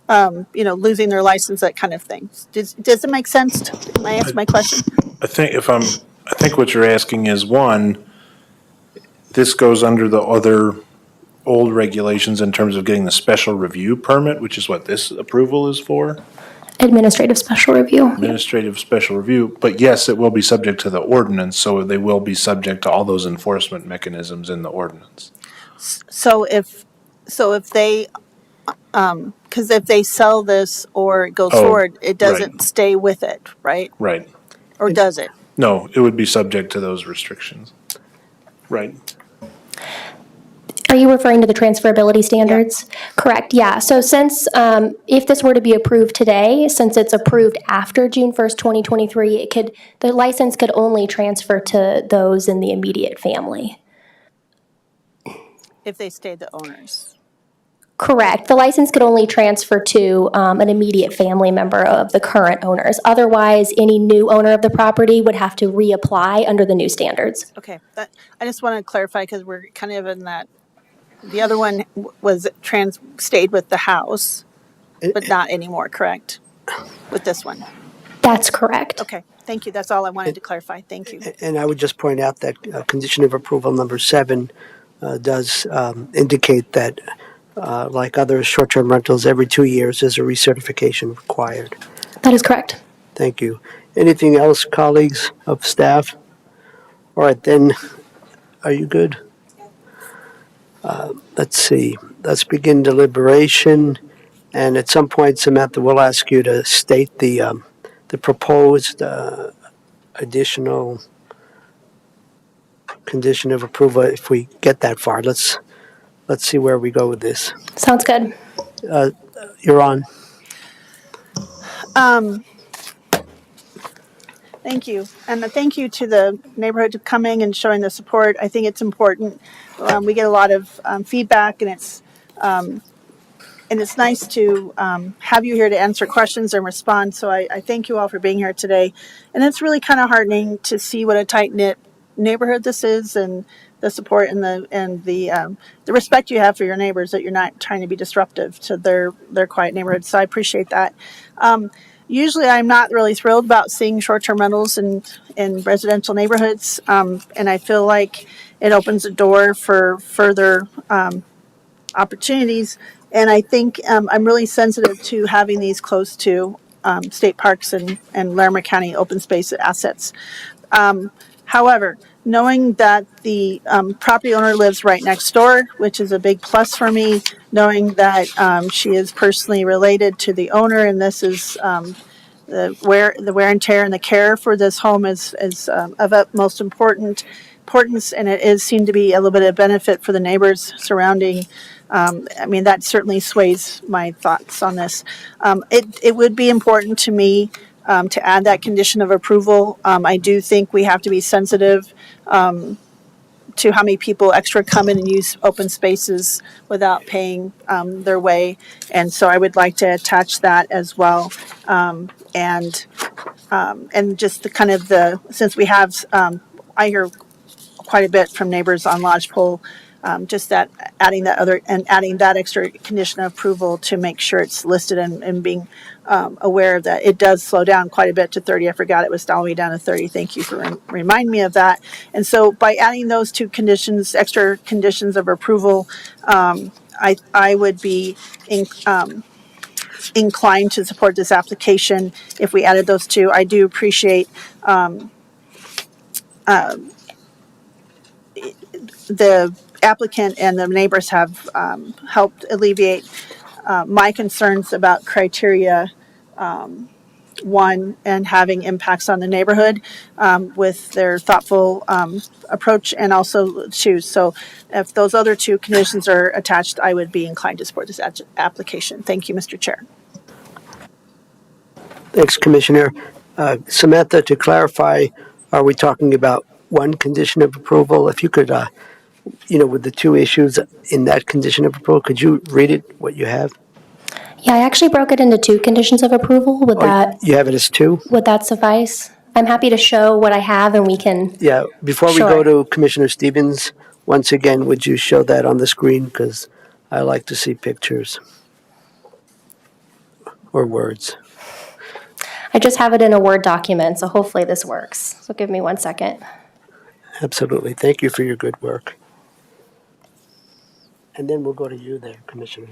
losing their license, that kind of thing. Does it make sense? Can I answer my question? I think what you're asking is, one, this goes under the other old regulations in terms of getting the special review permit, which is what this approval is for? Administrative special review. Administrative special review, but yes, it will be subject to the ordinance, so they will be subject to all those enforcement mechanisms in the ordinance. So if they, because if they sell this or it goes forward, it doesn't stay with it, right? Right. Or does it? No, it would be subject to those restrictions. Right. Are you referring to the transferability standards? Yeah. Correct, yeah. So since, if this were to be approved today, since it's approved after June 1st, 2023, the license could only transfer to those in the immediate family. If they stay the owners. Correct. The license could only transfer to an immediate family member of the current owners. Otherwise, any new owner of the property would have to reapply under the new standards. Okay, that, I just want to clarify because we're kind of in that, the other one stayed with the house, but not anymore, correct? With this one. That's correct. Okay, thank you. That's all I wanted to clarify. Thank you. And I would just point out that condition of approval number 7 does indicate that, like other short-term rentals, every 2 years is a recertification required. That is correct. Thank you. Anything else, colleagues of staff? All right, then, are you good? Let's see. Let's begin deliberation. And at some point, Samantha will ask you to state the proposed additional condition of approval if we get that far. Let's see where we go with this. Sounds good. You're on. Thank you. And thank you to the neighborhood for coming and showing the support. I think it's important. We get a lot of feedback, and it's nice to have you here to answer questions and respond. So I thank you all for being here today. And it's really kind of heartening to see what a tight-knit neighborhood this is, and the support and the respect you have for your neighbors, that you're not trying to be disruptive to their quiet neighborhood. So I appreciate that. Usually I'm not really thrilled about seeing short-term rentals in residential neighborhoods, and I feel like it opens a door for further opportunities. And I think I'm really sensitive to having these close to state parks and Larimer County open space assets. However, knowing that the property owner lives right next door, which is a big plus for me, knowing that she is personally related to the owner, and this is the wear and tear and the care for this home is of utmost importance, and it is seemed to be a little bit of benefit for the neighbors surrounding. I mean, that certainly sways my thoughts on this. It would be important to me to add that condition of approval. I do think we have to be sensitive to how many people extra come in and use open spaces without paying their way. And so I would like to attach that as well. And just the kind of since we have, I hear quite a bit from neighbors on Lodgepole, just that adding that extra condition of approval to make sure it's listed and being aware that it does slow down quite a bit to 30. I forgot it was all the way down to 30. Thank you for reminding me of that. And so by adding those two conditions, extra conditions of approval, I would be inclined to support this application if we added those two. I do appreciate the applicant and the neighbors have helped alleviate my concerns about criteria 1 and having impacts on the neighborhood with their thoughtful approach, and also 2. So if those other two conditions are attached, I would be inclined to support this application. Thank you, Mr. Chair. Thanks, Commissioner. Samantha, to clarify, are we talking about one condition of approval? If you could, with the two issues in that condition of approval, could you read it, what you have? Yeah, I actually broke it into 2 conditions of approval. You have it as 2? Would that suffice? I'm happy to show what I have, and we can. Yeah, before we go to Commissioner Stevens, once again, would you show that on the screen? Because I like to see pictures or words. I just have it in a Word document, so hopefully this works. So give me 1 second. Absolutely. Thank you for your good work. And then we'll go to you there, Commissioner.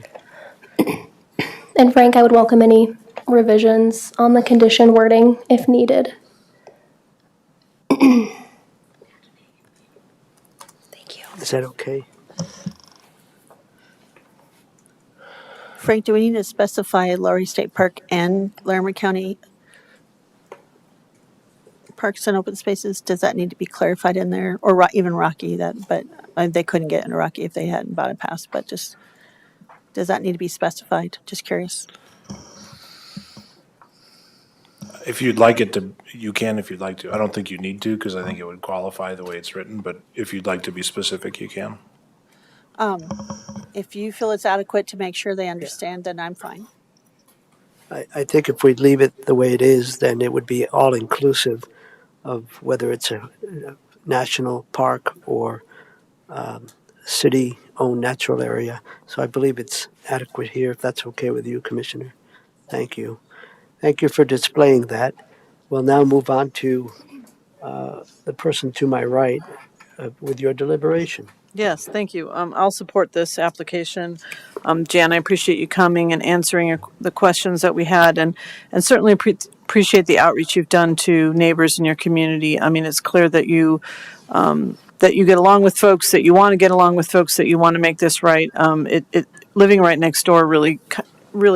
And Frank, I would welcome any revisions on the condition wording if needed. Thank you. Is that okay? Frank, do we need to specify Laurie State Park and Larimer County Parks and Open Spaces? Does that need to be clarified in there? Or even Rocky, but they couldn't get into Rocky if they hadn't bought a pass, but just, does that need to be specified? Just curious. If you'd like it to, you can if you'd like to. I don't think you need to because I think it would qualify the way it's written, but if you'd like to be specific, you can. If you feel it's adequate to make sure they understand, then I'm fine. I think if we leave it the way it is, then it would be all inclusive of whether it's a national park or city-owned natural area. So I believe it's adequate here, if that's okay with you, Commissioner. Thank you. Thank you for displaying that. We'll now move on to the person to my right with your deliberation. Yes, thank you. I'll support this application. Jan, I appreciate you coming and answering the questions that we had, and certainly appreciate the outreach you've done to neighbors in your community. I mean, it's clear that you get along with folks, that you want to get along with folks, that you want to make this right. Living right next door really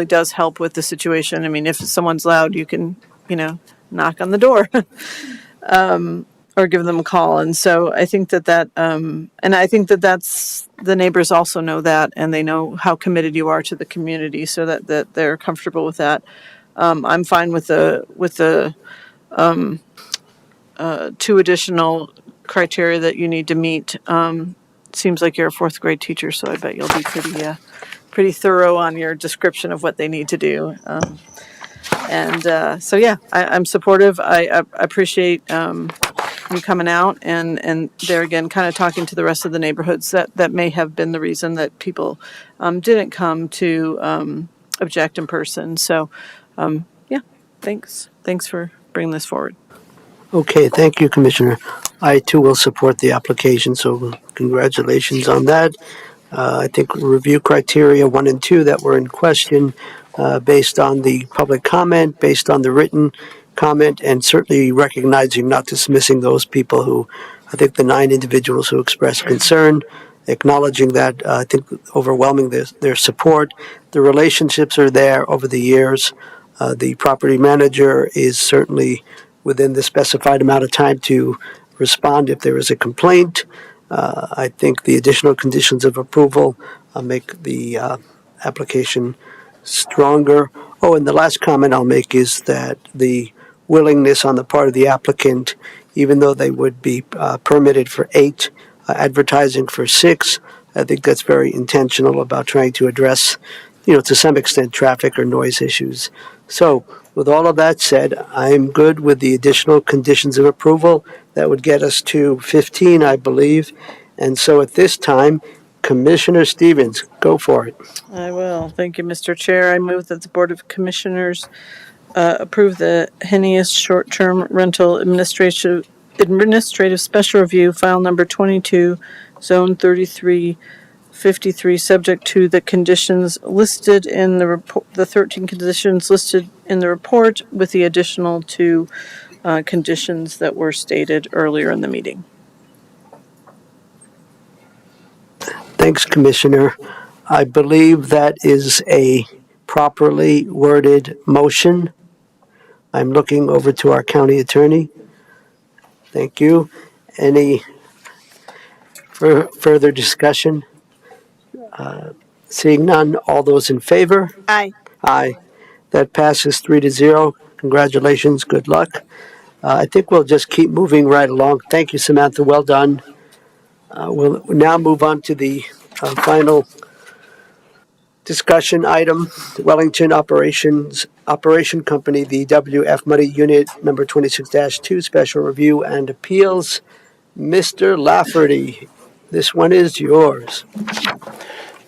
does help with the situation. I mean, if someone's loud, you can, knock on the door. Or give them a call. And so I think and I think that's, the neighbors also know that, and they know how committed you are to the community, so that they're comfortable with that. I'm fine with the 2 additional criteria that you need to meet. Seems like you're a 4th grade teacher, so I bet you'll be pretty thorough on your description of what they need to do. So yeah, I'm supportive. I appreciate you coming out and there again, kind of talking to the rest of the neighborhoods that may have been the reason that people didn't come to object in person. So yeah, thanks for bringing this forward. Okay, thank you, Commissioner. I too will support the application, so congratulations on that. I think review criteria 1 and 2 that were in question based on the public comment, based on the written comment, and certainly recognizing, not dismissing those people who, I think the 9 individuals who expressed concern, acknowledging that, I think overwhelming their support. The relationships are there over the years. The property manager is certainly within the specified amount of time to respond if there is a complaint. I think the additional conditions of approval make the application stronger. Oh, and the last comment I'll make is that the willingness on the part of the applicant, even though they would be permitted for 8, advertising for 6, I think that's very intentional about trying to address, to some extent, traffic or noise issues. So, with all of that said, I'm good with the additional conditions of approval. That would get us to 15, I believe. And so at this time, Commissioner Stevens, go for it. I will. Thank you, Mr. Chair. I move that the Board of Commissioners approve the Henius short-term rental administrative special review, file number 22, zone 3353, subject to the conditions listed in the report, the 13 conditions listed in the report, with the additional 2 conditions that were stated earlier in the meeting. Thanks, Commissioner. I believe that is a properly worded motion. I'm looking over to our county attorney. Thank you. Any further discussion? Seeing none, all those in favor? Aye. Aye. That passes 3-0. Congratulations. Good luck. I think we'll just keep moving right along. Thank you, Samantha. Well done. We'll now move on to the final discussion item. Wellington Operation Company, the WF Muddy Unit number 26-2, Special Review and Appeals. Mr. Lafferty, this one is yours.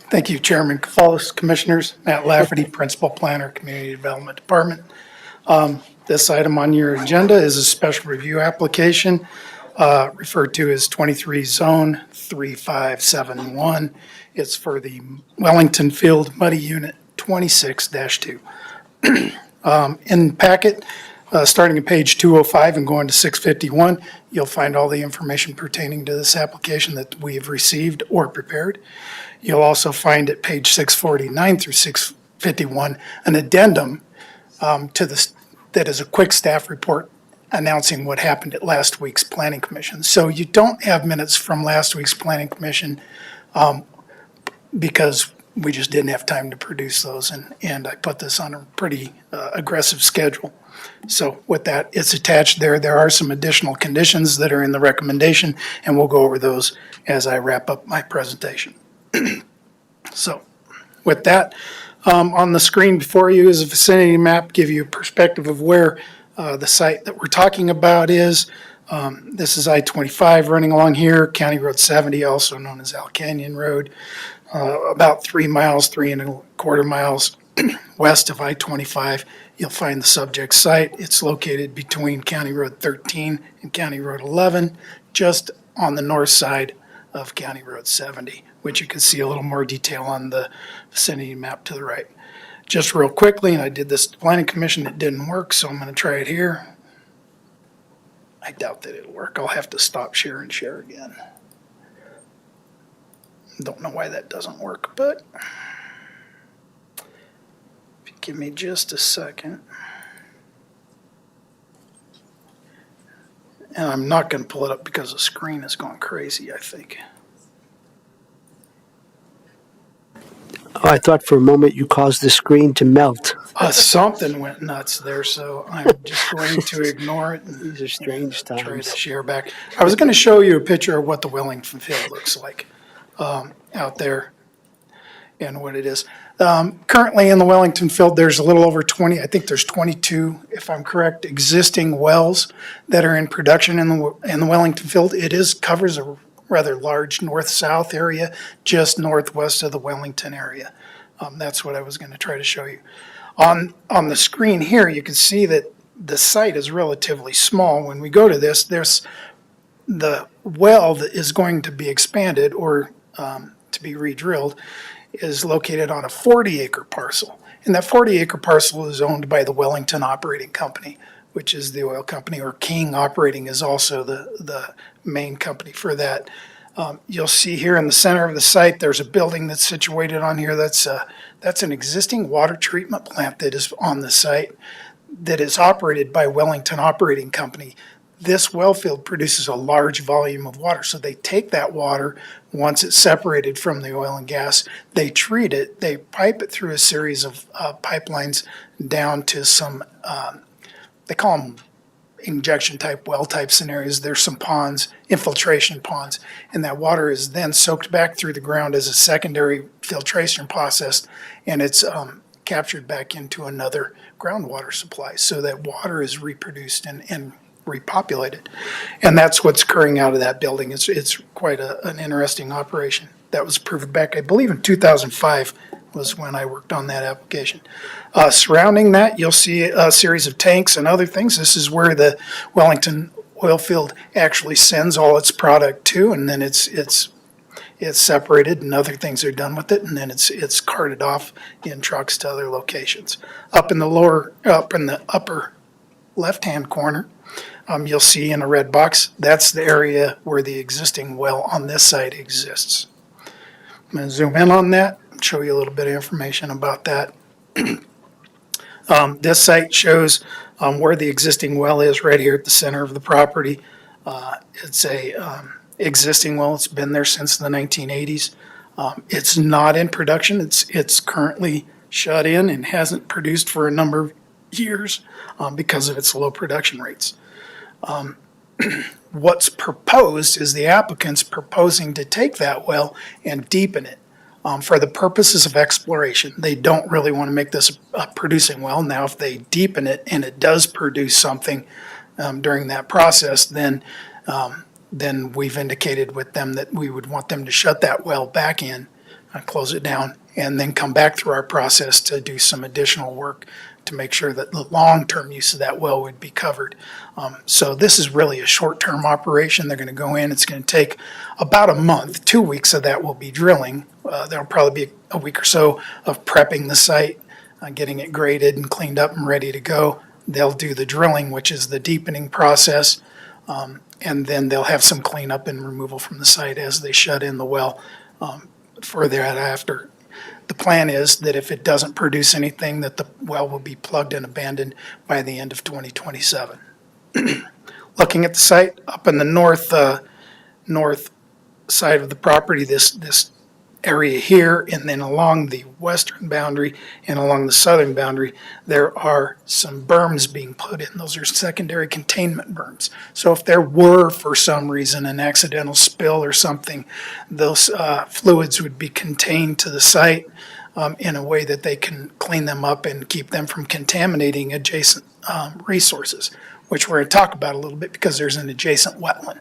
Thank you, Chairman Kafalis, Commissioners. Matt Lafferty, Principal Planner, Community Development Department. This item on your agenda is a special review application referred to as 23 Zone 3571. It's for the Wellington Field Muddy Unit 26-2. In the packet, starting at page 205 and going to 651, you'll find all the information pertaining to this application that we have received or prepared. You'll also find at page 649 through 651 an addendum that is a quick staff report announcing what happened at last week's Planning Commission. So you don't have minutes from last week's Planning Commission because we just didn't have time to produce those, and I put this on a pretty aggressive schedule. So with that, it's attached there. There are some additional conditions that are in the recommendation, and we'll go over those as I wrap up my presentation. So with that, on the screen before you is a vicinity map, give you a perspective of where the site that we're talking about is. This is I-25 running along here, County Road 70, also known as Al Canyon Road, about 3 miles, 3.25 miles west of I-25. You'll find the subject site. It's located between County Road 13 and County Road 11, just on the north side of County Road 70, which you can see a little more detail on the vicinity map to the right. Just real quickly, and I did this at the Planning Commission, it didn't work, so I'm going to try it here. I doubt that it'll work. I'll have to stop share and share again. Don't know why that doesn't work, but if you give me just a second. And I'm not going to pull it up because the screen is going crazy, I think. Oh, I thought for a moment you caused the screen to melt. Something went nuts there, so I'm just going to ignore it and These are strange try to times. share back. I was going to show you a picture of what the Wellington field looks like out there and what it is. Currently in the Wellington field, there's a little over 20, I think there's 22, if I'm correct, existing wells that are in production in the Wellington field. It covers a rather large north-south area, just northwest of the Wellington area. That's what I was going to try to show you. On the screen here, you can see that the site is relatively small. When we go to this, there's the well that is going to be expanded or to be re-drilled is located on a 40-acre parcel. And that 40-acre parcel is owned by the Wellington Operating Company, which is the oil company, or King Operating is also the main company for that. You'll see here in the center of the site, there's a building that's situated on here. That's an existing water treatment plant that is on the site that is operated by Wellington Operating Company. This well field produces a large volume of water. So they take that water, once it's separated from the oil and gas, they treat it, they pipe it through a series of pipelines down to some, they call them injection type, well type scenarios. There's some ponds, infiltration ponds, and that water is then soaked back through the ground as a secondary filtration process, and it's captured back into another groundwater supply. So that water is reproduced and repopulated. And that's what's occurring out of that building. It's quite an interesting operation. That was approved back, I believe, in 2005 was when I worked on that application. Surrounding that, you'll see a series of tanks and other things. This is where the Wellington oil field actually sends all its product to, and then it's separated and other things are done with it, and then it's carted off in trucks to other locations. Up in the upper left-hand corner, you'll see in a red box, that's the area where the existing well on this site exists. I'm going to zoom in on that and show you a little bit of information about that. This site shows where the existing well is right here at the center of the property. It's a existing well. It's been there since the 1980s. It's not in production. It's currently shut in and hasn't produced for a number of years because of its low production rates. What's proposed is the applicant's proposing to take that well and deepen it for the purposes of exploration. They don't really want to make this a producing well. Now, if they deepen it and it does produce something during that process, then we've indicated with them that we would want them to shut that well back in, close it down, and then come back through our process to do some additional work to make sure that the long-term use of that well would be covered. So this is really a short-term operation. They're going to go in. It's going to take about a month. 2 weeks of that will be drilling. There'll probably be a week or so of prepping the site, getting it graded and cleaned up and ready to go. They'll do the drilling, which is the deepening process, and then they'll have some cleanup and removal from the site as they shut in the well for thereafter. The plan is that if it doesn't produce anything, that the well will be plugged and abandoned by the end of 2027. Looking at the site up in the north side of the property, this area here, and then along the western boundary and along the southern boundary, there are some berms being put in. Those are secondary containment berms. So if there were, for some reason, an accidental spill or something, those fluids would be contained to the site in a way that they can clean them up and keep them from contaminating adjacent resources, which we're going to talk about a little bit because there's an adjacent wetland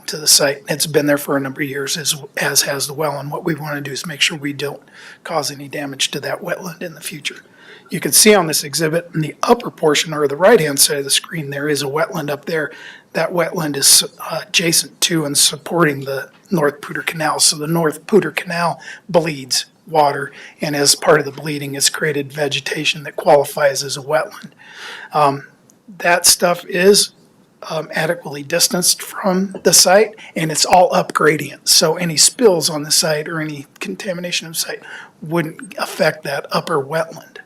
to the site. It's been there for a number of years, as has the well, and what we want to do is make sure we don't cause any damage to that wetland in the future. You can see on this exhibit in the upper portion, or the right-hand side of the screen, there is a wetland up there. That wetland is adjacent to and supporting the North Poudre Canal. So the North Poudre Canal bleeds water, and as part of the bleeding, it's created vegetation that qualifies as a wetland. That stuff is adequately distanced from the site, and it's all up gradient. So any spills on the site or any contamination of the site wouldn't affect that upper wetland.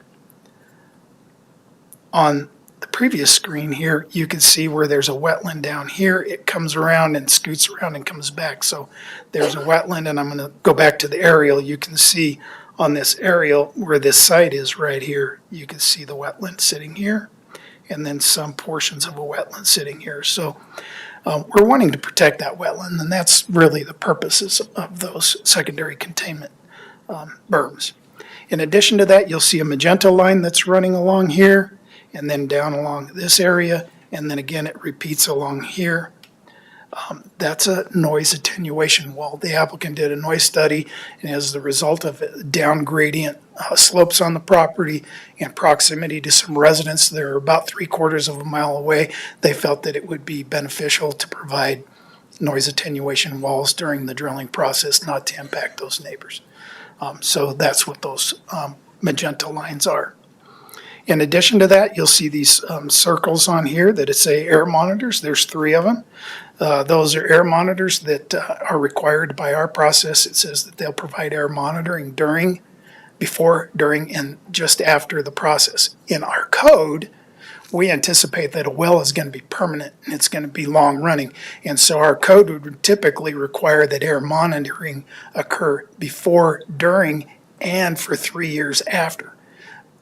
On the previous screen here, you can see where there's a wetland down here. It comes around and scoots around and comes back. So there's a wetland, and I'm going to go back to the aerial. You can see on this aerial where this site is right here, you can see the wetland sitting here, and then some portions of a wetland sitting here. So we're wanting to protect that wetland, and that's really the purposes of those secondary containment berms. In addition to that, you'll see a magenta line that's running along here, and then down along this area, and then again it repeats along here. That's a noise attenuation wall. The applicant did a noise study, and as the result of down gradient slopes on the property and proximity to some residents that are about 3/4 of a mile away, they felt that it would be beneficial to provide noise attenuation walls during the drilling process, not to impact those neighbors. So that's what those magenta lines are. In addition to that, you'll see these circles on here that say air monitors. There's 3 of them. Those are air monitors that are required by our process. It says that they'll provide air monitoring during, before, during, and just after the process. In our code, we anticipate that a well is going to be permanent and it's going to be long running. And so our code would typically require that air monitoring occur before, during, and for 3 years after.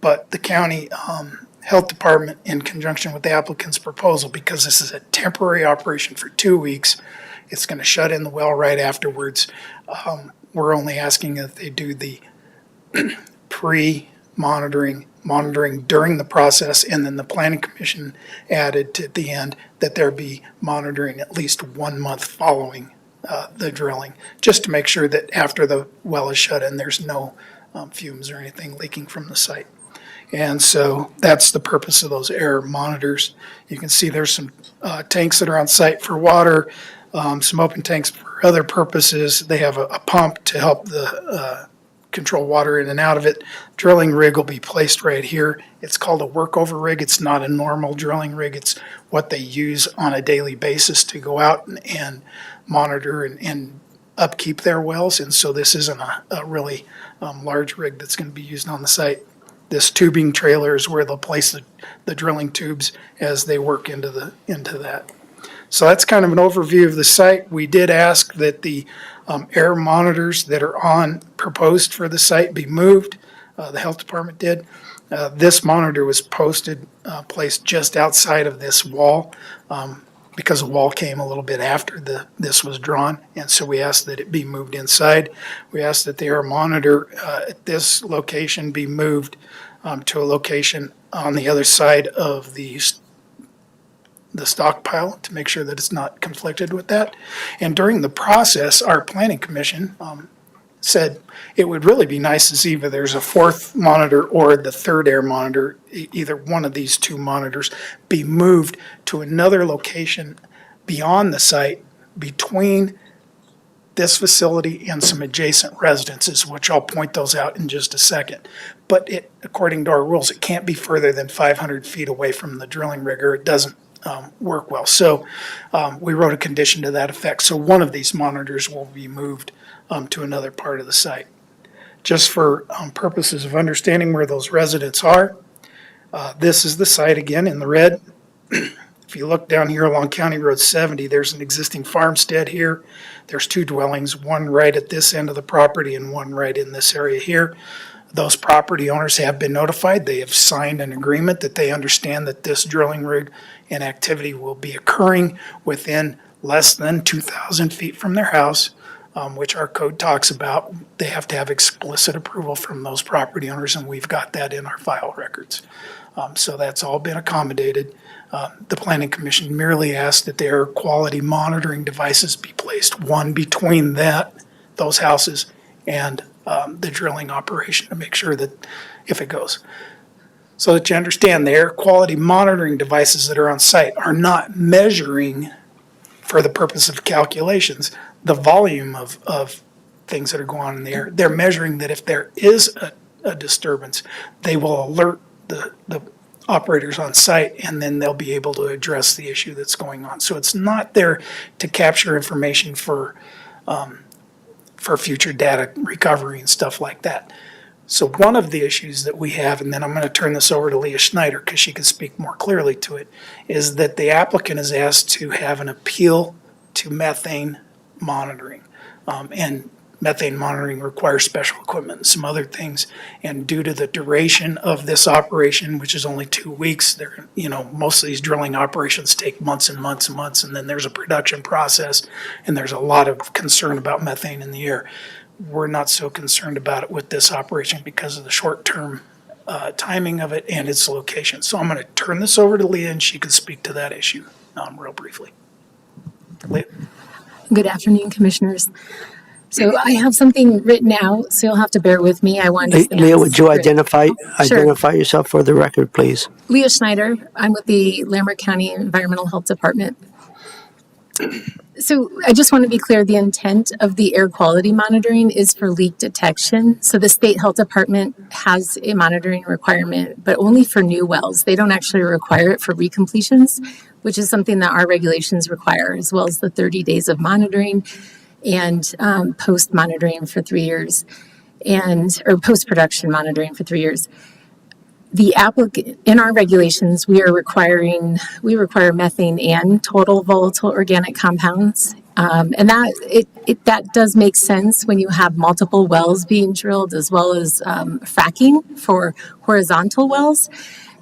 But the county health department, in conjunction with the applicant's proposal, because this is a temporary operation for 2 weeks, it's going to shut in the well right afterwards. We're only asking that they do the pre-monitoring, monitoring during the process, and then the planning commission added to the end that there be monitoring at least 1 month following the drilling, just to make sure that after the well is shut in, there's no fumes or anything leaking from the site. And so that's the purpose of those air monitors. You can see there's some tanks that are on site for water, some open tanks for other purposes. They have a pump to help the control water in and out of it. Drilling rig will be placed right here. It's called a workover rig. It's not a normal drilling rig. It's what they use on a daily basis to go out and monitor and upkeep their wells. And so this isn't a really large rig that's going to be used on the site. This tubing trailer is where they'll place the drilling tubes as they work into that. So that's kind of an overview of the site. We did ask that the air monitors that are proposed for the site be moved. The health department did. This monitor was placed just outside of this wall because the wall came a little bit after this was drawn, and so we asked that it be moved inside. We asked that the air monitor at this location be moved to a location on the other side of the stockpile to make sure that it's not conflicted with that. And during the process, our planning commission said it would really be nice to see if there's a 4th monitor or the 3rd air monitor, either one of these 2 monitors, be moved to another location beyond the site between this facility and some adjacent residences, which I'll point those out in just a second. But according to our rules, it can't be further than 500 feet away from the drilling rig, or it doesn't work well. So we wrote a condition to that effect. So one of these monitors will be moved to another part of the site. Just for purposes of understanding where those residents are, this is the site again in the red. If you look down here along County Road 70, there's an existing farmstead here. There's 2 dwellings, one right at this end of the property and one right in this area here. Those property owners have been notified. They have signed an agreement that they understand that this drilling rig and activity will be occurring within less than 2,000 feet from their house, which our code talks about. They have to have explicit approval from those property owners, and we've got that in our file records. So that's all been accommodated. The Planning Commission merely asked that their quality monitoring devices be placed, one between those houses and the drilling operation to make sure that if it goes. So that you understand, the air quality monitoring devices that are on site are not measuring, for the purpose of calculations, the volume of things that are going on in the air. They're measuring that if there is a disturbance, they will alert the operators on site, and then they'll be able to address the issue that's going on. So it's not there to capture information for future data recovery and stuff like that. So one of the issues that we have, and then I'm going to turn this over to Leah Schneider because she can speak more clearly to it, is that the applicant is asked to have an appeal to methane monitoring. And methane monitoring requires special equipment and some other things. And due to the duration of this operation, which is only 2 weeks, most of these drilling operations take months and months and months, and then there's a production process, and there's a lot of concern about methane in the air. We're not so concerned about it with this operation because of the short-term timing of it and its location. So I'm going to turn this over to Leah, and she can speak to that issue real briefly. Leah? Good afternoon, Commissioners. So I have something written out, so you'll have to bear with me. I want to Leah, would you identify yourself for the record, please? Leah Schneider. I'm with the Larimer County Environmental Health Department. So I just want to be clear, the intent of the air quality monitoring is for leak detection. So the state health department has a monitoring requirement, but only for new wells. They don't actually require it for recompletions, which is something that our regulations require, as well as the 30 days of monitoring and post-monitoring for 3 years, or post-production monitoring for 3 years. The applicant, in our regulations, we require methane and total volatile organic compounds. And that does make sense when you have multiple wells being drilled, as well as fracking for horizontal wells.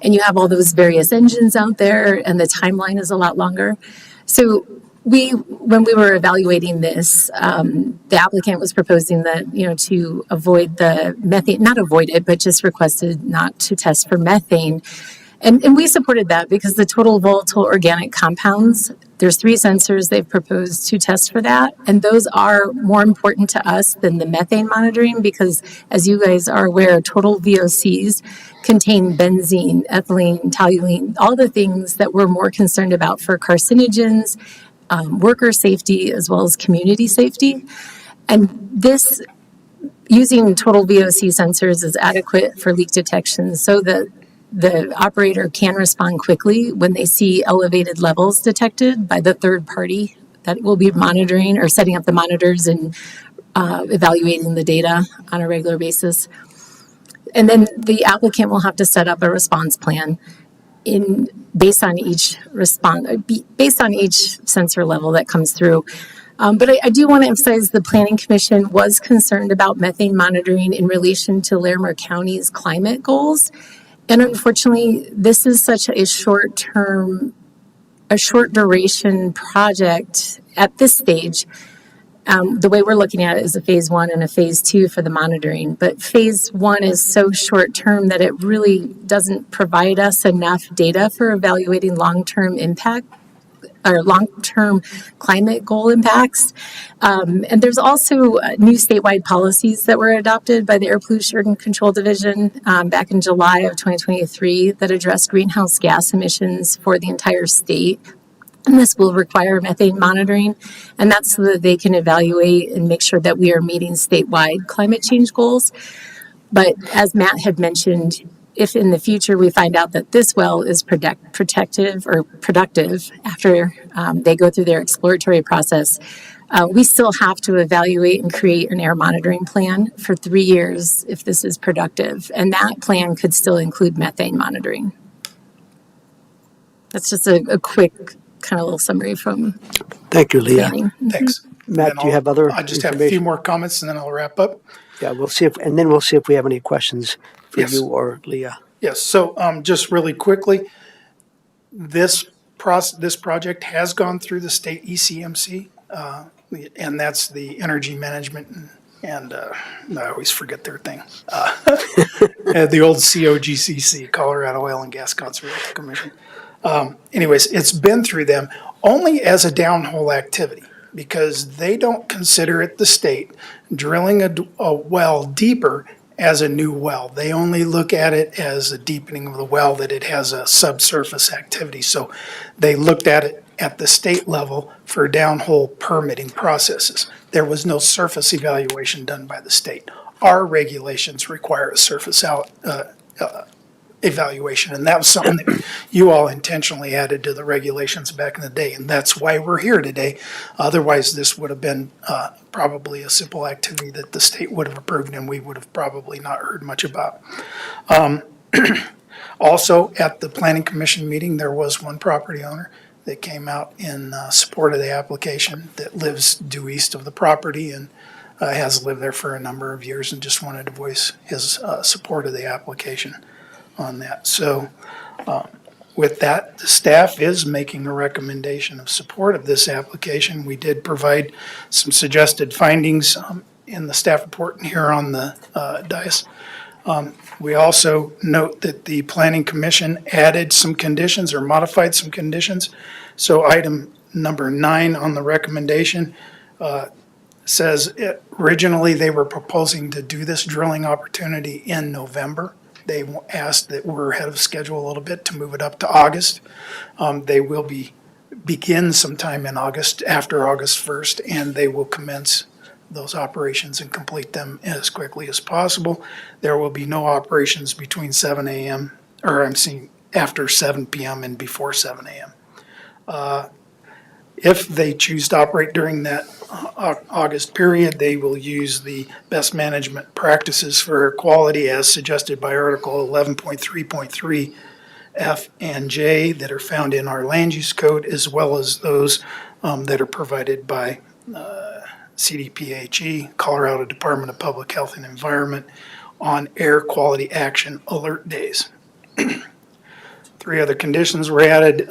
And you have all those various engines out there, and the timeline is a lot longer. So when we were evaluating this, the applicant was proposing that, to avoid the methane, not avoid it, but just requested not to test for methane. And we supported that because the total volatile organic compounds, there's 3 sensors they've proposed to test for that. And those are more important to us than the methane monitoring because, as you guys are aware, total VOCs contain benzene, ethylene, toluene, all the things that we're more concerned about for carcinogens, worker safety, as well as community safety. And this, using total VOC sensors is adequate for leak detection so that the operator can respond quickly when they see elevated levels detected by the third party that will be monitoring or setting up the monitors and evaluating the data on a regular basis. And then the applicant will have to set up a response plan based on each sensor level that comes through. But I do want to emphasize the Planning Commission was concerned about methane monitoring in relation to Larimer County's climate goals. And unfortunately, this is such a short duration project at this stage. The way we're looking at it is a phase 1 and a phase 2 for the monitoring. But phase 1 is so short term that it really doesn't provide us enough data for evaluating long-term impact or long-term climate goal impacts. And there's also new statewide policies that were adopted by the Air Pollution Control Division back in July of 2023 that address greenhouse gas emissions for the entire state. And this will require methane monitoring, and that's so that they can evaluate and make sure that we are meeting statewide climate change goals. But as Matt had mentioned, if in the future we find out that this well is protective or productive after they go through their exploratory process, we still have to evaluate and create an air monitoring plan for 3 years if this is productive. And that plan could still include methane monitoring. That's just a quick kind of little summary from Thank you, Leah. planning. Thanks. Matt, do you have other I just have a few information? more comments and then I'll wrap up. Yeah, we'll see if we have any questions for Yes. you or Leah. Yes, so just really quickly, this project has gone through the state ECMC, and that's the Energy Management and I always forget their thing. The old COGCC, Colorado Oil and Gas Conservation Commission. Anyways, it's been through them only as a downhole activity because they don't consider it, the state, drilling a well deeper as a new well. They only look at it as a deepening of the well, that it has a subsurface activity. So they looked at it at the state level for downhole permitting processes. There was no surface evaluation done by the state. Our regulations require a surface evaluation, and that was something that you all intentionally added to the regulations back in the day, and that's why we're here today. Otherwise, this would have been probably a simple activity that the state would have approved, and we would have probably not heard much about. Also, at the Planning Commission meeting, there was one property owner that came out in support of the application that lives due east of the property and has lived there for a number of years and just wanted to voice his support of the application on that. So with that, the staff is making a recommendation of support of this application. We did provide some suggested findings in the staff report here on the dais. We also note that the Planning Commission added some conditions or modified some conditions. So item number 9 on the recommendation says originally they were proposing to do this drilling opportunity in November. They asked that we're ahead of schedule a little bit to move it up to August. They will begin sometime in August, after August 1st, and they will commence those operations and complete them as quickly as possible. There will be no operations between 7 a.m., or I'm seeing after 7 p.m. and before 7 a.m. If they choose to operate during that August period, they will use the best management practices for air quality as suggested by Article 11.3.3 F and J that are found in our land use code, as well as those that are provided by CDPHE, Colorado Department of Public Health and Environment, on air quality action alert days. 3 other conditions were added.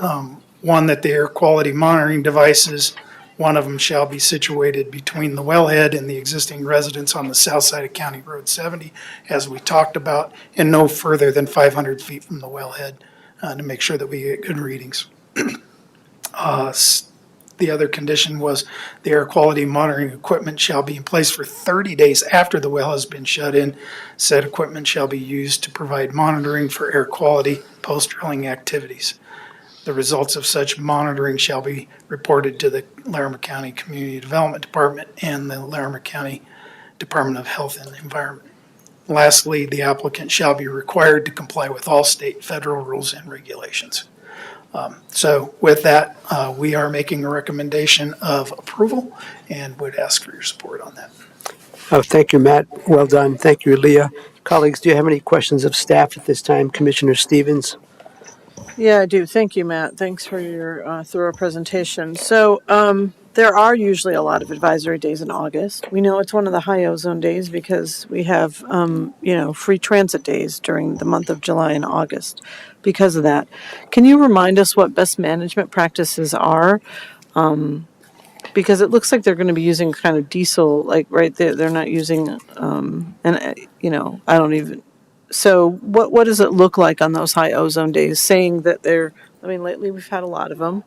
One, that the air quality monitoring devices, one of them shall be situated between the wellhead and the existing residence on the south side of County Road 70, as we talked about, and no further than 500 feet from the wellhead to make sure that we get good readings. The other condition was the air quality monitoring equipment shall be in place for 30 days after the well has been shut in. Said equipment shall be used to provide monitoring for air quality post-drilling activities. The results of such monitoring shall be reported to the Larimer County Community Development Department and the Larimer County Department of Health and Environment. Lastly, the applicant shall be required to comply with all state, federal rules and regulations. So with that, we are making a recommendation of approval and would ask for your support on that. Thank you, Matt. Well done. Thank you, Leah. Colleagues, do you have any questions of staff at this time? Commissioner Stevens? Yeah, I do. Thank you, Matt. Thanks for your thorough presentation. So there are usually a lot of advisory days in August. We know it's one of the high ozone days because we have, free transit days during the month of July and August because of that. Can you remind us what best management practices are? Because it looks like they're going to be using kind of diesel, like right there. They're not using, I don't even. So what does it look like on those high ozone days, saying that lately we've had a lot of them.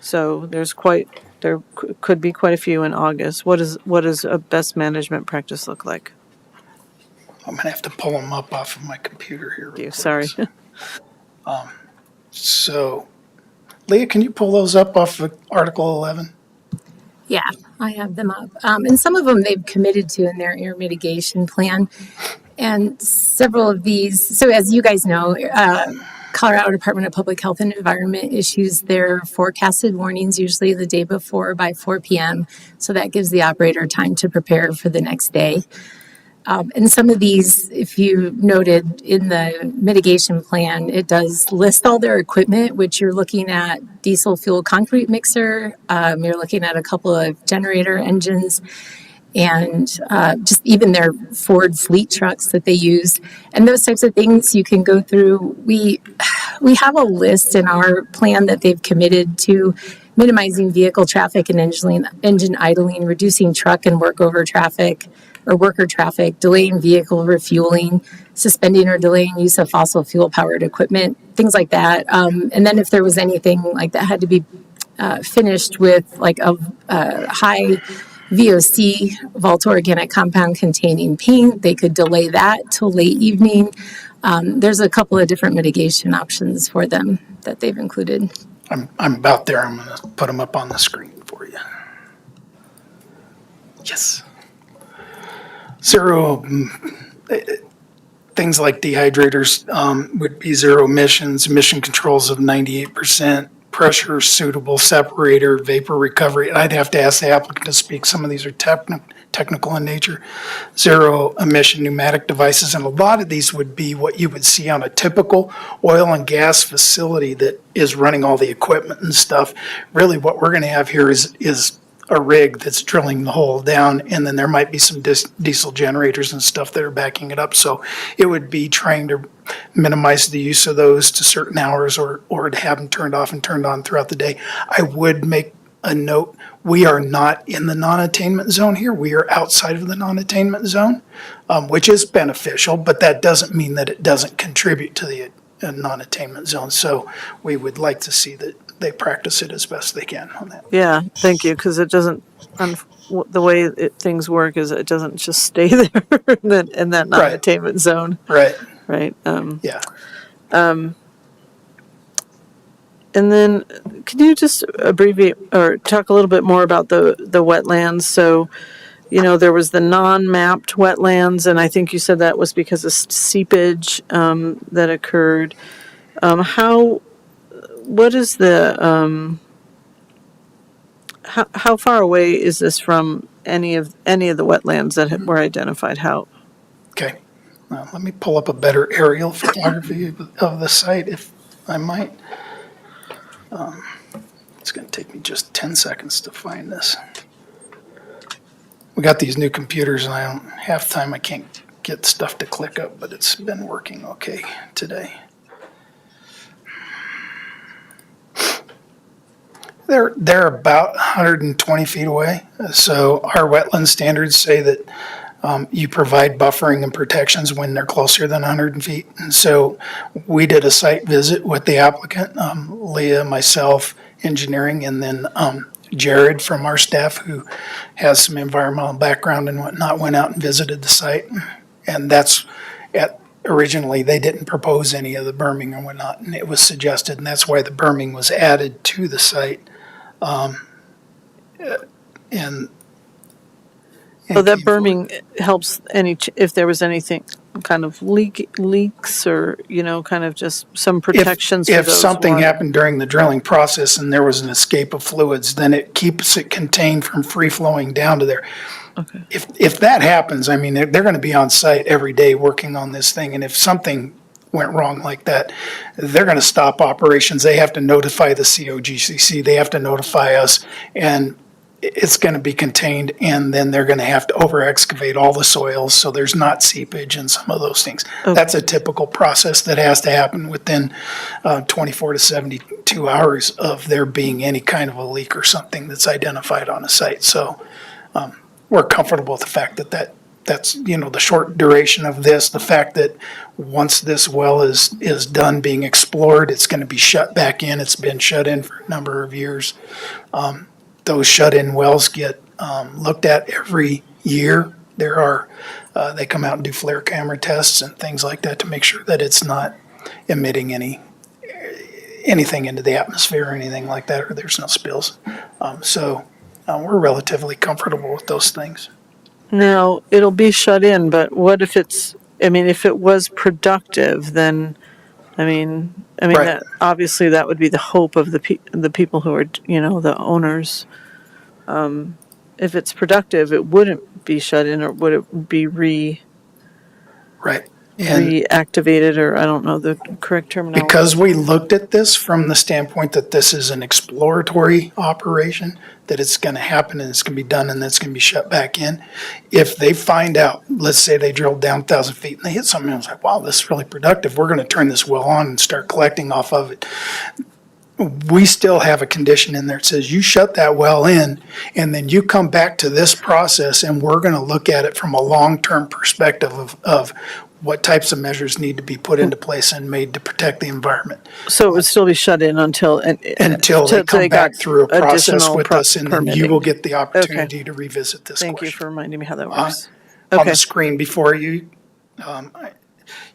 So there could be quite a few in August. What does a best management practice look like? I'm gonna have to pull them up off of my computer here. Real quick. Sorry. So, Leah, can you pull those up off of Article 11? Yeah, I have them up. And some of them they've committed to in their air mitigation plan. And several of these, so as you guys know, Colorado Department of Public Health and Environment issues their forecasted warnings usually the day before by 4 p.m. So that gives the operator time to prepare for the next day. And some of these, if you noted in the mitigation plan, it does list all their equipment, which you're looking at diesel fuel concrete mixer, you're looking at a couple of generator engines, and just even their Ford fleet trucks that they use, and those types of things you can go through. We have a list in our plan that they've committed to minimizing vehicle traffic and engine idling, reducing truck and worker traffic, delaying vehicle refueling, suspending or delaying use of fossil fuel powered equipment, things like that. And then if there was anything like that had to be finished with like a high VOC, volatile organic compound containing paint, they could delay that till late evening. There's a couple of different mitigation options for them that they've included. I'm about there. I'm going to put them up on the screen for you. Yes. Zero, things like dehydrators would be zero emissions, emission controls of 98%, pressure suitable separator, vapor recovery. I'd have to ask the applicant to speak. Some of these are technical in nature. Zero emission pneumatic devices, and a lot of these would be what you would see on a typical oil and gas facility that is running all the equipment and stuff. Really what we're going to have here is a rig that's drilling the hole down, and then there might be some diesel generators and stuff that are backing it up. So it would be trying to minimize the use of those to certain hours, or to have them turned off and turned on throughout the day. I would make a note, we are not in the non-attainment zone here. We are outside of the non-attainment zone, which is beneficial, but that doesn't mean that it doesn't contribute to the non-attainment zone. So we would like to see that they practice it as best they can on that. Yeah, thank you, because it doesn't, the way things work is it doesn't just stay there in that non-attainment zone. Right. Right. Yeah. And then can you just abbreviate or talk a little bit more about the wetlands? So, there was the non-mapped wetlands, and I think you said that was because of seepage that occurred. What is the how far away is this from any of the wetlands that were identified? How? Okay. Now, let me pull up a better aerial photography of the site, if I might. It's going to take me just 10 seconds to find this. We got these new computers, and half the time I can't get stuff to click up, but it's been working okay today. They're about 120 feet away. So our wetland standards say that you provide buffering and protections when they're closer than 100 feet. And so we did a site visit with the applicant, Leah, myself, engineering, and then Jared from our staff, who has some environmental background and whatnot, went out and visited the site. And originally they didn't propose any of the berming and whatnot, and it was suggested, and that's why the berming was added to the site. So that berming helps if there was anything kind of leaks or, kind of just some protections for If those something water. happened during the drilling process and there was an escape of fluids, then it keeps it contained from free flowing down to there. Okay. If that happens, I mean, they're going to be on site every day working on this thing. And if something went wrong like that, they're going to stop operations. They have to notify the COGCC. They have to notify us, and it's going to be contained. And then they're going to have to over excavate all the soils so there's not seepage and some of those things. Okay. That's a typical process that has to happen within 24 to 72 hours of there being any kind of a leak or something that's identified on a site. So we're comfortable with the fact that that's, the short duration of this, the fact that once this well is done being explored, it's going to be shut back in. It's been shut in for a number of years. Those shut-in wells get looked at every year. They come out and do flare camera tests and things like that to make sure that it's not emitting anything into the atmosphere or anything like that, or there's no spills. So we're relatively comfortable with those things. Now, it'll be shut in, but what if if it was productive, then, right. That, obviously that would be the hope of the people who are, the owners. If it's productive, it wouldn't be shut in, or would it be Right. And reactivated, or I don't know the correct terminology. because we looked at this from the standpoint that this is an exploratory operation, that it's going to happen and it's going to be done and it's going to be shut back in. If they find out, let's say they drilled down 1,000 feet and they hit something and it's like, wow, this is really productive. We're going to turn this well on and start collecting off of it. We still have a condition in there that says you shut that well in and then you come back to this process and we're going to look at it from a long-term perspective of what types of measures need to be put into place and made to protect the environment. So it would still be shut in until They come back through a process with us, and then you permitting. will get the opportunity to revisit this question. Thank you for reminding me how that works. On Okay. the screen before you,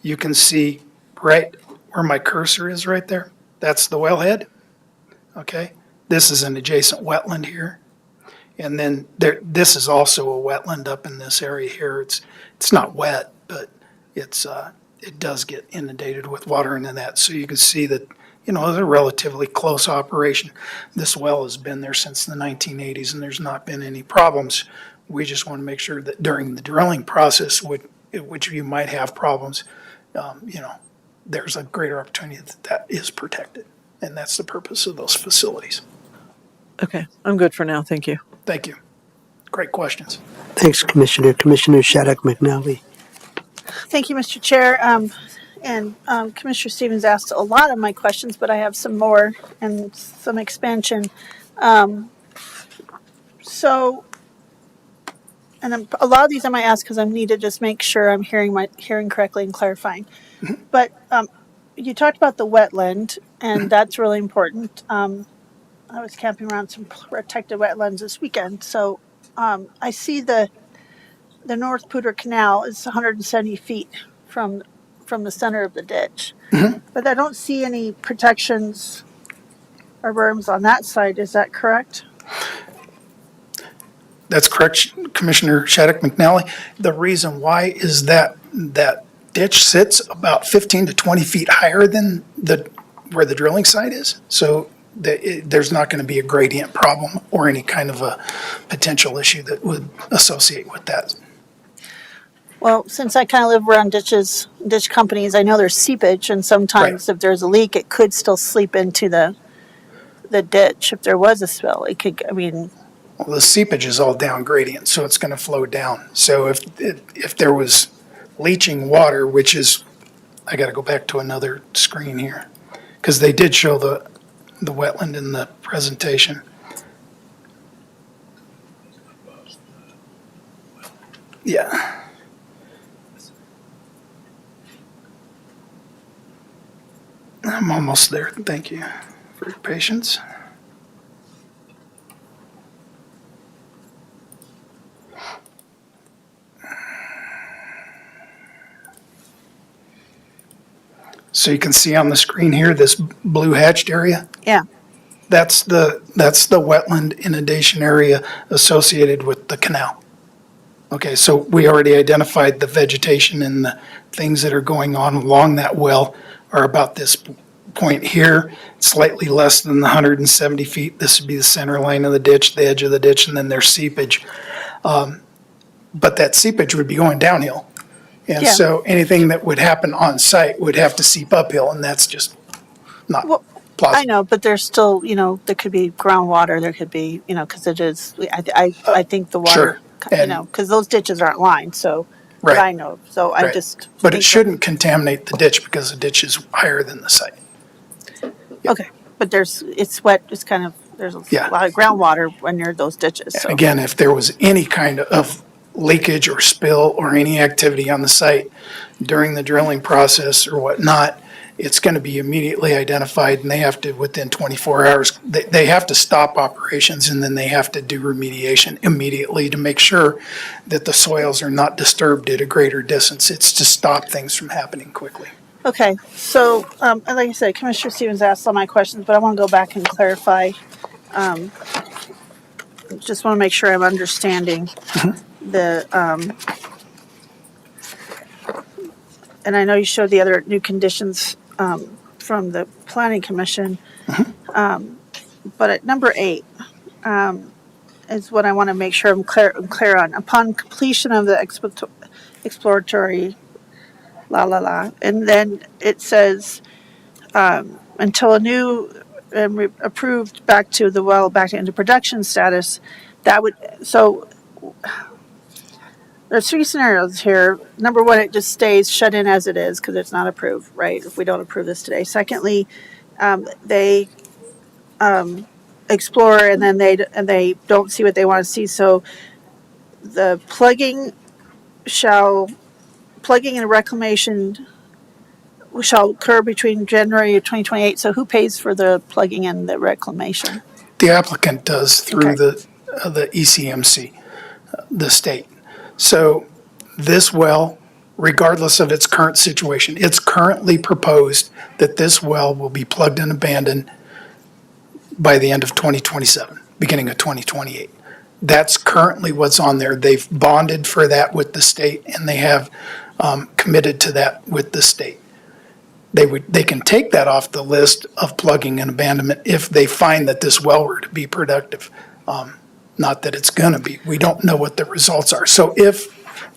you can see right where my cursor is right there. That's the wellhead. Okay, this is an adjacent wetland here. And then this is also a wetland up in this area here. It's not wet, but it does get inundated with water into that. So you can see that, it's a relatively close operation. This well has been there since the 1980s and there's not been any problems. We just want to make sure that during the drilling process, which you might have problems, there's a greater opportunity that is protected. And that's the purpose of those facilities. Okay, I'm good for now. Thank you. Thank you. Great questions. Thanks, Commissioner. Commissioner Shattuck McNally. Thank you, Mr. Chair. Commissioner Stevens asked a lot of my questions, but I have some more and some expansion. A lot of these I might ask because I need to just make sure I'm hearing correctly and clarifying. But you talked about the wetland, and that's really important. I was camping around some protected wetlands this weekend, so I see the North Poudre Canal is 170 feet from the center of the ditch, but I don't see any protections or berms on that side. Is that correct? That's correct, Commissioner Shattuck McNally. The reason why is that ditch sits about 15 to 20 feet higher than where the drilling site is. So there's not going to be a gradient problem or any kind of a potential issue that would associate with that. Well, since I kind of live around ditch companies, I know there's seepage, and sometimes if there's a leak, it could still seep into the ditch. If there was a spill, it could. Well, the seepage is all down gradient, so it's going to flow down. So if there was leaching water, which is, I got to go back to another screen here, because they did show the wetland in the presentation. Yeah. I'm almost there. Thank you for your patience. So you can see on the screen here, this blue hatched area. Yeah. That's the wetland inundation area associated with the canal. Okay, so we already identified the vegetation and the things that are going on along that well are about this point here, slightly less than the 170 feet. This would be the center line of the ditch, the edge of the ditch, and then there's seepage. But that seepage would be going downhill. And so anything that would happen on site would have to seep uphill, and that's just not plausible. I know, but there's still, there could be groundwater. There could be, because it is. I think the water, because those ditches aren't lined. So, right. But I know. So I just. But it shouldn't contaminate the ditch because the ditch is higher than the site. Okay, but it's wet. It's kind of there's a lot of groundwater when near those ditches. So. Again, if there was any kind of leakage or spill or any activity on the site during the drilling process or whatnot, it's going to be immediately identified, and they have to, within 24 hours, they have to stop operations, and then they have to do remediation immediately to make sure that the soils are not disturbed at a greater distance. It's to stop things from happening quickly. Okay, so like I said, Commissioner Stevens asked all my questions, but I want to go back and clarify. Just want to make sure I'm understanding the, and I know you showed the other new conditions from the Planning Commission, but at number 8 is what I want to make sure I'm clear on. Upon completion of the exploratory And then it says, until a new and approved back to the well, back into production status, that would, so there's three scenarios here. Number one, it just stays shut in as it is because it's not approved, right? If we don't approve this today. Secondly, they explore and then they don't see what they want to see. So the plugging and reclamation shall occur between January of 2028. So who pays for the plugging and the reclamation? The applicant does through Okay. the ECMC, the state. So this well, regardless of its current situation, it's currently proposed that this well will be plugged and abandoned by the end of 2027, beginning of 2028. That's currently what's on there. They've bonded for that with the state, and they have committed to that with the state. They can take that off the list of plugging and abandonment if they find that this well were to be productive. Not that it's gonna be. We don't know what the results are. So if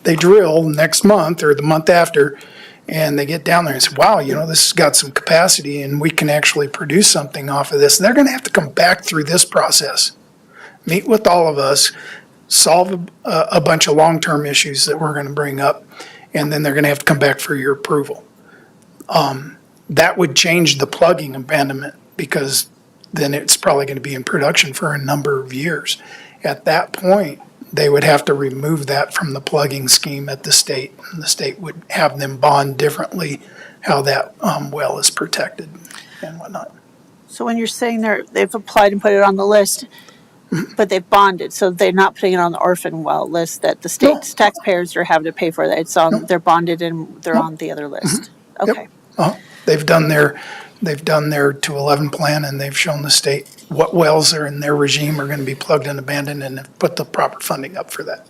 they drill next month or the month after, and they get down there and say, wow, this has got some capacity and we can actually produce something off of this, they're gonna have to come back through this process, meet with all of us, solve a bunch of long-term issues that we're gonna bring up, and then they're gonna have to come back for your approval. That would change the plugging abandonment because then it's probably gonna be in production for a number of years. At that point, they would have to remove that from the plugging scheme at the state, and the state would have them bond differently how that well is protected and whatnot. So when you're saying they've applied and put it on the list, but they've bonded, so they're not putting it on the orphan well list that the state's taxpayers are having to pay for that. It's on, they're bonded and they're on the other list. Okay. They've done their 211 plan, and they've shown the state what wells are in their regime are going to be plugged and abandoned, and have put the proper funding up for that.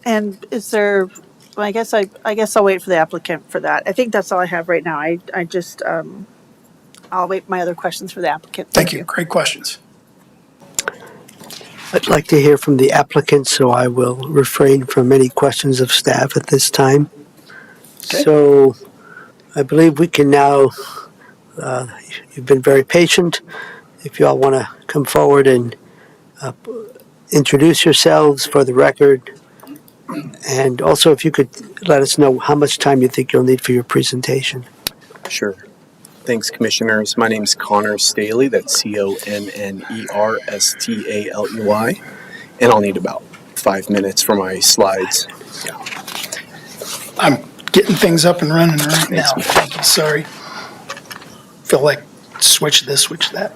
And is there, well, I guess I'll wait for the applicant for that. I think that's all I have right now. I just, I'll wait my other questions for the applicant. Thank you. Great questions. I'd like to hear from the applicant, so I will refrain from any questions of staff at this time. Okay. So I believe we can now, you've been very patient. If you all want to come forward and introduce yourselves for the record. And also if you could let us know how much time you think you'll need for your presentation. Sure. Thanks, Commissioners. My name is Connor Staley. That's Connerstaley. And I'll need about 5 minutes for my slides. Yeah. I'm getting things up and running right now. Thank you. Sorry. Feel like switch this, switch that.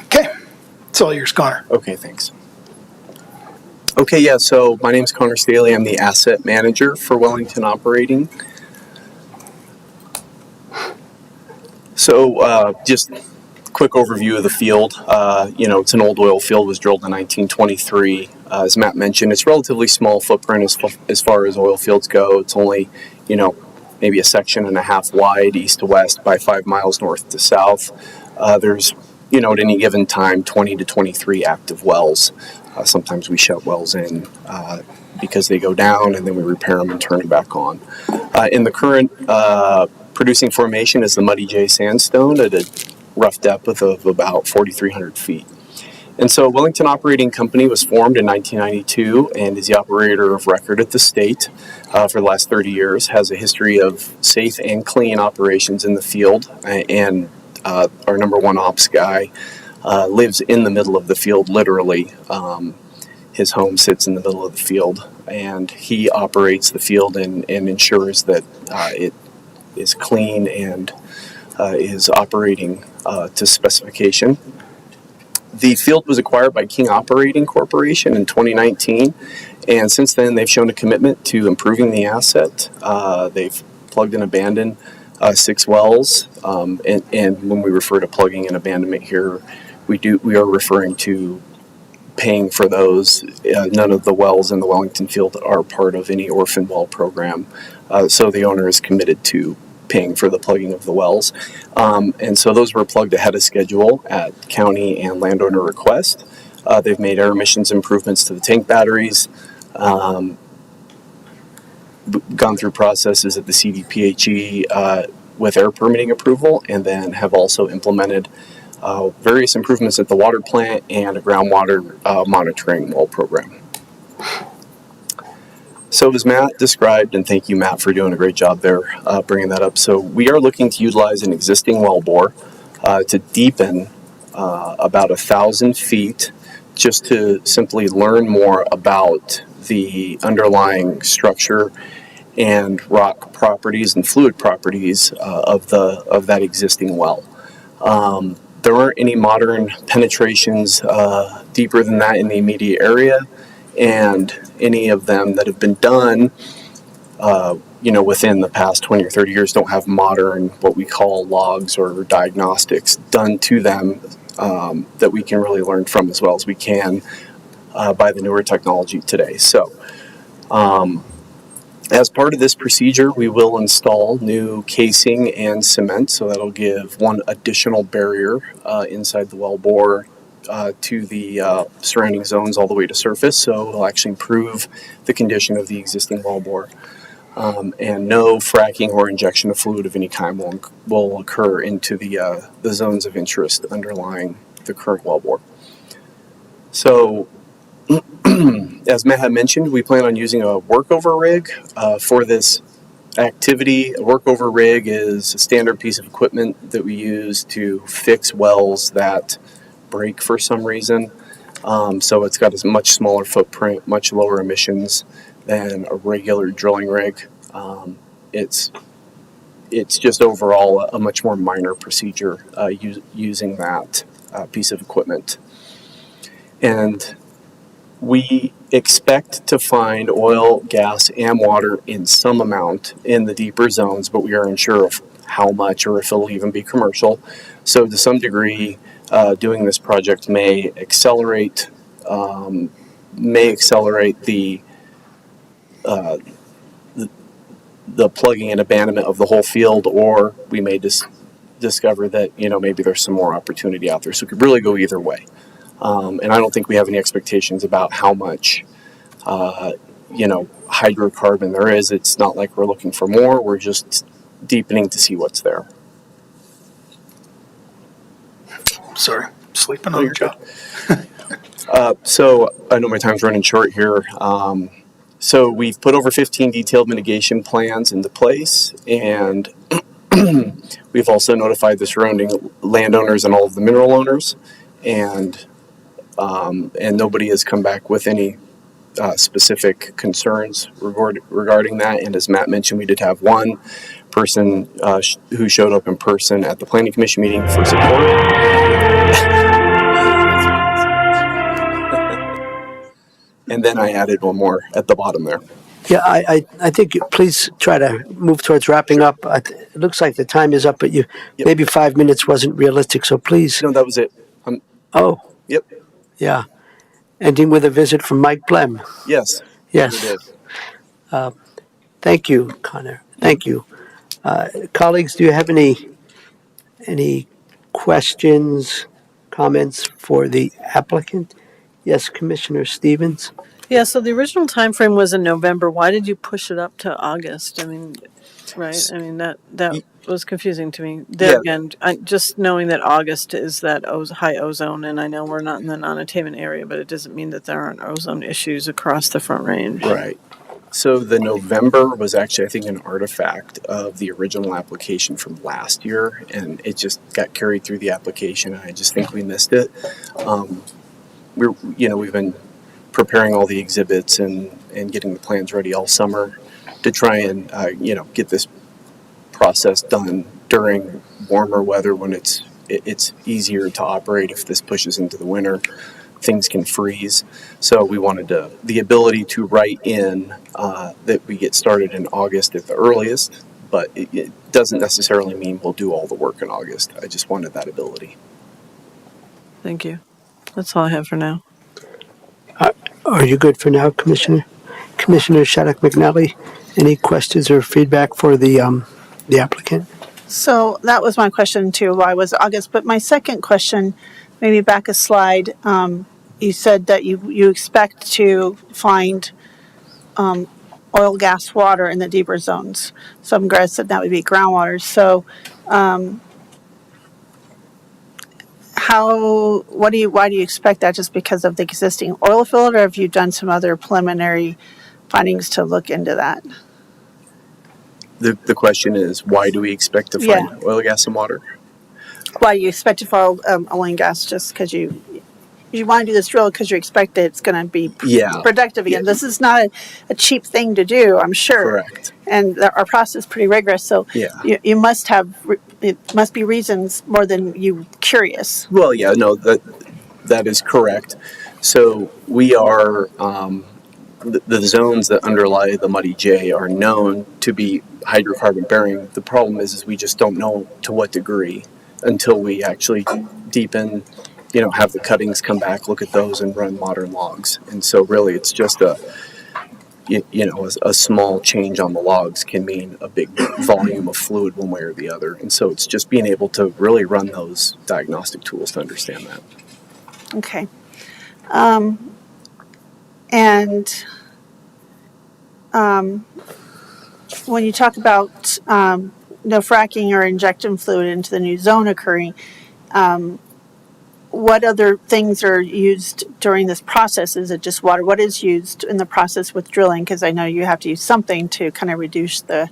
Okay. It's all yours, Connor. Okay, thanks. Okay, yeah, so my name's Connor Staley. I'm the asset manager for Wellington Operating. So just quick overview of the field. It's an old oil field, was drilled in 1923. As Matt mentioned, it's relatively small footprint as far as oil fields go. It's only, maybe a section and a half wide east to west by 5 miles north to south. There's, at any given time, 20 to 23 active wells. Sometimes we shut wells in because they go down, and then we repair them and turn them back on. In the current producing formation is the Muddy J sandstone at a rough depth of about 4,300 feet. And so Wellington Operating Company was formed in 1992 and is the operator of record at the state for the last 30 years, has a history of safe and clean operations in the field, and our number one ops guy lives in the middle of the field, literally. His home sits in the middle of the field, and he operates the field and ensures that it is clean and is operating to specification. The field was acquired by King Operating Corporation in 2019, and since then they've shown a commitment to improving the asset. They've plugged and abandoned 6 wells, and when we refer to plugging and abandonment here, we are referring to paying for those. None of the wells in the Wellington field are part of any orphan well program, so the owner is committed to paying for the plugging of the wells. And so those were plugged ahead of schedule at county and landowner request. They've made air emissions improvements to the tank batteries, gone through processes at the CDPHE with air permitting approval, and then have also implemented various improvements at the water plant and a groundwater monitoring well program. So as Matt described, and thank you, Matt, for doing a great job there bringing that up. So we are looking to utilize an existing well bore to deepen about 1,000 feet, just to simply learn more about the underlying structure and rock properties and fluid properties of that existing well. There aren't any modern penetrations deeper than that in the immediate area, and any of them that have been done, within the past 20 or 30 years don't have modern, what we call logs or diagnostics done to them that we can really learn from as well as we can by the newer technology today. So, as part of this procedure, we will install new casing and cement, so that'll give one additional barrier inside the wellbore to the surrounding zones all the way to surface, so it'll actually improve the condition of the existing wellbore. And no fracking or injection of fluid of any kind will occur into the zones of interest underlying the current wellbore. So, as Matt had mentioned, we plan on using a workover rig for this activity. A workover rig is a standard piece of equipment that we use to fix wells that break for some reason. So it's got a much smaller footprint, much lower emissions than a regular drilling rig. It's just overall a much more minor procedure using that piece of equipment. And we expect to find oil, gas, and water in some amount in the deeper zones, but we are unsure of how much or if it'll even be commercial. So to some degree, doing this project may accelerate the plugging and abandonment of the whole field, or we may just discover that maybe there's some more opportunity out there. So it could really go either way. And I don't think we have any expectations about how much, hydrocarbon there is. It's not like we're looking for more. We're just deepening to see what's there. Sorry, sleeping on your job. So I know my time's running short here. So we've put over 15 detailed mitigation plans into place, and we've also notified the surrounding landowners and all of the mineral owners, and nobody has come back with any specific concerns regarding that. And as Matt mentioned, we did have one person who showed up in person at the Planning Commission meeting for support. And then I added one more at the bottom there. Yeah, I think please try to move towards wrapping up. It looks like the time is up, but maybe 5 minutes wasn't realistic, so please. No, that was it. Oh. Yep. Yeah. Ending with a visit from Mike Blem. Yes. Yes. Thank you, Connor. Thank you. Colleagues, do you have any questions, comments for the applicant? Yes, Commissioner Stevens. Yeah, so the original time frame was in November. Why did you push it up to August? I mean, right? I mean, that was confusing to me. There again, just knowing that August is that high ozone, and I know we're not in the non-attainment area, but it doesn't mean that there aren't ozone issues across the Front Range. Right. So the November was actually, I think, an artifact of the original application from last year, and it just got carried through the application, and I just think we missed it. We've been preparing all the exhibits and getting the plans ready all summer to try and get this process done during warmer weather when it's easier to operate. If this pushes into the winter, things can freeze. So we wanted the ability to write in that we get started in August at the earliest, but it doesn't necessarily mean we'll do all the work in August. I just wanted that ability. Thank you. That's all I have for now. Are you good for now, Commissioner? Commissioner Shattuck McNally, any questions or feedback for the the applicant. So that was my question too. Why was it August? But my second question, maybe back a slide. You said that you expect to find oil, gas, water in the deeper zones. Some guys said that would be groundwater. So why do you expect that? Just because of the existing oil field, or have you done some other preliminary findings to look into that? The question is, why do we expect to find oil, gas, and water? Why do you expect to find oil and gas? Just because you want to do this drill because you expect that it's going to be productive again. This is not a cheap thing to do, I'm sure. Correct. And our process is pretty rigorous, so you must have, it must be reasons more than you curious. Well, yeah, no, that is correct. So we are, the zones that underlie the Muddy J are known to be hydrocarbon bearing. The problem is we just don't know to what degree until we actually deepen, have the cuttings come back, look at those, and run modern logs. And so really it's just a small change on the logs can mean a big volume of fluid one way or the other. And so it's just being able to really run those diagnostic tools to understand that. Okay. When you talk about no fracking or injecting fluid into the new zone occurring, what other things are used during this process? Is it just water? What is used in the process with drilling? Because I know you have to use something to kind of reduce the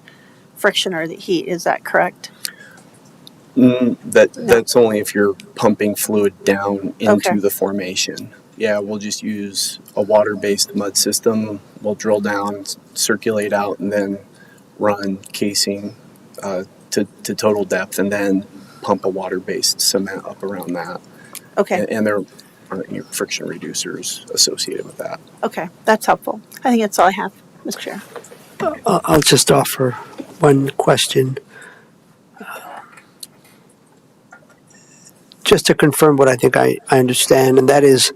friction or the heat. Is that correct? That's only if you're pumping fluid down into the formation. Yeah, we'll just use a water-based mud system. We'll drill down, circulate out, and then run casing to total depth, and then pump a water-based cement up around that. Okay. And there aren't any friction reducers associated with that. Okay, that's helpful. I think that's all I have, Mr. Chair. I'll just offer one question. Just to confirm what I think I understand, and that is,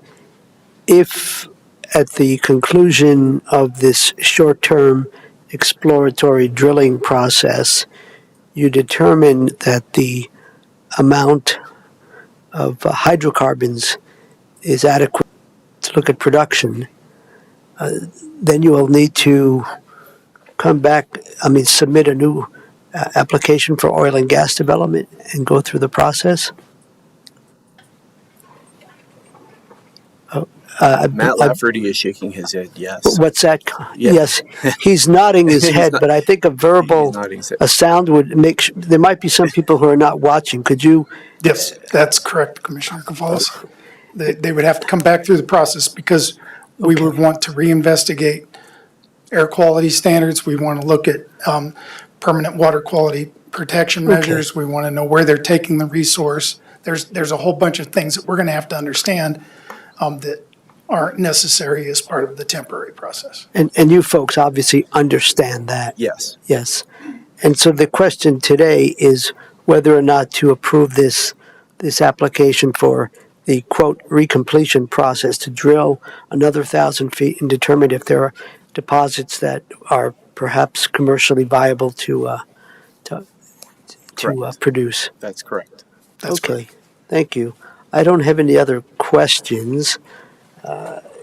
if at the conclusion of this short-term exploratory drilling process, you determine that the amount of hydrocarbons is adequate to look at production, then you will need to come back, submit a new application for oil and gas development and go through the process? Matt Lafferty is shaking his head, yes. What's that? Yeah. Yes, he's nodding his head, but I think a sound would make, there might be some people who are not watching. Could you? Yes, that's correct, Commissioner Gonzalez. They would have to come back through the process because we would want to reinvestigate air quality standards. We want to look at permanent water quality protection measures. We want to know where they're taking the resource. There's a whole bunch of things that we're going to have to understand that aren't necessary as part of the temporary process. And you folks obviously understand that. Yes. Yes. And so the question today is whether or not to approve this application for the, quote, recompletion process to drill another 1,000 feet and determine if there are deposits that are perhaps commercially viable to produce. That's correct. Okay. Thank you. I don't have any other questions.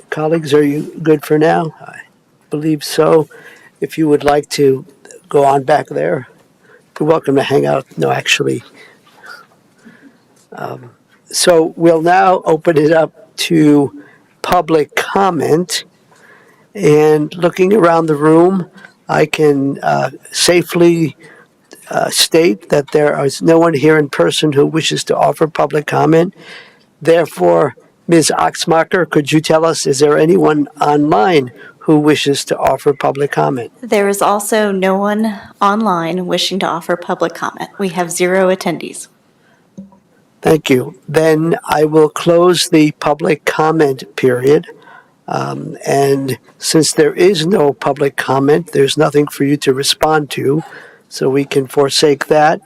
Colleagues, are you good for now? I believe so. If you would like to go on back there, you're welcome to hang out. No, actually. So we'll now open it up to public comment. And looking around the room, I can safely state that there is no one here in person who wishes to offer public comment. Therefore, Ms. Oxmacher, could you tell us, is there anyone online who wishes to offer public comment? There is also no one online wishing to offer public comment. We have 0 attendees. Thank you. Then I will close the public comment period. And since there is no public comment, there's nothing for you to respond to, so we can forsake that.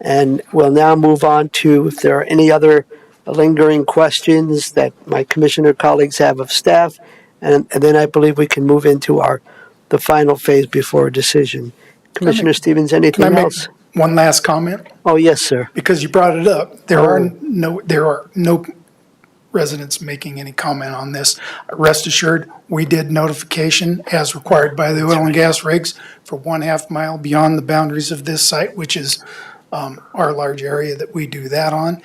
And we'll now move on to if there are any other lingering questions that my commissioner colleagues have of staff, and then I believe we can move into the final phase before a decision. Commissioner Stevens, anything else? one last comment, Oh, yes, sir. because you brought it up. There are Oh. no residents making any comment on this. Rest assured, we did notification as required by the oil and gas regs for 1/2 mile beyond the boundaries of this site, which is our large area that we do that on.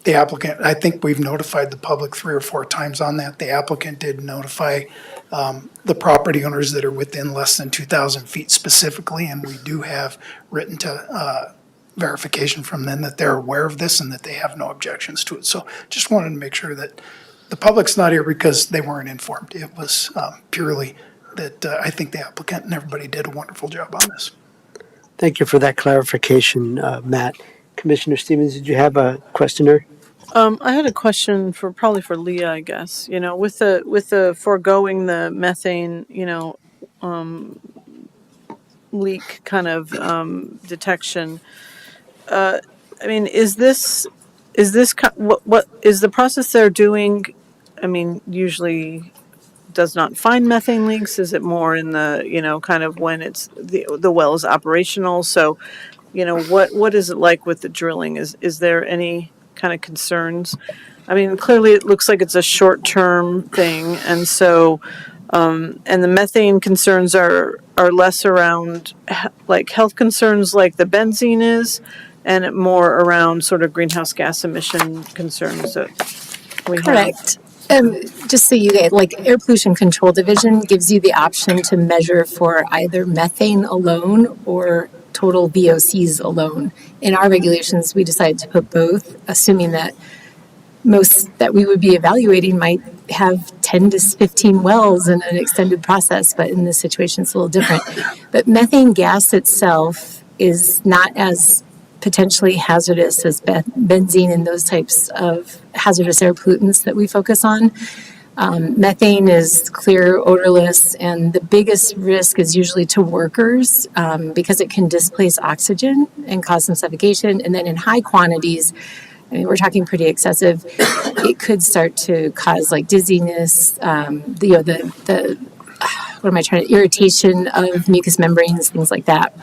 The applicant, I think we've notified the public 3 or 4 times on that. The applicant did notify the property owners that are within less than 2,000 feet specifically, and we do have written to verification from them that they're aware of this and that they have no objections to it. So just wanted to make sure that the public's not here because they weren't informed. It was purely that I think the applicant and everybody did a wonderful job on this. Thank you for that clarification, Matt. Commissioner Stevens, did you have a questioner? I had a question probably for Leah, I guess. You know, with the foregoing the methane, leak kind of detection. I mean, is this what is the process they're doing? I mean, usually does not find methane leaks. Is it more in the kind of when it's the well is operational? So, what is it like with the drilling? Is there any kind of concerns? I mean, clearly it looks like it's a short-term thing, and so and the methane concerns are less around like health concerns like the benzene is, and more around sort of greenhouse gas emission concerns that we Correct. have. Just so you get, like, Air Pollution Control Division gives you the option to measure for either methane alone or total VOCs alone. In our regulations, we decided to put both, assuming that most that we would be evaluating might have 10 to 15 wells in an extended process, but in this situation, it's a little different. But methane gas itself is not as potentially hazardous as benzene and those types of hazardous air pollutants that we focus on. Methane is clear, odorless, and the biggest risk is usually to workers because it can displace oxygen and cause some suffocation. And then in high quantities, I mean, we're talking pretty excessive, it could start to cause like dizziness, irritation of mucous membranes, things like that.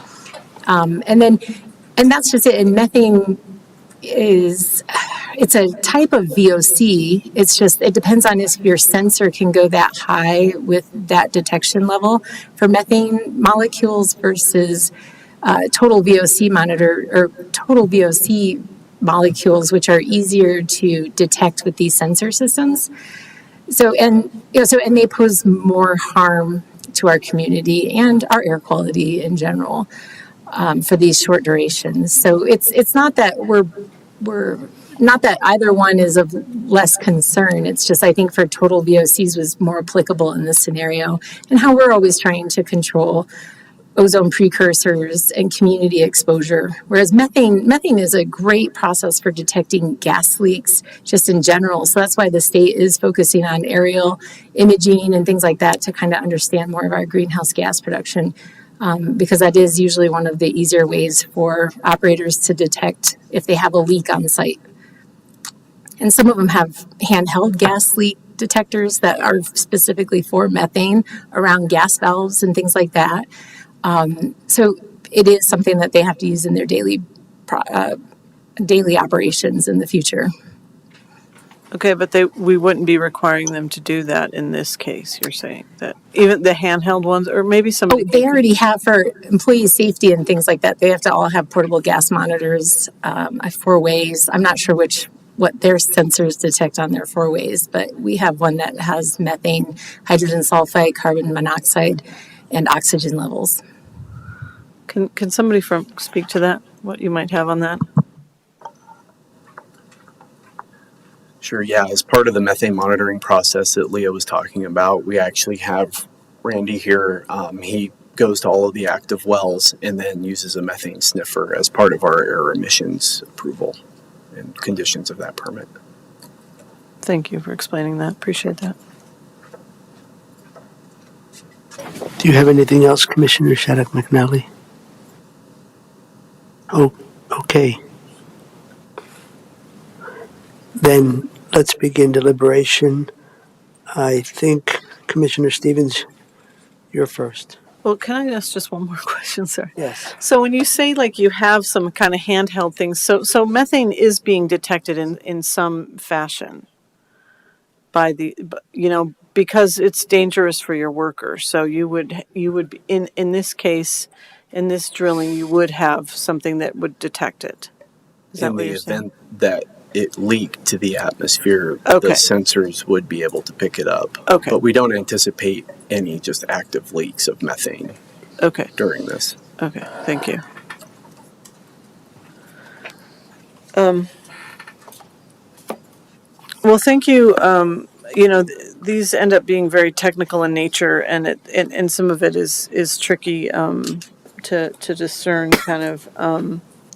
And that's just it. And methane it's a type of VOC. It's just, it depends on if your sensor can go that high with that detection level for methane molecules versus total VOC monitor or total VOC molecules, which are easier to detect with these sensor systems. And they pose more harm to our community and our air quality in general. For these short durations. So it's not that we're not that either one is of less concern. It's just I think for total VOCs was more applicable in this scenario and how we're always trying to control ozone precursors and community exposure. Whereas methane is a great process for detecting gas leaks just in general. So that's why the state is focusing on aerial imaging and things like that to kind of understand more of our greenhouse gas production. Because that is usually one of the easier ways for operators to detect if they have a leak on site. And some of them have handheld gas leak detectors that are specifically for methane around gas valves and things like that. So it is something that they have to use in their daily operations in the future. Okay, but we wouldn't be requiring them to do that in this case. You're saying that even the handheld ones, or maybe somebody. Oh, they already have for employee safety and things like that. They have to all have portable gas monitors, 4-ways. I'm not sure what their sensors detect on their 4-ways, but we have one that has methane, hydrogen sulfide, carbon monoxide, and oxygen levels. Can somebody speak to that? What you might have on that? Sure, yeah. As part of the methane monitoring process that Leah was talking about, we actually have Randy here. He goes to all of the active wells and then uses a methane sniffer as part of our air emissions approval and conditions of that permit. Thank you for explaining that. Appreciate that. Do you have anything else, Commissioner Shattuck McNally? Oh, okay. Then let's begin deliberation. I think, Commissioner Stevens, you're first. Well, can I ask just one more question, sir? Yes. So when you say like you have some kind of handheld things, so methane is being detected in some fashion by because it's dangerous for your workers. So you would in this case, in this drilling, you would have something that would detect it. Is that In what the you're saying? event that it leaked to the atmosphere, Okay. the sensors would be able to pick it up. Okay. But we don't anticipate any just active leaks of methane Okay. during this. Okay. Thank you. Well, thank you. These end up being very technical in nature, and some of it is tricky to discern. Kind of,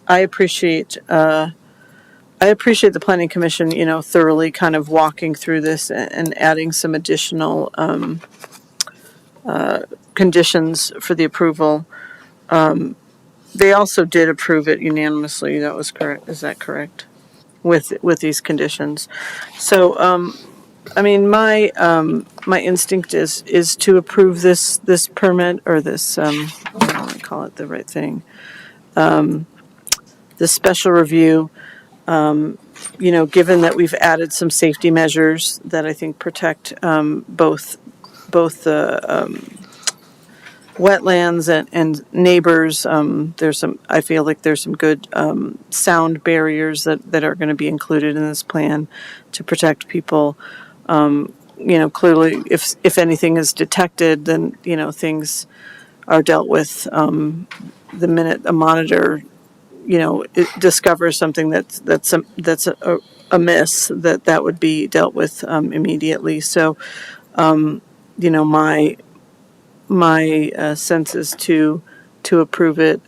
I appreciate the Planning Commission, thoroughly kind of walking through this and adding some additional conditions for the approval. They also did approve it unanimously. That was correct. Is that correct? With these conditions, so. I mean, my instinct is to approve this permit or this I don't want to call it the right thing. This special review. Given that we've added some safety measures that I think protect both the wetlands and neighbors. I feel like there's some good sound barriers that are going to be included in this plan to protect people. Clearly, if anything is detected, then things are dealt with the minute a monitor, it discovers something that's amiss, that would be dealt with immediately. So, my sense is to approve it,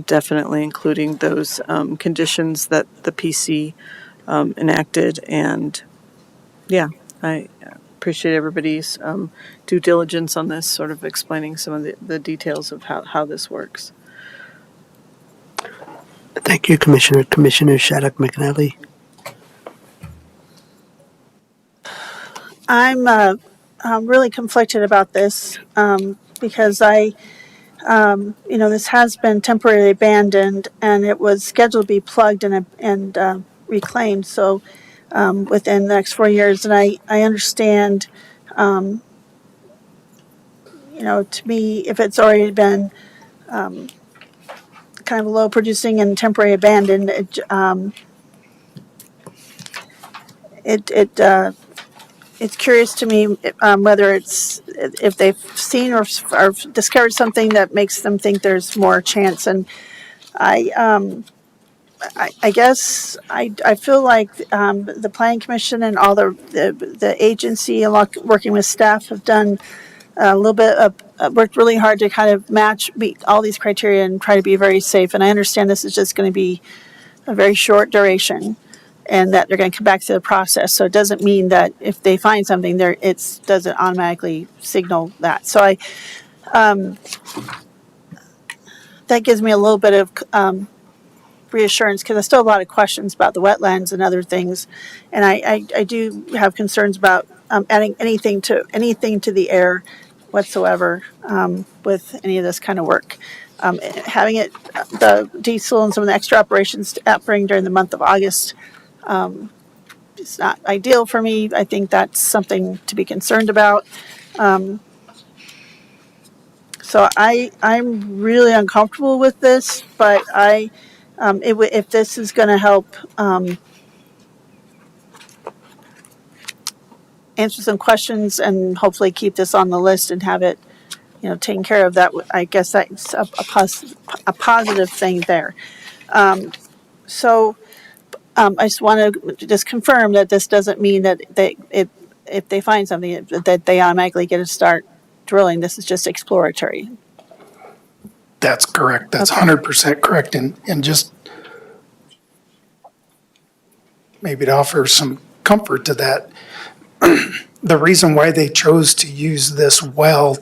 definitely including those conditions that the PC enacted, and yeah, I appreciate everybody's due diligence on this, sort of explaining some of the details of how this works. Thank you, Commissioner. Commissioner Shattuck McNally. I'm really conflicted about this because this has been temporarily abandoned and it was scheduled to be plugged and reclaimed. So within the next 4 years, and I understand, to me, if it's already been kind of low producing and temporary abandoned, it's curious to me whether if they've seen or discovered something that makes them think there's more chance. And I guess I feel like the Planning Commission and all the agency, working with staff, have done a little bit of worked really hard to kind of meet all these criteria and try to be very safe. And I understand this is just going to be a very short duration, and that they're going to come back to the process. So it doesn't mean that if they find something there, it doesn't automatically signal that. So that gives me a little bit of reassurance, because I still have a lot of questions about the wetlands and other things, and I do have concerns about adding anything to the air whatsoever with any of this kind of work. Having the diesel and some of the extra operations operating during the month of August, it's not ideal for me. I think that's something to be concerned about. So I'm really uncomfortable with this, but if this is going to help answer some questions and hopefully keep this on the list and have it, taken care of, that I guess that's a positive thing there. So I just want to just confirm that this doesn't mean that if they find something that they automatically get to start drilling. This is just exploratory. That's correct. That's 100% correct. And just maybe to offer some comfort to that, the reason why they chose to use this well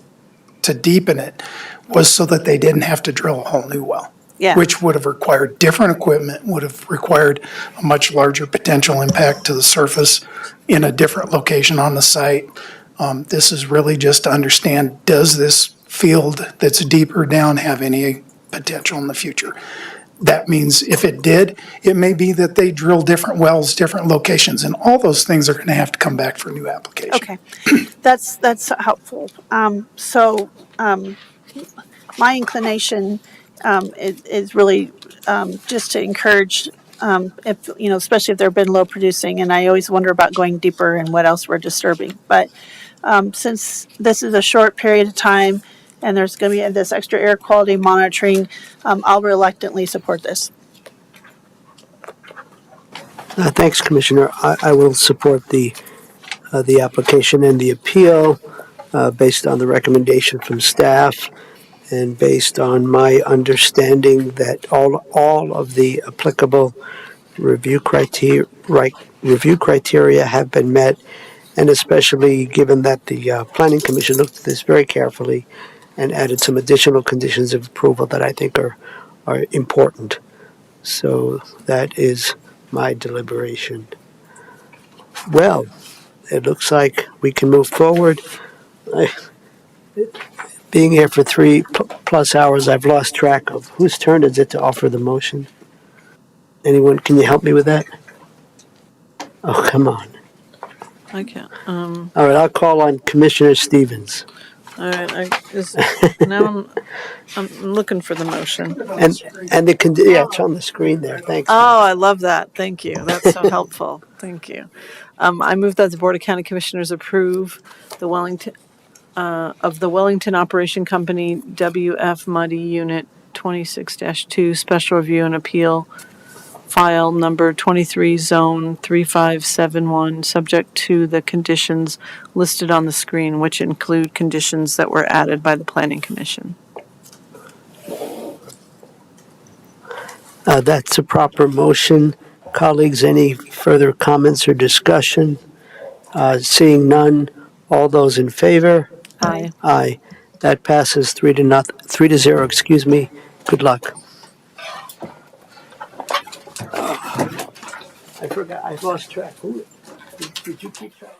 to deepen it was so that they didn't have to drill a whole new well. Yeah. Which would have required different equipment, would have required a much larger potential impact to the surface in a different location on the site. This is really just to understand, does this field that's deeper down have any potential in the future. That means if it did, it may be that they drill different wells, different locations, and all those things are going to have to come back for a new application. Okay, that's helpful. My inclination is really just to encourage, if especially if they've been low producing, and I always wonder about going deeper and what else we're disturbing. But since this is a short period of time, and there's going to be this extra air quality monitoring, I'll reluctantly support this. Thanks, Commissioner. I will support the application and the appeal based on the recommendation from staff and based on my understanding that all of the applicable review criteria have been met, and especially given that the Planning Commission looked at this very carefully and added some additional conditions of approval that I think are important. So that is my deliberation. Well, it looks like we can move forward. Being here for 3+ hours, I've lost track of whose turn is it to offer the motion. Anyone, can you help me with that? Oh, come on. I can't. All right, I'll call on Commissioner Stevens. All right. Now I'm looking for the motion. And it's on the screen there. Thanks. Oh, I love that. Thank you. That's so helpful. Thank you. I move that the Board of County Commissioners approve the Wellington Operation Company WF Muddy Unit 26-2 Special Review and Appeal File Number 23 Zone 3571, subject to the conditions listed on the screen, which include conditions that were added by the Planning Commission. That's a proper motion. Colleagues, any further comments or discussion? Seeing none, all those in favor? Aye. Aye. That passes 3-0, excuse me. Good luck. I forgot, I lost track. Did you keep track?